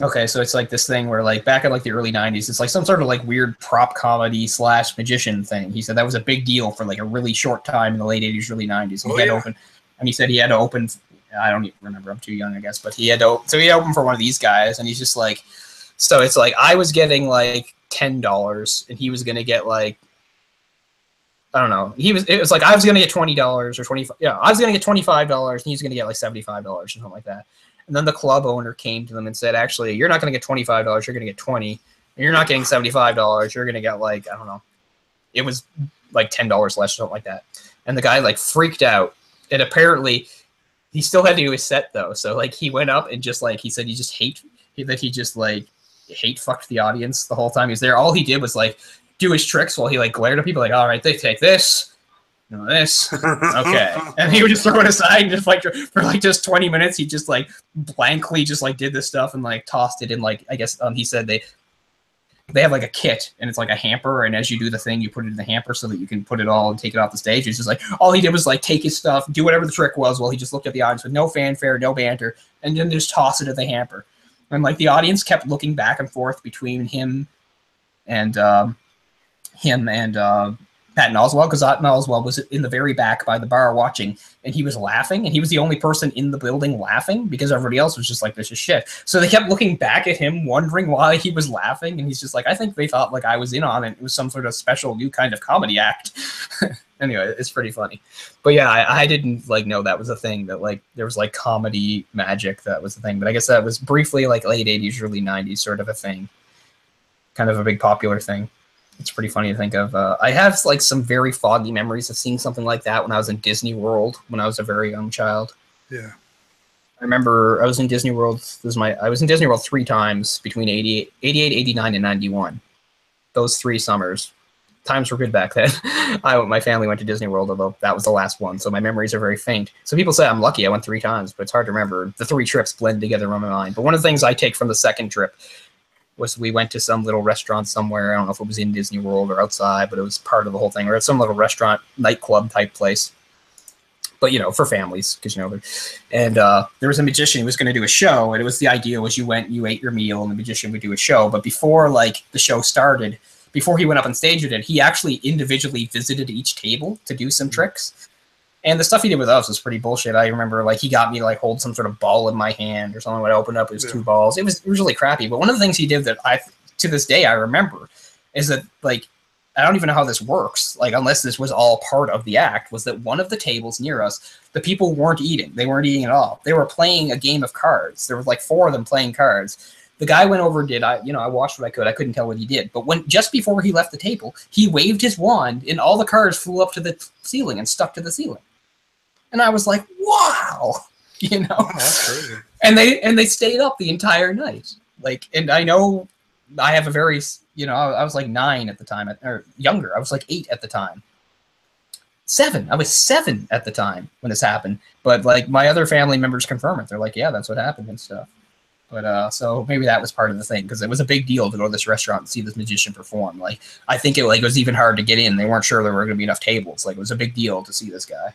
Speaker 1: Okay, so it's like this thing where like back in like the early 90s, it's like some sort of like weird prop comedy / magician thing. He said that was a big deal for like a really short time in the late 80s, early 90s. And he had to open, and he said he had to open. I don't even remember. I'm too young, I guess. But he had to open for one of these guys, and he's just like, so it's like I was getting like $10, and he was gonna get like I don't know. It was like I was gonna get $20 or 25. Yeah, I was gonna get $25, and he was gonna get like $75 or something like that. And then the club owner came to them and said, "Actually, you're not gonna get $25. You're gonna get 20. And you're not getting $75. You're gonna get like I don't know. It was like $10 less or something like that." And the guy like freaked out. And apparently, he still had to do his set though. So like he went up and just like he said, he just hate fucked the audience the whole time he was there. All he did was like do his tricks while he like glared at people like, all right, they take this, this, okay, and he would just throw it aside and just like for like just 20 minutes he just like blankly just like did this stuff and like tossed it in like I guess he said they have like a kit and it's like a hamper, and as you do the thing you put it in the hamper so that you can put it all and take it off the stage. It's just like all he did was like take his stuff, do whatever the trick was while he just looked at the audience with no fanfare, no banter, and then just toss it in the hamper. And like the audience kept looking back and forth between him and Patton Oswalt, because Patton Oswalt was in the very back by the bar watching, and he was laughing, and he was the only person in the building laughing because everybody else was just like, this is shit. So they kept looking back at him, wondering why he was laughing, and he's just like, I think they thought like I was in on it. It was some sort of special new kind of comedy act. Anyway, it's pretty funny. But yeah, I didn't like know that was a thing, that like there was like comedy magic that was the thing. But I guess that was briefly like late 80s, early 90s sort of a thing. Kind of a big popular thing. It's pretty funny to think of. I have like some very foggy memories of seeing something like that when I was in Disney World when I was a very young child.
Speaker 2: Yeah.
Speaker 1: I remember I was in Disney World. I was in Disney World 3 times between 88, 89, and 91. Those 3 summers. Times were good back then. My family went to Disney World, although that was the last one, so my memories are very faint. So people say I'm lucky I went 3 times, but it's hard to remember. The 3 trips blend together in my mind. But one of the things I take from the second trip was we went to some little restaurant somewhere. I don't know if it was in Disney World or outside, but it was part of the whole thing. We were at some little restaurant, nightclub type place. But, you know, for families, because, you know, and there was a magician who was going to do a show, and it was the idea was you went, you ate your meal, and the magician would do a show. But before, like, the show started, before he went up on stage with it, he actually individually visited each table to do some tricks. And the stuff he did with us was pretty bullshit. I remember, like, he got me to, like, hold some sort of ball in my hand or something. When I opened up, it was 2 balls. It was really crappy. But one of the things he did that to this day, I remember is that, like, I don't even know how this works, like, unless this was all part of the act, was that one of the tables near us, the people weren't eating. They weren't eating at all. They were playing a game of cards. There was, like, 4 of them playing cards. The guy went over and I watched what I could. I couldn't tell what he did. But just before he left the table, he waved his wand, and all the cards flew up to the ceiling and stuck to the ceiling. And I was like, wow, you know,
Speaker 2: oh, that's crazy.
Speaker 1: And they stayed up the entire night. Like, and I know I have a very, you know, I was like 9 at the time, or younger. I was like 8 at the time. 7. I was 7 at the time when this happened. But like my other family members confirm it. They're like, yeah, that's what happened and stuff. But so maybe that was part of the thing, because it was a big deal to go to this restaurant and see this magician perform. Like, I think it was even hard to get in. They weren't sure there were going to be enough tables. Like, it was a big deal to see this guy.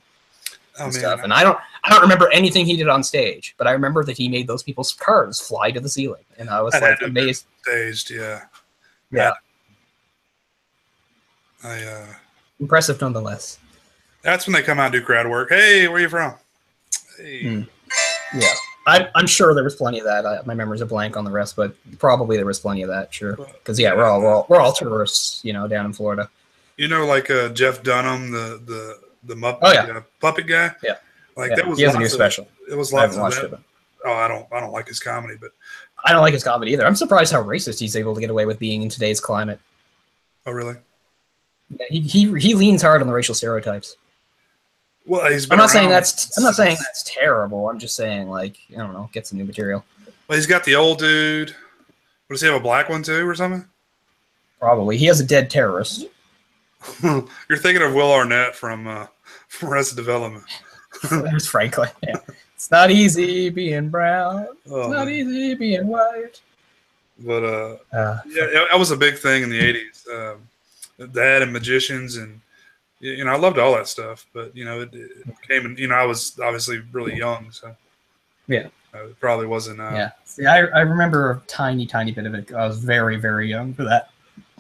Speaker 1: And stuff. And I don't remember anything he did on stage, but I remember that he made those people's cards fly to the ceiling, and I was like amazed.
Speaker 2: Staged, yeah.
Speaker 1: Impressive nonetheless.
Speaker 2: That's when they come out and do crowd work. Hey, where you from? Hey.
Speaker 1: Yeah, I'm sure there was plenty of that. My memories are blank on the rest, but probably there was plenty of that. Sure, because we're all tourists, you know, down in Florida.
Speaker 2: You know, like Jeff Dunham, the Muppet, puppet guy.
Speaker 1: Yeah,
Speaker 2: like that was.
Speaker 1: He has a new special.
Speaker 2: It was
Speaker 1: lots
Speaker 2: of that. Oh, I don't like his comedy, but
Speaker 1: I don't like his comedy either. I'm surprised how racist he's able to get away with being in today's climate.
Speaker 2: Oh, really?
Speaker 1: Yeah, he leans hard on the racial stereotypes.
Speaker 2: Well,
Speaker 1: I'm not saying that's terrible. I'm just saying, like, I don't know, get some new material.
Speaker 2: Well, he's got the old dude. What, does he have a black one too, or something?
Speaker 1: Probably. He has a dead terrorist.
Speaker 2: You're thinking of Will Arnett from Arrested Development.
Speaker 1: There's Franklin. Yeah. It's not easy being brown. It's not easy being white.
Speaker 2: But yeah, that was a big thing in the '80s. That and magicians, and you know, I loved all that stuff. But you know, it came, and you know, I was obviously really young, so
Speaker 1: yeah,
Speaker 2: it probably wasn't.
Speaker 1: Yeah, see, I remember a tiny bit of it. I was very, very young for that.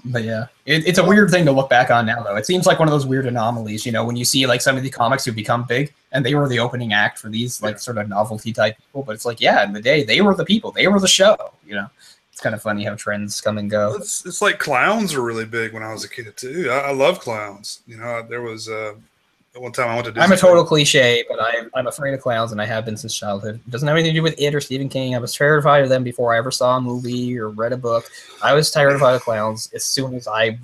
Speaker 1: But yeah, it's a weird thing to look back on now, though. It seems like one of those weird anomalies, you know, when you see like some of the comics who become big and they were the opening act for these like sort of novelty type people. But it's like, yeah, in the day, they were the people, they were the show, you know. It's kind of funny how trends come and go.
Speaker 2: It's like clowns were really big when I was a kid too. I love clowns. You know, there was one time I went to Disney.
Speaker 1: I'm a total cliche, but I'm afraid of clowns, and I have been since childhood. It doesn't have anything to do with it or Stephen King. I was terrified of them before I ever saw a movie or read a book. I was terrified of clowns as soon as one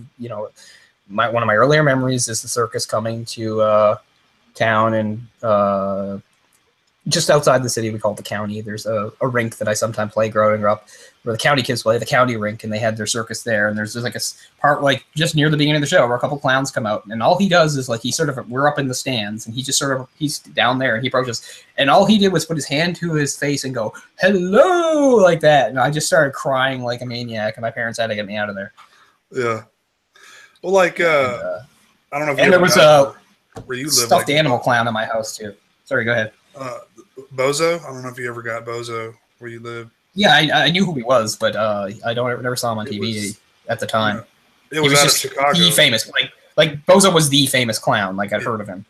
Speaker 1: of my earlier memories is the circus coming to town, and just outside the city, we call it the county. There's a rink that I sometimes play growing up, where the county kids play, the county rink, and they had their circus there. And there's just like a part like just near the beginning of the show where a couple clowns come out, and all he does is like we're up in the stands, and he's down there, and he approaches, and all he did was put his hand to his face and go hello like that, and I just started crying like a maniac, and my parents had to get me out of there.
Speaker 2: Yeah. Well, like I don't know if you
Speaker 1: and there was
Speaker 2: where you live,
Speaker 1: stuffed animal clown in my house too. Sorry, go ahead.
Speaker 2: Bozo. I don't know if you ever got Bozo where you live.
Speaker 1: Yeah, I knew who he was, but I never saw him on TV at the time.
Speaker 2: It was out of Chicago.
Speaker 1: The famous, like Bozo was the famous clown. Like I'd heard of him.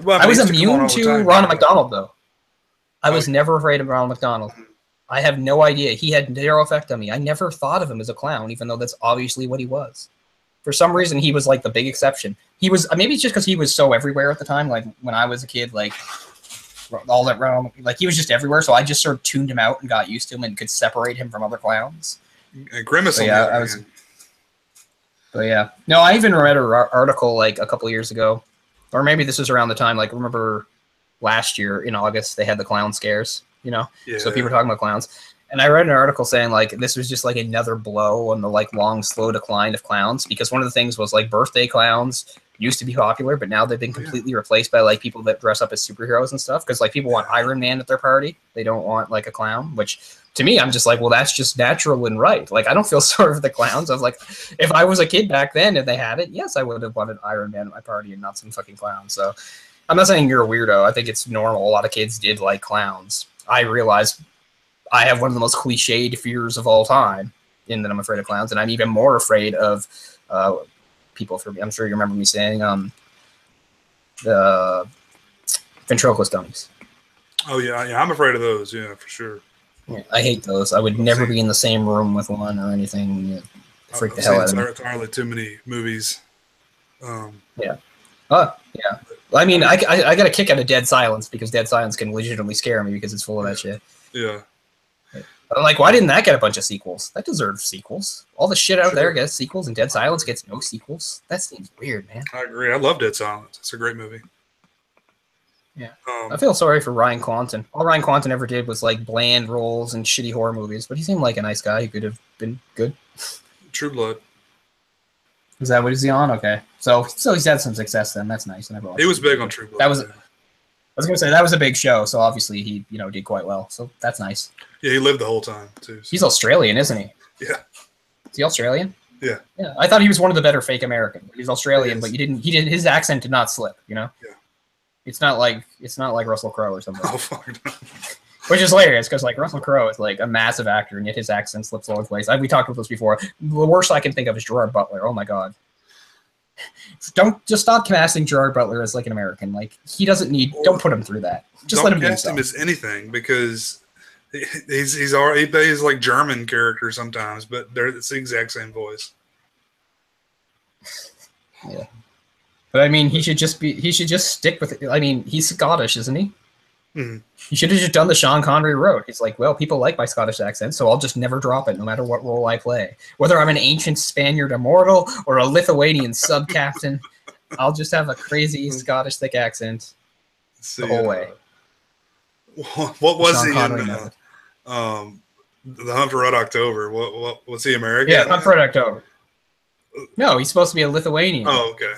Speaker 2: Well,
Speaker 1: I was immune to Ronald McDonald though. I was never afraid of Ronald McDonald. I have no idea. He had zero effect on me. I never thought of him as a clown, even though that's obviously what he was. For some reason, he was like the big exception. He was maybe it's just because he was so everywhere at the time. Like when I was a kid, like all that realm, like he was just everywhere. So I just sort of tuned him out and got used to him and could separate him from other clowns.
Speaker 2: Grimace.
Speaker 1: But yeah, no, I even read an article like a couple years ago, or maybe this was around the time. Like remember last year in August they had the clown scares. You know, so people were talking about clowns. And I read an article saying like this was just like another blow on the like long, slow decline of clowns, because one of the things was like birthday clowns used to be popular, but now they've been completely replaced by like people that dress up as superheroes and stuff. Because like people want Iron Man at their party, they don't want like a clown. Which to me, I'm just like, well, that's just natural and right. Like I don't feel sorry for the clowns. I was like, if I was a kid back then and they had it, yes, I would have wanted Iron Man at my party and not some fucking clown. So I'm not saying you're a weirdo. I think it's normal. A lot of kids did like clowns. I realize I have one of the most cliched fears of all time in that I'm afraid of clowns, and I'm even more afraid of people. I'm sure you remember me saying the ventriloquist dummies.
Speaker 2: Oh yeah, I'm afraid of those. Yeah, for sure.
Speaker 1: Yeah, I hate those. I would never be in the same room with one or anything. Yeah, freak the hell out of me.
Speaker 2: Entirely too many movies.
Speaker 1: Yeah. Yeah. Well, I mean, I got a kick out of Dead Silence because Dead Silence can legitimately scare me because it's full of that shit.
Speaker 2: Yeah.
Speaker 1: But I'm like, why didn't that get a bunch of sequels? That deserves sequels. All the shit out there gets sequels, and Dead Silence gets no sequels. That seems weird, man.
Speaker 2: I agree. I love Dead Silence. It's a great movie.
Speaker 1: Yeah. I feel sorry for Ryan Quanten. All Ryan Quanten ever did was like bland roles and shitty horror movies, but he seemed like a nice guy. He could have been good.
Speaker 2: True Blood.
Speaker 1: Is that what is he on? Okay. So he's had some success then. That's nice.
Speaker 2: He was big on True Blood.
Speaker 1: That was I was gonna say that was a big show, so obviously he did quite well. So that's nice.
Speaker 2: Yeah, he lived the whole time too. So.
Speaker 1: He's Australian, isn't he?
Speaker 2: Yeah.
Speaker 1: Is he Australian?
Speaker 2: Yeah.
Speaker 1: Yeah. I thought he was one of the better fake Americans. He's Australian, but his accent did not slip, you know?
Speaker 2: Yeah.
Speaker 1: It's not like Russell Crowe or something.
Speaker 2: Oh fuck no.
Speaker 1: Which is hilarious because like Russell Crowe is like a massive actor and yet his accent slips all over the place. We talked about this before. The worst I can think of is Gerard Butler. Oh my god. Don't just stop casting Gerard Butler as like an American. Like he doesn't need. Don't put him through that. Just let him
Speaker 2: cast him as anything because he plays like German characters sometimes, but it's the exact same voice.
Speaker 1: Yeah, but I mean, he should just stick with it. I mean, he's Scottish, isn't he?
Speaker 2: Mm-hmm.
Speaker 1: He should have just done the Sean Connery route. He's like, well, people like my Scottish accent, so I'll just never drop it, no matter what role I play. Whether I'm an ancient Spaniard immortal or a Lithuanian sub-captain, I'll just have a crazy Scottish thick accent the whole way.
Speaker 2: What was he in The Hunt for Red October? What was he American?
Speaker 1: Yeah, Hunt for Red October. No, he's supposed to be a Lithuanian.
Speaker 2: Oh, okay.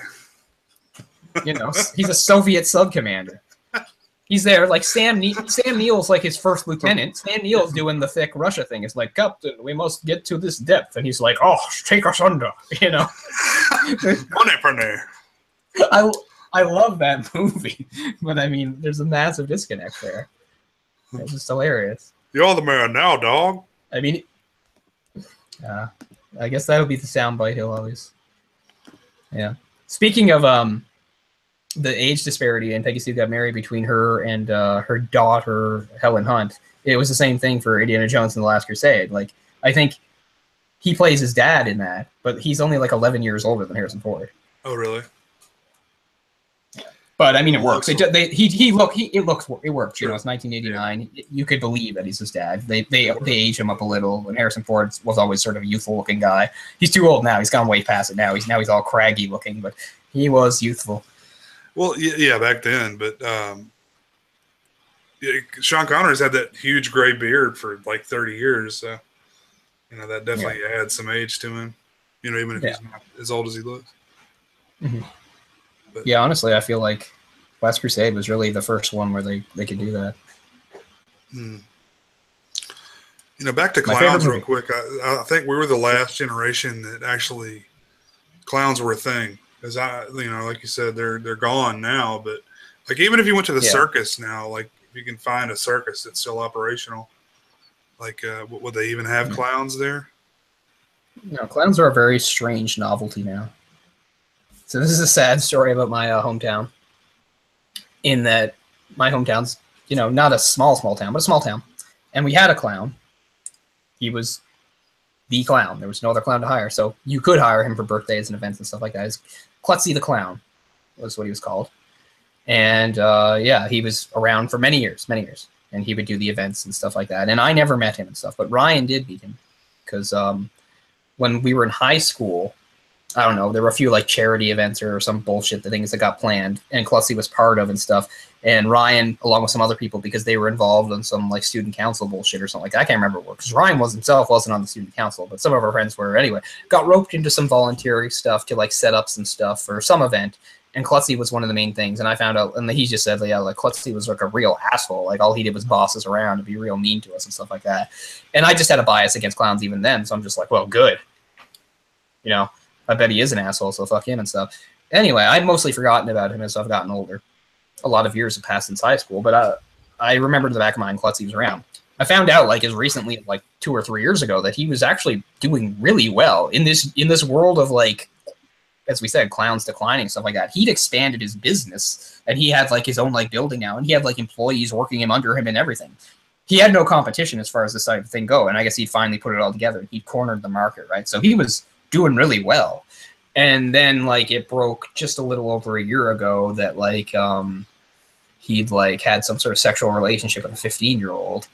Speaker 1: He's a Soviet sub-commander. He's there, like Sam Neill's like his first lieutenant. Sam Neill's doing the thick Russia thing. It's like, Captain, we must get to this depth. And he's like, oh, take us under, I love that movie. But I mean, there's a massive disconnect there. It's just hilarious.
Speaker 2: You're the man now, dog.
Speaker 1: I mean, I guess that'll be the soundbite he'll always. Yeah. Speaking of the age disparity, and Peggy Sue got married between her and her daughter Helen Hunt. It was the same thing for Indiana Jones and the Last Crusade. Like I think he plays his dad in that, but he's only like 11 years older than Harrison Ford.
Speaker 2: Oh, really?
Speaker 1: But I mean, it works. It works. You know, it's 1989. Yeah. You could believe that he's his dad. They age him up a little. And Harrison Ford was always sort of a youthful looking guy. He's too old now. He's gone way past it now. He's all craggy looking, but he was youthful.
Speaker 2: Well, yeah, back then. But Sean Connery's had that huge gray beard for like 30 years. So, you know, that definitely adds some age to him. You know, even if he's not as old as he looks.
Speaker 1: Mm-hmm. But, yeah, honestly, I feel like Last Crusade was really the first one where they could do that.
Speaker 2: You know, back to clowns real quick. I think we were the last generation that actually clowns were a thing. Because you know, like you said, they're gone now. But like, even if you went to the circus now, like if you can find a circus that's still operational, like would they even have clowns there?
Speaker 1: No, clowns are a very strange novelty now. So this is a sad story about my hometown, in that my hometown's, you know, not a small town, but a small town. And we had a clown. He was the clown. There was no other clown to hire. So you could hire him for birthdays and events and stuff like that. It's Klutzy the Clown was what he was called. And he was around for many years. And he would do the events and stuff like that. And I never met him and stuff, but Ryan did meet him. Because when we were in high school, I don't know, there were a few like charity events or some bullshit, the things that got planned, and Klutzy was part of and stuff. And Ryan, along with some other people, because they were involved in some like student council bullshit or something like that. I can't remember what, because Ryan himself wasn't on the student council, but some of our friends were anyway. Got roped into some voluntary stuff to like set up some stuff for some event. And Klutzy was one of the main things. And I found out, and he just said, yeah, like Klutzy was like a real asshole. Like all he did was boss us around and be real mean to us and stuff like that. And I just had a bias against clowns even then. So I'm just like, well, good. You know, I bet he is an asshole, so fuck him and stuff. Anyway, I'd mostly forgotten about him as I've gotten older. A lot of years have passed since high school, but I remember in the back of my mind Klutzy was around. I found out like as recently as like 2 or 3 years ago that he was actually doing really well in this world of like, as we said, clowns declining, stuff like that. He'd expanded his business and he had like his own like building now, and he had like employees working him under him and everything. He had no competition as far as this side of the thing go, and I guess he'd finally put it all together. He'd cornered the market, right? So he was doing really well. And then like it broke just a little over a year ago that like he'd like had some sort of sexual relationship with a 15-year-old.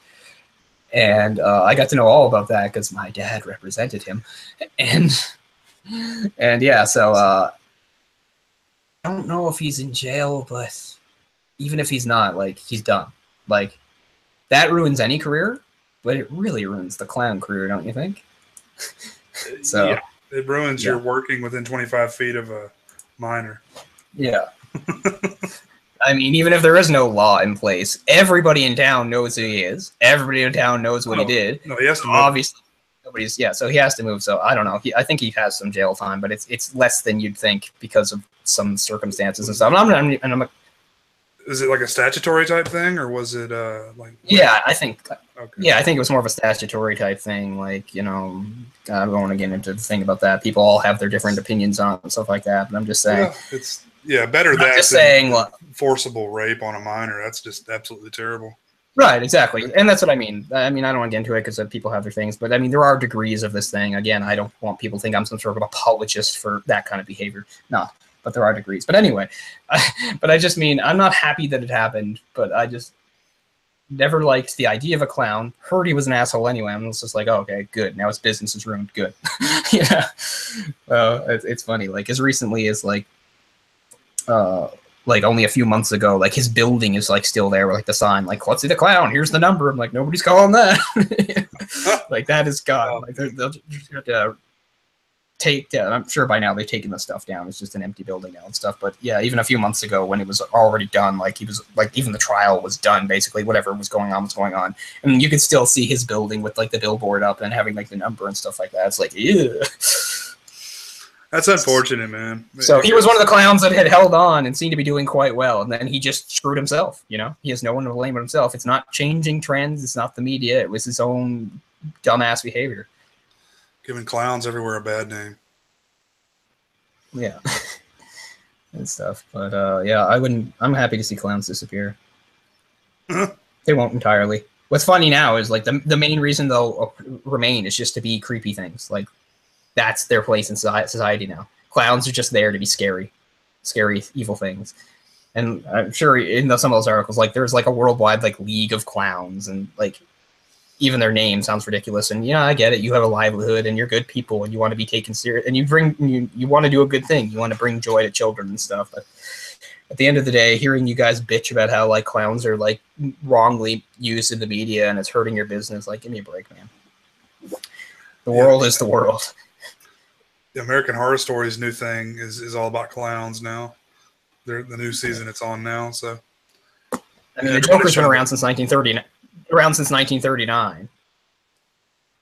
Speaker 1: And I got to know all about that because my dad represented him. And yeah, so I don't know if he's in jail, but even if he's not, like he's done. Like that ruins any career, but it really ruins the clown career, don't you think? So
Speaker 2: yeah. It ruins your working within 25 feet of a minor.
Speaker 1: Yeah. I mean, even if there is no law in place, everybody in town knows who he is. Everybody in town knows what he did.
Speaker 2: No, he has to move.
Speaker 1: Obviously, so he has to move. So I don't know. I think he has some jail time, but it's less than you'd think because of some circumstances and stuff.
Speaker 2: Is it like a statutory type thing, or was it like?
Speaker 1: Yeah, I think. Okay. Yeah, I think it was more of a statutory type thing. Like, you know, I don't want to get into the thing about that. People all have their different opinions on it and stuff like that. But I'm just saying,
Speaker 2: it's better that
Speaker 1: just saying
Speaker 2: forcible rape on a minor. That's just absolutely terrible.
Speaker 1: Right, exactly, and that's what I mean. I mean, I don't want to get into it because people have their things, but I mean, there are degrees of this thing. Again, I don't want people to think I'm some sort of apologist for that kind of behavior. No. But there are degrees. But anyway, I just mean, I'm not happy that it happened, but I just never liked the idea of a clown. Heard he was an asshole anyway. I was just like, oh, okay, good. Now his business is ruined. Good. Yeah. It's funny. Like as recently as like only a few months ago, like his building is like still there with like the sign, like Klutzy the Clown. Here's the number. I'm like, nobody's calling that. Like that is gone. Like they'll take I'm sure by now they've taken the stuff down. It's just an empty building now and stuff. But yeah, even a few months ago when it was already done, like he was like, even the trial was done, basically whatever was going on, and you could still see his building with like the billboard up and having like the number and stuff like that. It's like, ew.
Speaker 2: That's unfortunate, man.
Speaker 1: So he was one of the clowns that had held on and seemed to be doing quite well, and then he just screwed himself. You know, he has no one to blame but himself. It's not changing trends. It's not the media. It was his own dumbass behavior.
Speaker 2: Giving clowns everywhere a bad name.
Speaker 1: Yeah. And stuff. But yeah, I'm happy to see clowns disappear. They won't entirely. What's funny now is like the main reason they'll remain is just to be creepy things. Like that's their place in society now. Clowns are just there to be scary, evil things. And I'm sure in some of those articles, like there's like a worldwide like league of clowns, and like even their name sounds ridiculous. And yeah, I get it. You have a livelihood, and you're good people, and you want to be taken serious, and you want to do a good thing. You want to bring joy to children and stuff. But at the end of the day, hearing you guys bitch about how like clowns are like wrongly used in the media and it's hurting your business, like give me a break, man. The world is the world.
Speaker 2: The American Horror Story's new thing is all about clowns now. The new season it's on now. So
Speaker 1: I mean, the Joker's been around since 1939.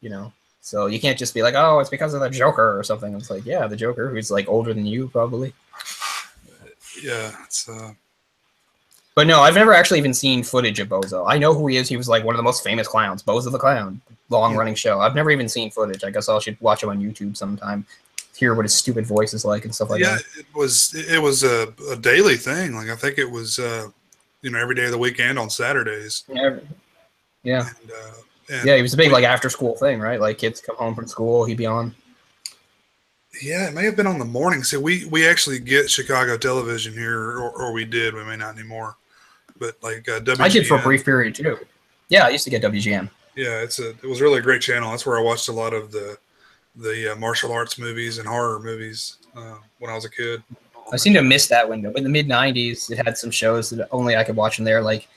Speaker 1: You know, so you can't just be like, oh, it's because of the Joker or something. It's like, yeah, the Joker, who's like older than you probably.
Speaker 2: Yeah, it's
Speaker 1: But no, I've never actually even seen footage of Bozo. I know who he is. He was like one of the most famous clowns, Bozo the Clown, long-running show. I've never even seen footage. I guess I should watch him on YouTube sometime, hear what his stupid voice is like and stuff like that.
Speaker 2: Yeah, it was a daily thing. Like I think it was every day of the weekend on Saturdays.
Speaker 1: Yeah.
Speaker 2: And
Speaker 1: he was a big like after-school thing, right? Like kids come home from school, he'd be on.
Speaker 2: Yeah, it may have been on the morning. So we actually get Chicago television here, or we did. We may not anymore. But like WGN.
Speaker 1: I did for a brief period too. Yeah, I used to get WGN.
Speaker 2: Yeah, it was really a great channel. That's where I watched a lot of the martial arts movies and horror movies when I was a kid.
Speaker 1: I seem to have missed that window. But in the mid-'90s, it had some shows that only I could watch in there. Like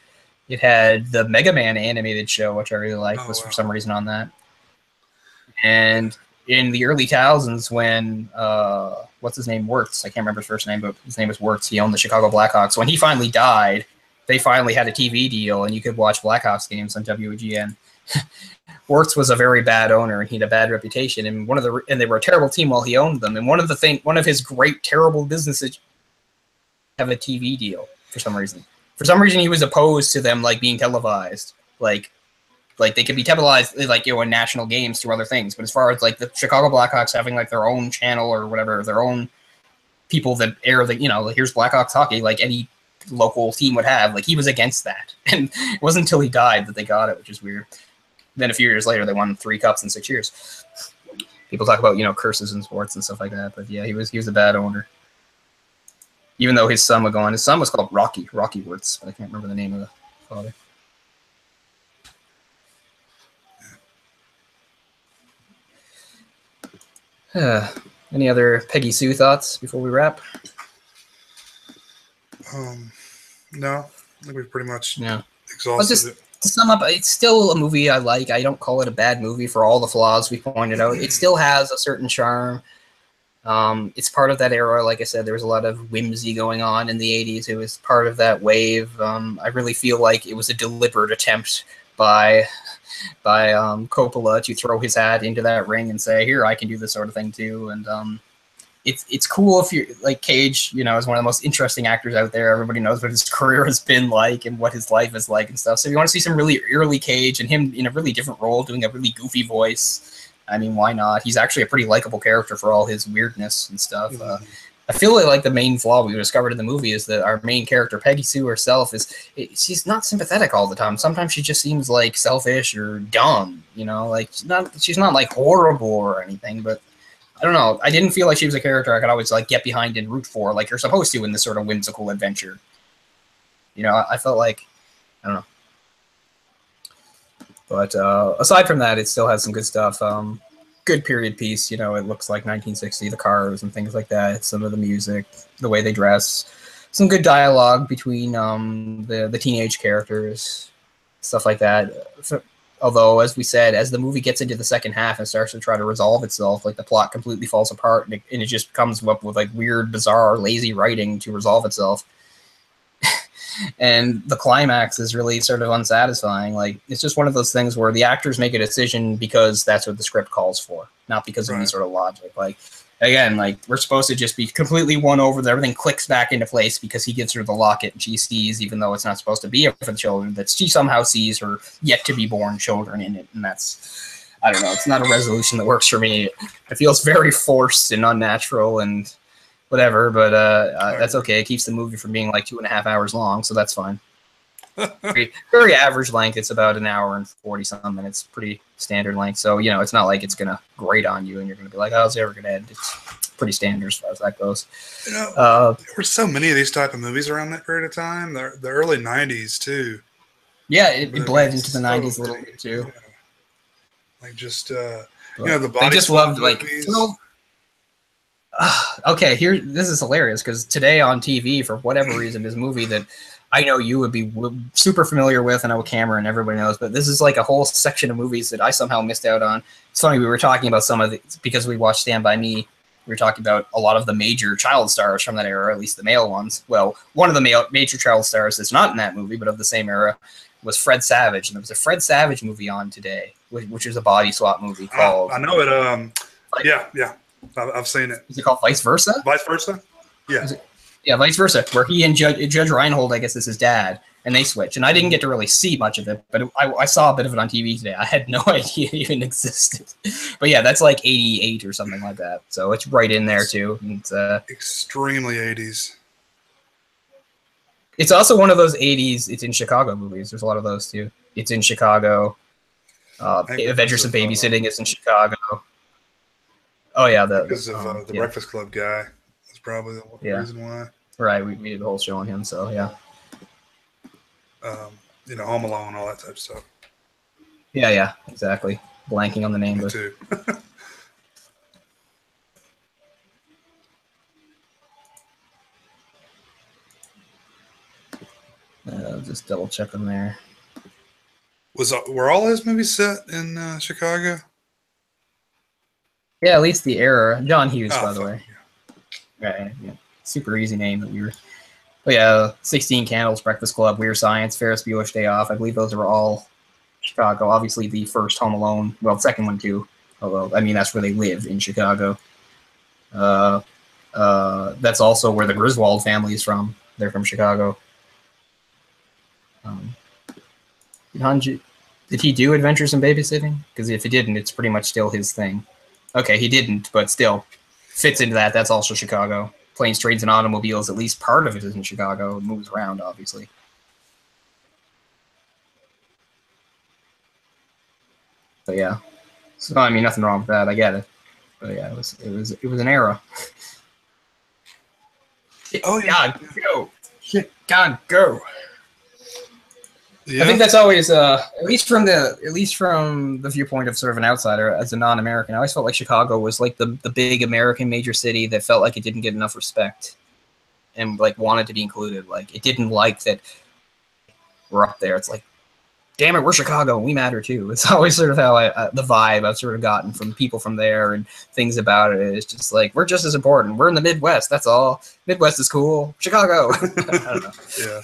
Speaker 1: it had the Mega Man animated show, which I really liked, for some reason on that. And in the early 2000s, when what's his name, Wirtz, I can't remember his first name, but his name was Wirtz. He owned the Chicago Blackhawks. When he finally died, they finally had a TV deal, and you could watch Blackhawks games on WGN. Wirtz was a very bad owner, and he had a bad reputation. And they were a terrible team while he owned them. And one of his great terrible businesses have a TV deal for some reason. For some reason, he was opposed to them like being televised, like they could be televised like in national games through other things. But as far as like the Chicago Blackhawks having like their own channel or whatever, their own people that air the like here's Blackhawks hockey, like any local team would have, like he was against that. And it wasn't until he died that they got it, which is weird. Then a few years later, they won 3 cups in 6 years. People talk about curses in sports and stuff like that, but yeah, he was a bad owner. Even though his son would go on, his son was called Rocky Wirtz, but I can't remember the name of the father. Any other Peggy Sue thoughts before we wrap?
Speaker 2: No, I think we've pretty much exhausted it.
Speaker 1: To sum up, it's still a movie I like. I don't call it a bad movie for all the flaws we pointed out. It still has a certain charm. It's part of that era. Like I said, there was a lot of whimsy going on in the 80s. It was part of that wave. I really feel like it was a deliberate attempt by Coppola to throw his hat into that ring and say, here, I can do this sort of thing too. And it's cool if you're like Cage, is one of the most interesting actors out there. Everybody knows what his career has been like and what his life is like and stuff. So if you want to see some really early Cage and him in a really different role, doing a really goofy voice, I mean, why not? He's actually a pretty likable character for all his weirdness and stuff. I feel like the main flaw we discovered in the movie is that our main character, Peggy Sue herself, she's not sympathetic all the time. Sometimes she just seems like selfish or dumb, like she's not like horrible or anything, but I don't know. I didn't feel like she was a character I could always like get behind and root for, like you're supposed to in this sort of whimsical adventure. I felt like, I don't know. But aside from that, it still has some good stuff. Good period piece, it looks like 1960, the cars and things like that. Some of the music, the way they dress, some good dialogue between the teenage characters, stuff like that. Although, as we said, as the movie gets into the second half and starts to try to resolve itself, like the plot completely falls apart and it just comes up with like weird, bizarre, lazy writing to resolve itself. And the climax is really sort of unsatisfying. Like, it's just one of those things where the actors make a decision because that's what the script calls for, not because of any sort of logic. Like, again, like, we're supposed to just be completely won over that everything clicks back into place because he gives her the locket and she sees, even though it's not supposed to be for the children, that she somehow sees her yet-to-be-born children in it. And that's, I don't know, it's not a resolution that works for me. It feels very forced and unnatural and whatever, but that's okay. It keeps the movie from being like 2.5 hours long, so that's fine. very, very average length. It's about an hour and 40 some minutes, pretty standard length. So, you know, it's not like it's going to grate on you and you're going to be like, how's it ever going to end? It's pretty standard as far as that goes.
Speaker 2: You know, there were so many of these type of movies around that period of time. The early 90s, too.
Speaker 1: Yeah, it bled into the 90s a little bit, too.
Speaker 2: Yeah. Like, just, you know, the body.
Speaker 1: I just loved, like, okay, this is hilarious because today on TV, for whatever reason, this movie that I know you would be super familiar with, and I know Cameron, everybody knows, but this is like a whole section of movies that I somehow missed out on. It's funny, we were talking about some of the, because we watched Stand By Me, we were talking about a lot of the major child stars from that era, at least the male ones. Well, one of the major child stars that's not in that movie, but of the same era, was Fred Savage, and there was a Fred Savage movie on today, which is a body swap movie called...
Speaker 2: I know it, yeah. I've seen it.
Speaker 1: Is it called Vice Versa?
Speaker 2: Vice Versa? Yeah.
Speaker 1: Yeah, Vice Versa, where he and Judge Reinhold, I guess, is his dad, and they switch. And I didn't get to really see much of it, but I saw a bit of it on TV today. I had no idea it even existed. But yeah, that's like 88 or something like that. So it's right in there, too. It's,
Speaker 2: extremely 80s.
Speaker 1: It's also one of those 80s, it's in Chicago movies. There's a lot of those, too. It's in Chicago. Adventures of Babysitting is in Chicago. Oh, yeah.
Speaker 2: Because of the Breakfast Club guy. That's probably the reason why.
Speaker 1: Right, we did the whole show on him, so yeah.
Speaker 2: You know, Home Alone, all that type of stuff.
Speaker 1: Yeah, exactly. Blanking on the name.
Speaker 2: Me too.
Speaker 1: I'll just double check them there.
Speaker 2: Were all his movies set in Chicago?
Speaker 1: Yeah, at least the era. John Hughes, by the way.
Speaker 2: Yeah.
Speaker 1: Right, yeah. Super easy name that we were. But yeah, 16 Candles, Breakfast Club, Weird Science, Ferris Bueller's Day Off. I believe those are all Chicago. Obviously, the first Home Alone. Well, the second one too. Although, I mean, that's where they live in Chicago. That's also where the Griswold family is from. They're from Chicago. Did he do Adventures in Babysitting? Because if he didn't, it's pretty much still his thing. Okay, he didn't, but still fits into that. That's also Chicago. Planes, Trains, and Automobiles, at least part of it is in Chicago. It moves around, obviously. But yeah. So, I mean, nothing wrong with that. I get it. But yeah, it was an era.
Speaker 2: Oh, yeah.
Speaker 1: God, go. God, go.
Speaker 2: Yeah.
Speaker 1: I think that's always, at least from the viewpoint of sort of an outsider as a non-American, I always felt like Chicago was like the big American major city that felt like it didn't get enough respect and like wanted to be included. Like it didn't like that we're up there. It's like, damn it, we're Chicago and we matter too. It's always sort of how the vibe I've sort of gotten from people from there and things about it. It's just like, we're just as important. We're in the Midwest. That's all. Midwest is cool. Chicago. I don't know.
Speaker 2: Yeah.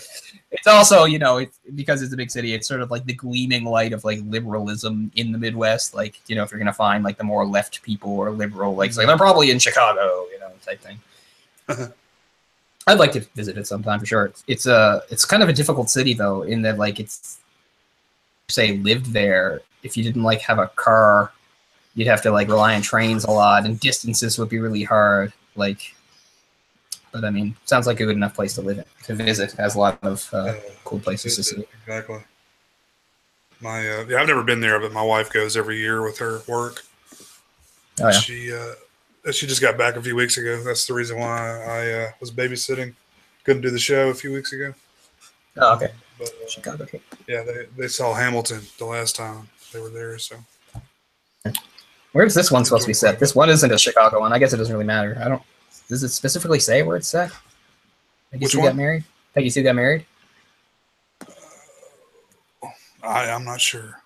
Speaker 1: It's also, you know, because it's a big city, it's sort of like the gleaming light of like liberalism in the Midwest. Like, you know, if you're going to find like the more left people or liberal, like, they're probably in Chicago, you know, type thing. I'd like to visit it sometime for sure. It's kind of a difficult city though, in that like it's, say, lived there. If you didn't like have a car, you'd have to like rely on trains a lot, and distances would be really hard. Like, but I mean, sounds like a good enough place to live in, to visit. It has a lot of cool places to see.
Speaker 2: Exactly. I've never been there, but my wife goes every year with her work.
Speaker 1: Oh yeah.
Speaker 2: She just got back a few weeks ago. That's the reason why I was babysitting. Couldn't do the show a few weeks ago.
Speaker 1: Oh, okay.
Speaker 2: But,
Speaker 1: Chicago. Okay.
Speaker 2: Yeah, they saw Hamilton the last time they were there. So.
Speaker 1: Where's this one supposed to be set? This one isn't a Chicago one. I guess it doesn't really matter. I don't. Does it specifically say where it's set? Peggy Sue got married? Peggy Sue got married?
Speaker 2: I'm not sure.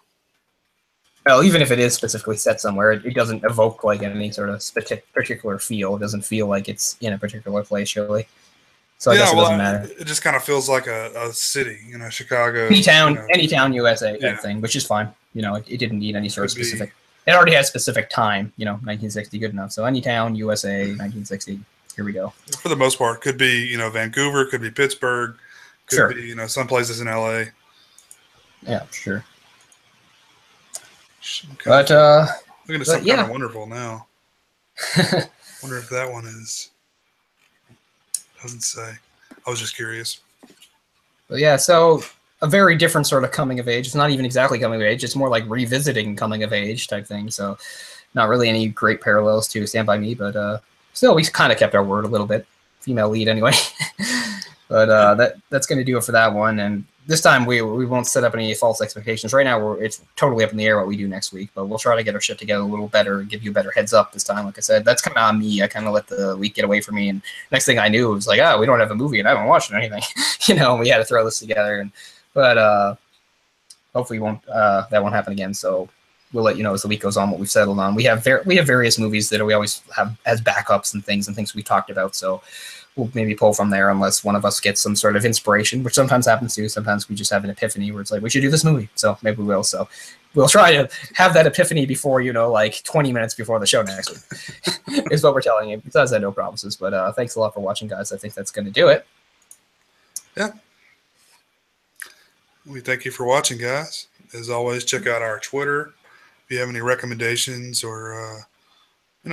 Speaker 1: Well, even if it is specifically set somewhere, it doesn't evoke like any sort of particular feel. It doesn't feel like it's in a particular place, really. So I guess it doesn't matter.
Speaker 2: It just kind of feels like a city, you know, Chicago.
Speaker 1: Any town, USA type thing, which is fine. You know, it didn't need any sort of specific. It already has specific time, you know, 1960, good enough. So any town, USA, 1960, here we go. For
Speaker 2: the most part, could be, you know, Vancouver, could be Pittsburgh, could be, you know, some places in LA.
Speaker 1: Yeah, sure.
Speaker 2: But looking at something kind of wonderful now. Wonder if that one is. Doesn't say. I was just curious.
Speaker 1: But yeah, so a very different sort of coming of age. It's not even exactly coming of age. It's more like revisiting coming of age type thing. So not really any great parallels to Stand By Me, but still we kind of kept our word a little bit. Female lead anyway. But that's going to do it for that one. And this time we won't set up any false expectations. Right now it's totally up in the air what we do next week, but we'll try to get our shit together a little better and give you a better heads up this time. Like I said, that's kind of on me. I kind of let the week get away from me, and next thing I knew, it was like, we don't have a movie and I haven't watched anything. We had to throw this together. But hopefully that won't happen again. So we'll let you know as the week goes on what we've settled on. We have various movies that we always have as backups and things we talked about. So we'll maybe pull from there unless one of us gets some sort of inspiration, which sometimes happens too. Sometimes we just have an epiphany where it's like, we should do this movie. So maybe we will. So we'll try to have that epiphany before, like 20 minutes before the show next week is what we're telling you. Besides that, no promises. But thanks a lot for watching, guys. I think that's going to do it.
Speaker 2: Yeah. We thank you for watching, guys. As always, check out our Twitter. If you have any recommendations or,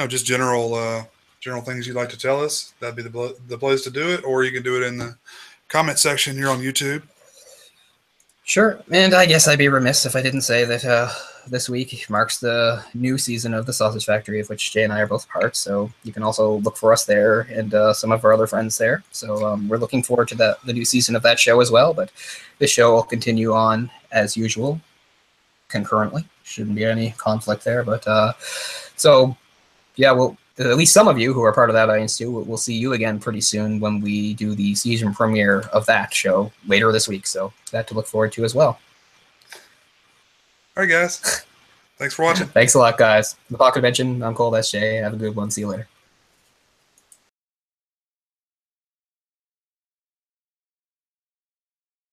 Speaker 2: just general things you'd like to tell us, that'd be the place to do it. Or you can do it in the comment section here on YouTube.
Speaker 1: Sure. And I guess I'd be remiss if I didn't say that this week marks the new season of The Sausage Factory, of which Jay and I are both part. So you can also look for us there and some of our other friends there. So we're looking forward to the new season of that show as well. But this show will continue on as usual, concurrently. Shouldn't be any conflict there. But we'll at least some of you who are part of that audience too, we'll see you again pretty soon when we do the season premiere of that show later this week. So that to look forward to as well.
Speaker 2: All right, guys. Thanks for watching.
Speaker 1: Thanks a lot, guys. The Pocket Convention. I'm Cole. That's Jay. Have a good one. See you later.